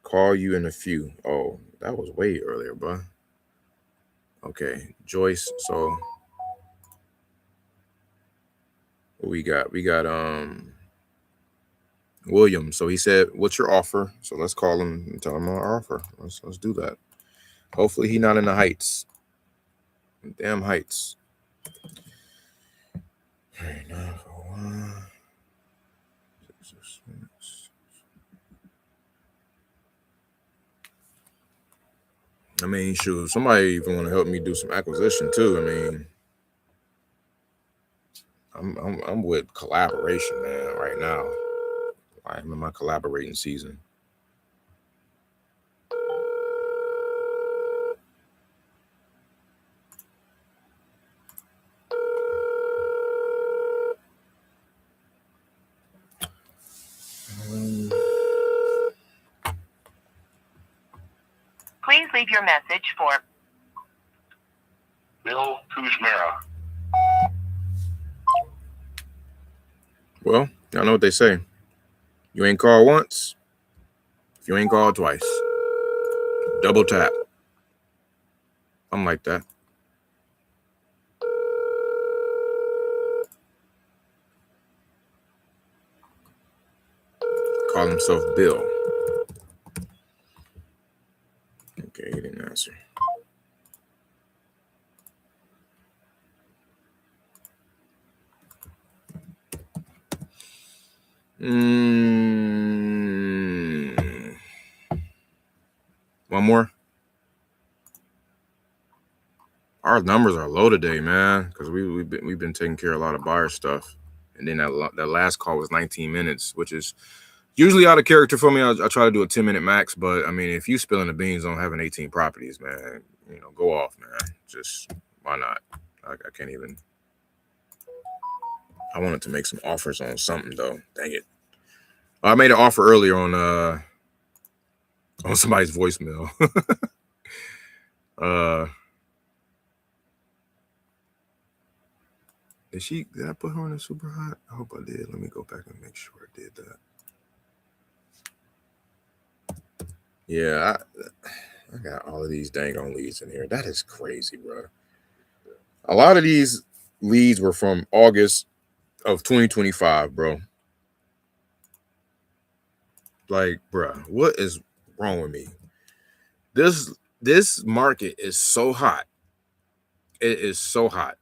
Call you in a few. Oh, that was way earlier, bro. Okay, Joyce. So what we got? We got William. So he said, "What's your offer?" So let's call him and tell him our offer. Let's do that. Hopefully he's not in the Heights. Damn Heights. All right, 941. 666. I mean, shoot, somebody even want to help me do some acquisition too. I mean, I'm with collaboration, man, right now. I'm in my collaborating season. Please leave your message for Bill Kuzmera. Well, I know what they say. You ain't called once. If you ain't called twice, double tap. I'm like that. Call himself Bill. Okay, he didn't answer. One more. Our numbers are low today, man, because we've been taking care of a lot of buyer stuff, and then that last call was 19 minutes, which is usually out of character for me. I try to do a 10-minute max, but I mean, if you spilling the beans on having 18 properties, man, go off, man. Just why not? I can't even. I wanted to make some offers on something though. Dang it! I made an offer earlier on somebody's voicemail. Did I put her on a super hot? I hope I did. Let me go back and make sure I did that. Yeah, I got all of these dang on leads in here. That is crazy, bro. A lot of these leads were from August of 2025, bro. Like, bro, what is wrong with me? This market is so hot. It is so hot.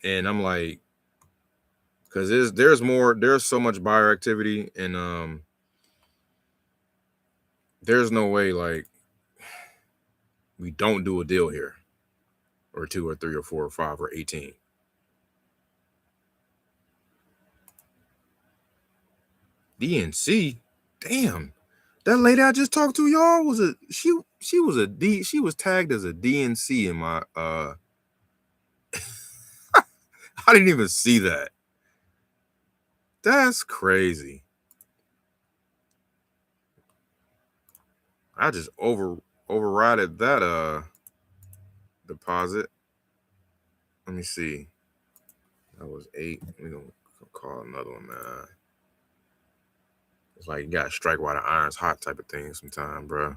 And I'm like, because there's so much buyer activity, and there's no way like we don't do a deal here, or 2 or 3 or 4 or 5 or 18. DNC, damn, that lady I just talked to, y'all, she was tagged as a DNC in my I didn't even see that. That's crazy. I just overrided that deposit. Let me see. That was 8. We're gonna call another one, man. It's like you gotta strike while the iron's hot type of thing sometime, bro.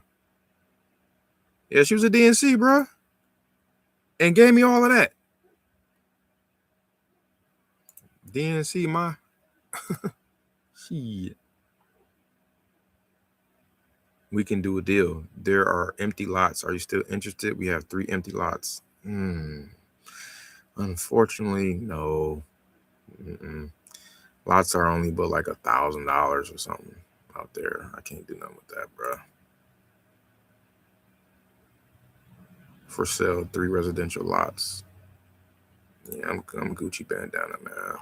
Yeah, she was a DNC, bro. And gave me all of that. DNC, my shit. We can do a deal. There are empty lots. Are you still interested? We have 3 empty lots. Unfortunately, no. Lots are only but like $1,000 or something out there. I can't do nothing with that, bro. For sale, 3 residential lots. Yeah, I'm Gucci bandana, man.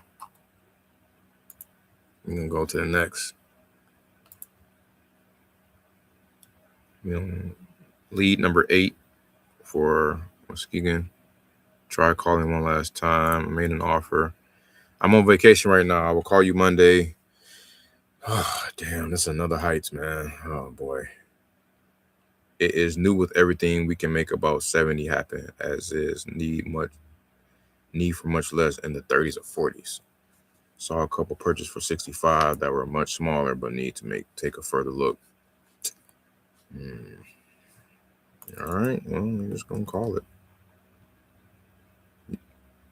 I'm gonna go to the next. Lead number 8 for Muskegon. Try calling one last time. I made an offer. I'm on vacation right now. I will call you Monday. Oh, damn, this is another Heights, man. Oh boy. It is new with everything. We can make about 70 happen, as is need for much less in the 30s or 40s. Saw a couple purchased for 65 that were much smaller, but need to take a further look. All right, well, I'm just gonna call it.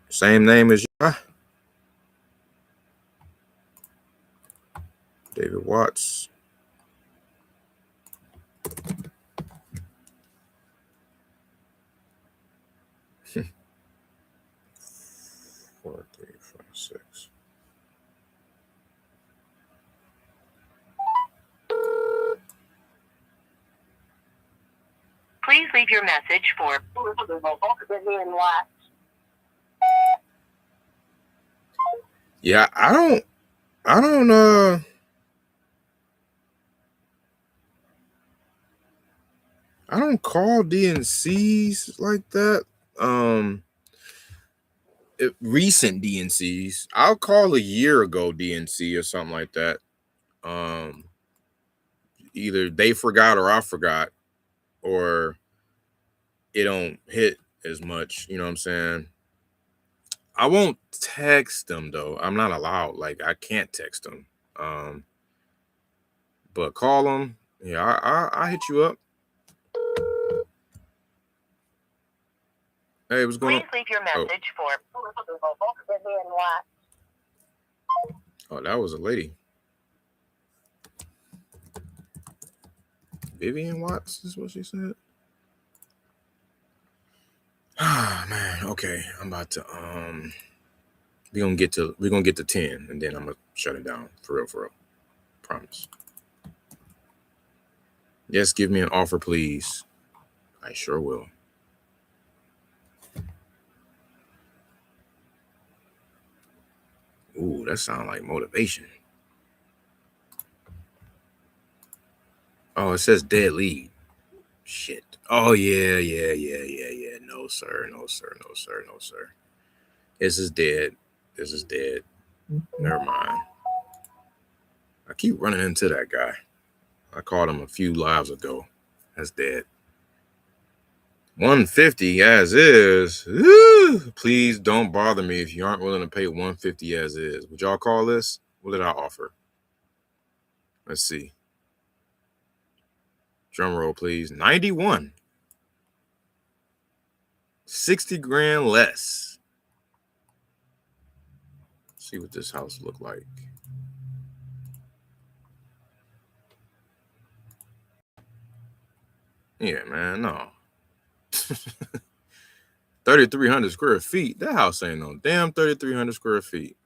Same name as you. David Watts. Four, 3, 5, 6. Please leave your message for Yeah, I don't call DNCs like that. Recent DNCs. I'll call a year ago DNC or something like that. Either they forgot or I forgot, or it don't hit as much. You know what I'm saying? I won't text them though. I'm not allowed. Like, I can't text them. But call them. Yeah, I hit you up. Hey, what's going on? Please leave your message for Oh, that was a lady. Vivian Watts is what she said. Ah, man. Okay, I'm about to we're gonna get to 10, and then I'm gonna shut it down for real. Promise. Yes, give me an offer, please. I sure will. Ooh, that sounds like motivation. Oh, it says dead lead. Shit. Oh, yeah. No, sir. This is dead. Never mind. I keep running into that guy. I called him a few lives ago. That's dead. 150 as is. Ooh, please don't bother me if you aren't willing to pay 150 as is. Would y'all call this? What did I offer? Let's see. Drum roll, please. 91. 60 grand less. Let's see what this house look like. Yeah, man, no. 3,300 square feet. That house ain't no damn 3,300 square feet.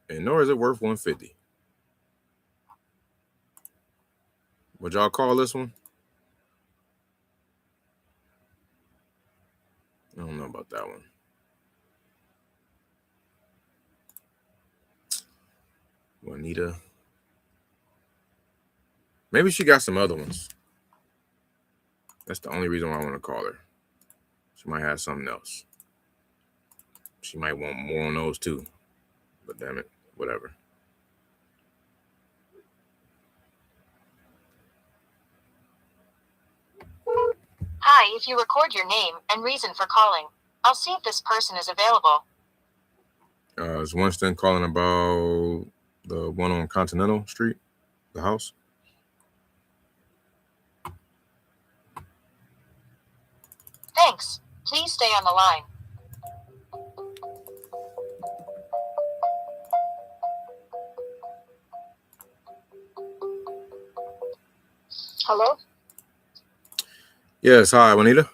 And nor is it worth 150. Would y'all call this one? I don't know about that one. Juanita. Maybe she got some other ones. That's the only reason why I want to call her. She might have something else. She might want more on those too. But damn it, whatever. Hi, if you record your name and reason for calling, I'll see if this person is available. Is Winston calling about the one on Continental Street, the house? Thanks. Please stay on the line. Hello? Yes, hi, Juanita.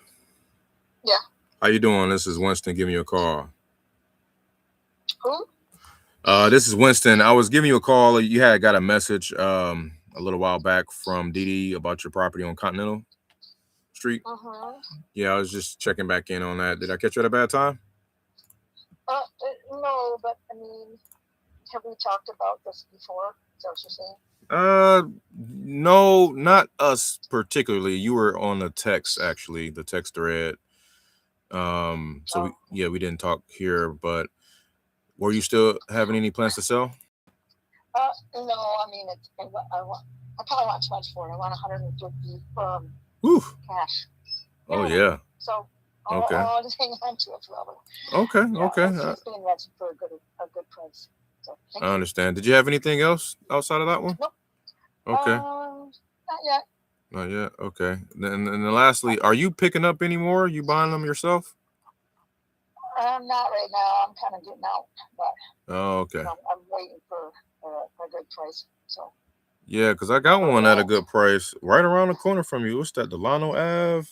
Yeah. How you doing? This is Winston giving you a call. Who? This is Winston. I was giving you a call. You had got a message a little while back from Dee Dee about your property on Continental. Street? Mm-hmm. Yeah, I was just checking back in on that. Did I catch you at a bad time? No, but I mean, have we talked about this before? Is that what you're saying? No, not us particularly. You were on the text, actually, the text thread. So we didn't talk here, but were you still having any plans to sell? No, I mean, I probably want too much for it. I want 150 cash. Oh yeah. So okay. I'll just hang on to it forever. Okay. Yeah, Okay. It's being rented for a good price. So, I understand. Did you have anything else outside of that one? Nope. Okay. Not yet. Not yet. Okay. And then lastly, are you picking up any more? You buying them yourself? Not right now. I'm kind of getting out, but okay. I'm waiting for a good price. So. Yeah, because I got one at a good price right around the corner from you. What's that? Delano Ave.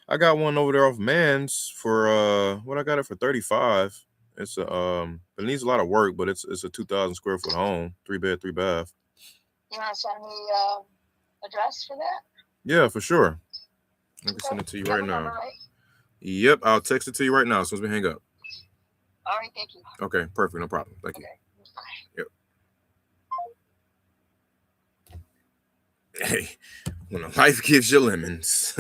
I got one over there off Mans for what I got it for 35. It's a it needs a lot of work, but it's a 2,000 square foot home, 3-bed, 3-bath. You want to send me address for that? Yeah, for sure. I can send it to you right now. Right? Yep, I'll text it to you right now as soon as we hang up. All right, thank you. Okay, perfect, no problem. Thank you. Yep. Hey, when life gives you lemons.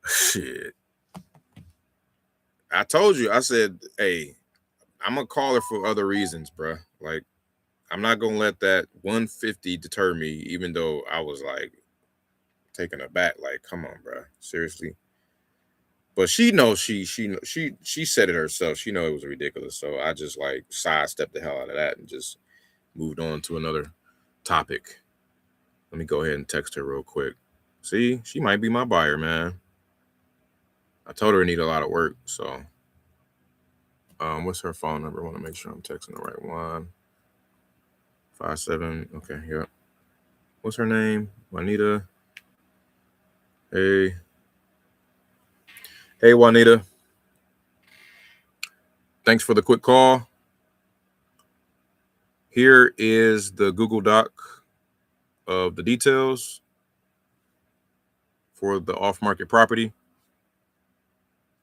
Shit. I told you, I said, hey, I'm gonna call her for other reasons, bruh. Like, I'm not gonna let that 150 deter me, even though I was like taken aback. Like, come on, bruh, seriously. But she knows she said it herself. She know it was ridiculous. So I just like sidestepped the hell out of that and just moved on to another topic. Let me go ahead and text her real quick. See, she might be my buyer, man. I told her I need a lot of work. So what's her phone number? I want to make sure I'm texting the right one. 57. Okay, yeah. What's her name? Juanita. Hey, Juanita. Thanks for the quick call. Here is the Google Doc of the details for the off-market property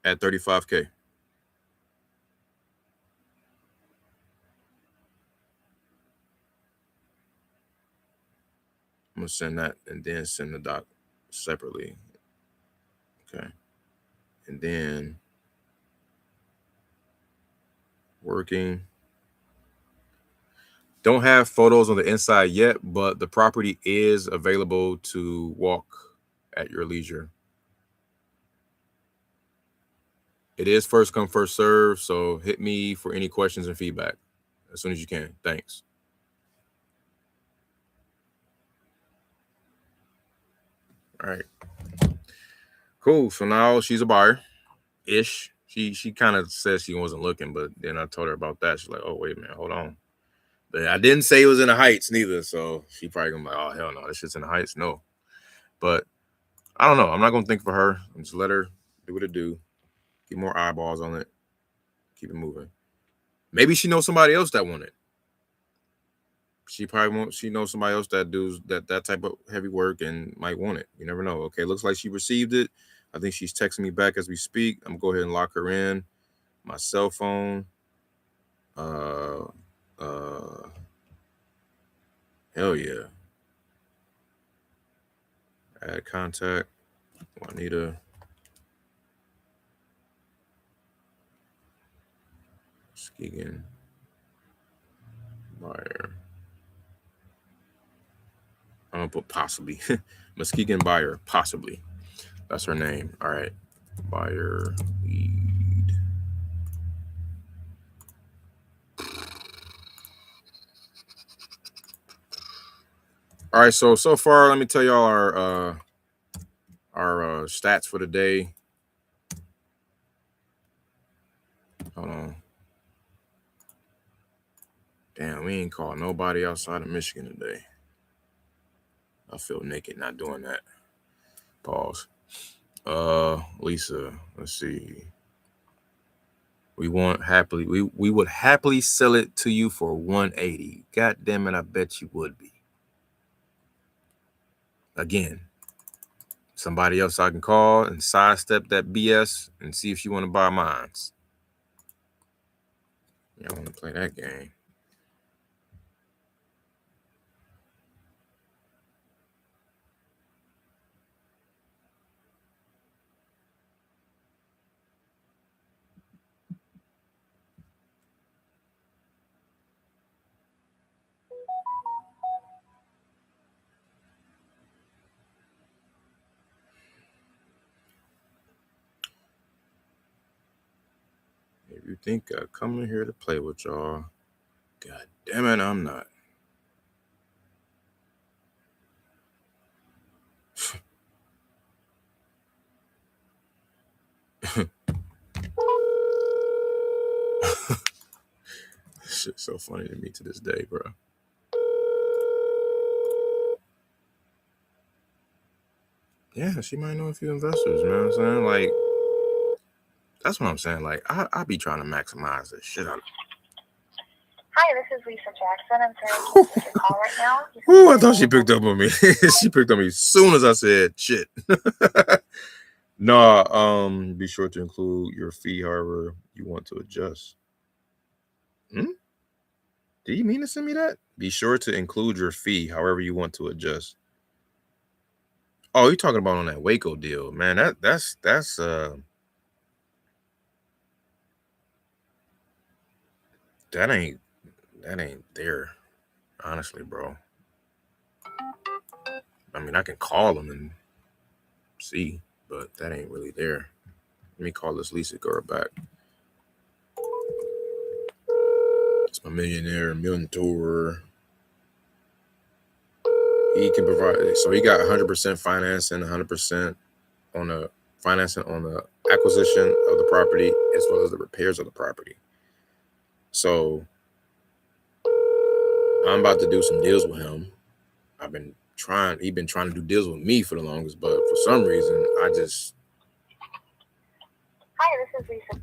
at 35K. I'm gonna send that and then send the doc separately. Okay. And then working. Don't have photos on the inside yet, but the property is available to walk at your leisure. It is first come, first serve, so hit me for any questions and feedback as soon as you can. Thanks. All right. Cool. So now she's a buyer-ish. She kind of said she wasn't looking, but then I told her about that. She's like, oh, wait a minute, hold on. But I didn't say it was in the Heights neither, so she probably gonna be like, oh, hell no, this shit's in the Heights. No. But I don't know. I'm not gonna think for her. I'm just let her do what it do. Get more eyeballs on it. Keep it moving. Maybe she knows somebody else that want it. She probably won't. She knows somebody else that does that type of heavy work and might want it. You never know. Okay, looks like she received it. I think she's texting me back as we speak. I'm gonna go ahead and lock her in. My cell phone. Hell yeah. Add contact. Juanita. Muskegon buyer. I'm gonna put possibly. Muskegon buyer, possibly. That's her name. All right. Buyer lead. All right, so far, let me tell y'all our stats for the day. Hold on. Damn, we ain't called nobody outside of Michigan today. I feel naked not doing that. Pause. Lisa, let's see. We would happily sell it to you for 180. God damn it, I bet you would be. Again, somebody else I can call and sidestep that BS and see if she want to buy mines. Yeah, I want to play that game. If you think I come in here to play with y'all, god damn it, I'm not. Shit's so funny to me to this day, bro. Yeah, she might know a few investors, man. You know what I'm saying? Like, that's what I'm saying. Like, I be trying to maximize this shit out of. Hi, this is Lisa Jackson. I'm sorry to take your call right now. Ooh, I thought she picked up on me. She picked up on me as soon as I said shit. No, be sure to include your fee however you want to adjust. Do you mean to send me that? Be sure to include your fee however you want to adjust. Oh, you're talking about on that Waco deal, man. That's that ain't there, honestly, bro. I mean, I can call them and see, but that ain't really there. Let me call this Lisa girl back. It's my million tour. He can provide, so he got 100% financing, 100% on the financing on the acquisition of the property as well as the repairs of the property. So I'm about to do some deals with him. He's been trying to do deals with me for the longest, but for some reason Hi, this is Lisa.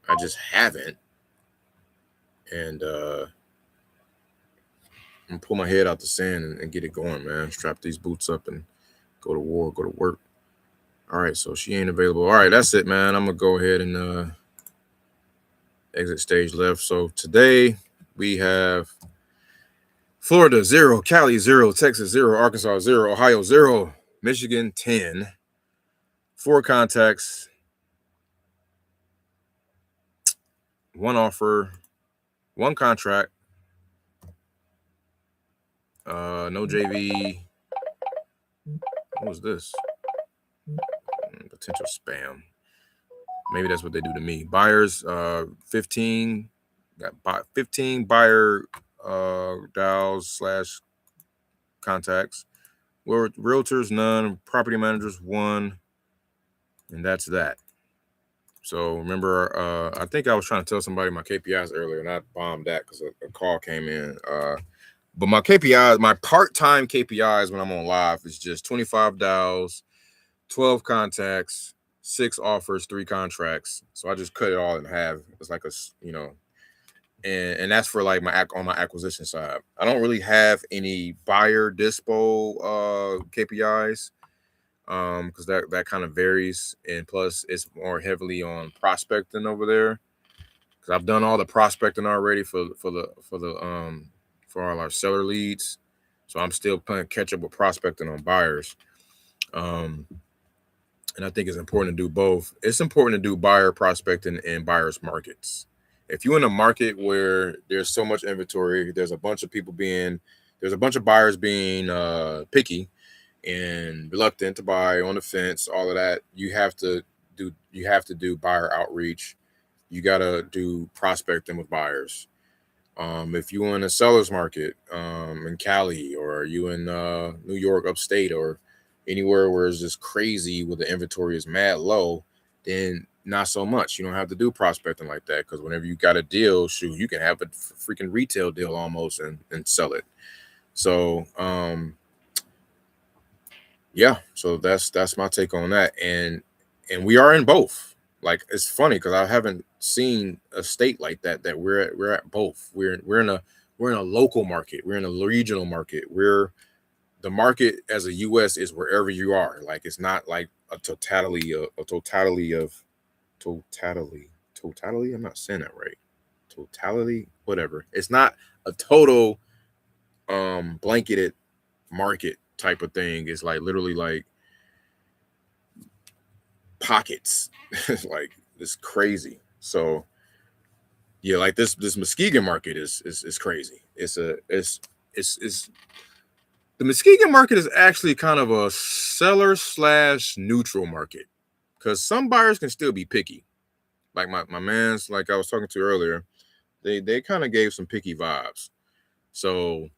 I just haven't. And I'm pull my head out the sand and get it going, man. Strap these boots up and go to war, go to work. All right, so she ain't available. All right, that's it, man. I'm gonna go ahead and exit stage left. So today we have Florida 0, Cali 0, Texas 0, Arkansas 0, Ohio 0, Michigan 10. 4 contacts, 1 offer, 1 contract, no JV. What was this? Potential spam. Maybe that's what they do to me. Buyers, 15. Got 15 buyer dials / contacts. Realtors, none. Property managers, 1. And that's that. So remember, I think I was trying to tell somebody my KPIs earlier, and I bombed that because a call came in. But my KPIs, my part-time KPIs when I'm on live is just 25 dials, 12 contacts, 6 offers, 3 contracts. So I just cut it all in half. It's like and that's for like on my acquisition side. I don't really have any buyer DISPO KPIs because that kind of varies, and plus it's more heavily on prospecting over there because I've done all the prospecting already for all our seller leads. So I'm still playing catch up with prospecting on buyers. And I think it's important to do both. It's important to do buyer prospecting and buyers markets. If you're in a market where there's so much inventory, there's a bunch of buyers being picky and reluctant to buy, on the fence, all of that, you have to do buyer outreach. You got to do prospecting with buyers. If you're in a seller's market in Cali, or you in New York upstate, or anywhere where it's just crazy where the inventory is mad low, then not so much. You don't have to do prospecting like that, because whenever you got a deal, shoot, you can have a freaking retail deal almost and sell it. So yeah, so that's my take on that. And we are in both. Like, it's funny because I haven't seen a state like that we're at both. We're in a local market, we're in a regional market, we're the market as a US is wherever you are. Like it's not like a totality. I'm not saying that right. Totality, whatever. It's not a total blanketed market type of thing. It's like literally like pockets. It's like it's crazy. So yeah, like this Muskegon market is crazy. It's the Muskegon market is actually kind of a seller / neutral market because some buyers can still be picky. Like my man's, like I was talking to earlier, they kind of gave some picky vibes. So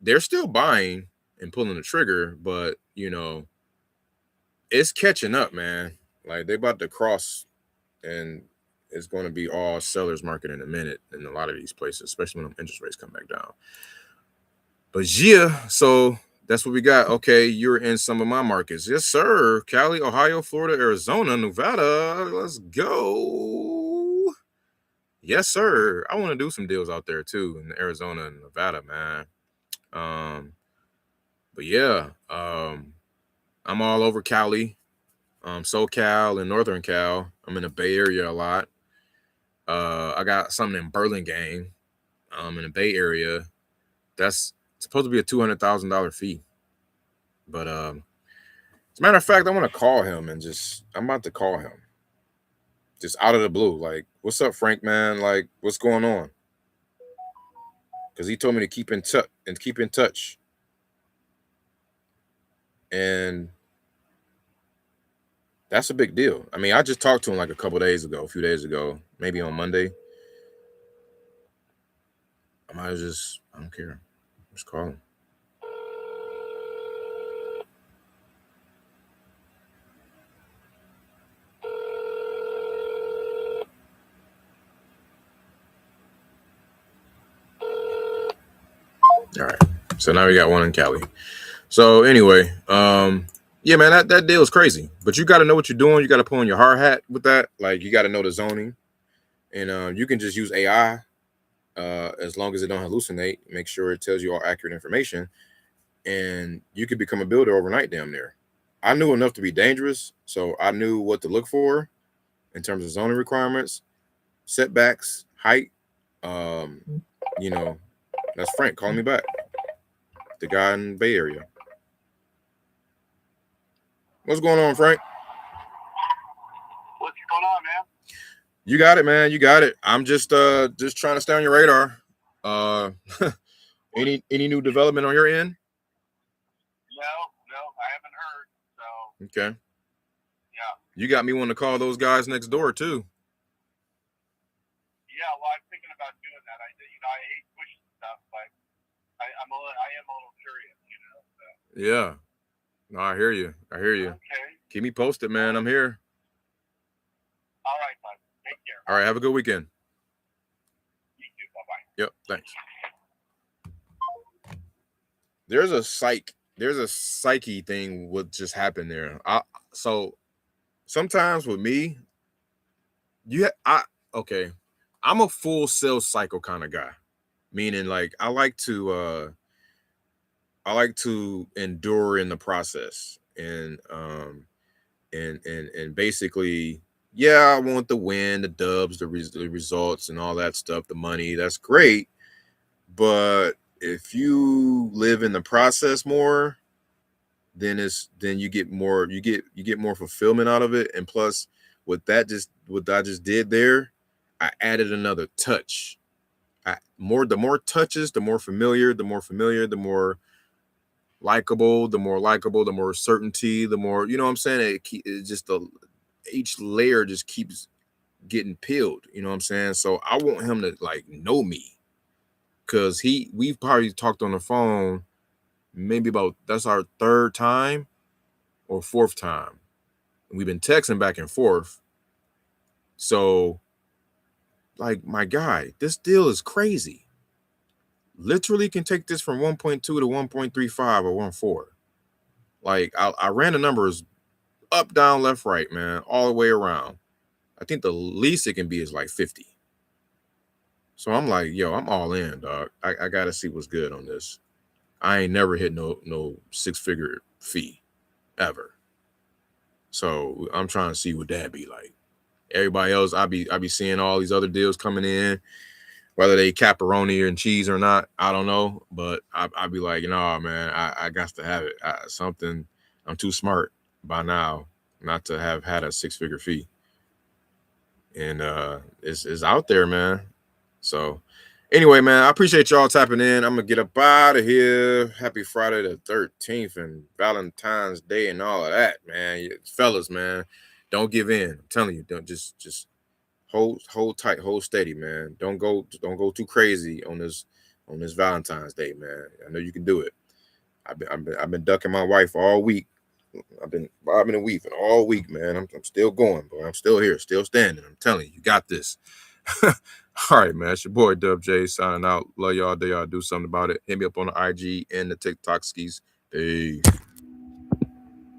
they're still buying and pulling the trigger, but you know, it's catching up, man. Like they about to cross, and it's going to be all sellers market in a minute in a lot of these places, especially when interest rates come back down. But yeah, so that's what we got. Okay, you're in some of my markets. Yes, sir. Cali, Ohio, Florida, Arizona, Nevada. Let's go. Yes, sir. I want to do some deals out there too in Arizona and Nevada, man. But yeah, I'm all over Cali, SoCal and Northern Cal. I'm in the Bay Area a lot. I got something in Burlingame, in the Bay Area. That's supposed to be a $200,000 fee. But as a matter of fact, I want to call him and I'm about to call him. Just out of the blue. Like, what's up, Frank, man? Like, what's going on? Because he told me to keep in touch. And that's a big deal. I mean, I just talked to him like a few days ago, maybe on Monday. I don't care. Just call him. All right. So now we got one in Cali. So anyway, yeah, man, that deal is crazy. But you got to know what you're doing. You got to pull on your hard hat with that. Like you got to know the zoning, and you can just use AI as long as it don't hallucinate. Make sure it tells you all accurate information, and you could become a builder overnight. Damn near. I knew enough to be dangerous, so I knew what to look for in terms of zoning requirements, setbacks, height. You know, that's Frank calling me back. The guy in the Bay Area. What's going on, Frank? What's going on, man? You got it, man. You got it. I'm just trying to stay on your radar. Any new development on your end? No, I haven't heard. So Okay. yeah. You got me wanting to call those guys next door too. Yeah, well, I'm thinking about doing that. I hate pushing stuff, but I am a little curious, So. Yeah. No, I hear you. Okay. Keep me posted, man. I'm here. All right, bud. Take care. All right. Have a good weekend. You too. Bye-bye. Yep. Thanks. There's a psyche thing what just happened there. So sometimes with me, okay, I'm a full sales cycle kind of guy, meaning like I like to endure in the process and basically, yeah, I want the win, the dubs, the results and all that stuff, the money. That's great, but if you live in the process more, then you get more fulfillment out of it. And plus, what I just did there, I added another touch. The more touches, the more familiar, the more likable, the more certainty, the more, you know what I'm saying? Each layer just keeps getting peeled, you know what I'm saying? So I want him to like know me, because we've probably talked on the phone maybe that's our third time or fourth time. We've been texting back and forth. So like, my guy, this deal is crazy. Literally can take this from 1.2 to 1.35 or 1.4. Like I ran the numbers up, down, left, right, man, all the way around. I think the least it can be is like 50. So I'm like, yo, I'm all in, dog. I gotta see what's good on this. I ain't never hit no 6-figure fee ever. So I'm trying to see what that be like. Everybody else, I be seeing all these other deals coming in, whether they pepperoni and cheese or not, I don't know. But I be like, nah, man, I got to have it. Something, I'm too smart by now not to have had a 6-figure fee. And it's out there, man. So anyway, man, I appreciate y'all tapping in. I'm gonna get up out of here. Happy Friday the 13th and Valentine's Day and all of that, man. Fellas, man, don't give in. I'm telling you, don't just hold tight, hold steady, man. Don't go too crazy on this Valentine's Day, man. I know you can do it. I've been ducking my wife all week. I've been bobbing and weaving all week, man. I'm still going, but I'm still here, still standing. I'm telling you, you got this. All right, man. It's your boy Dub J signing out. Love y'all. Do y'all do something about it? Hit me up on the IG and the TikTok skis. Peace.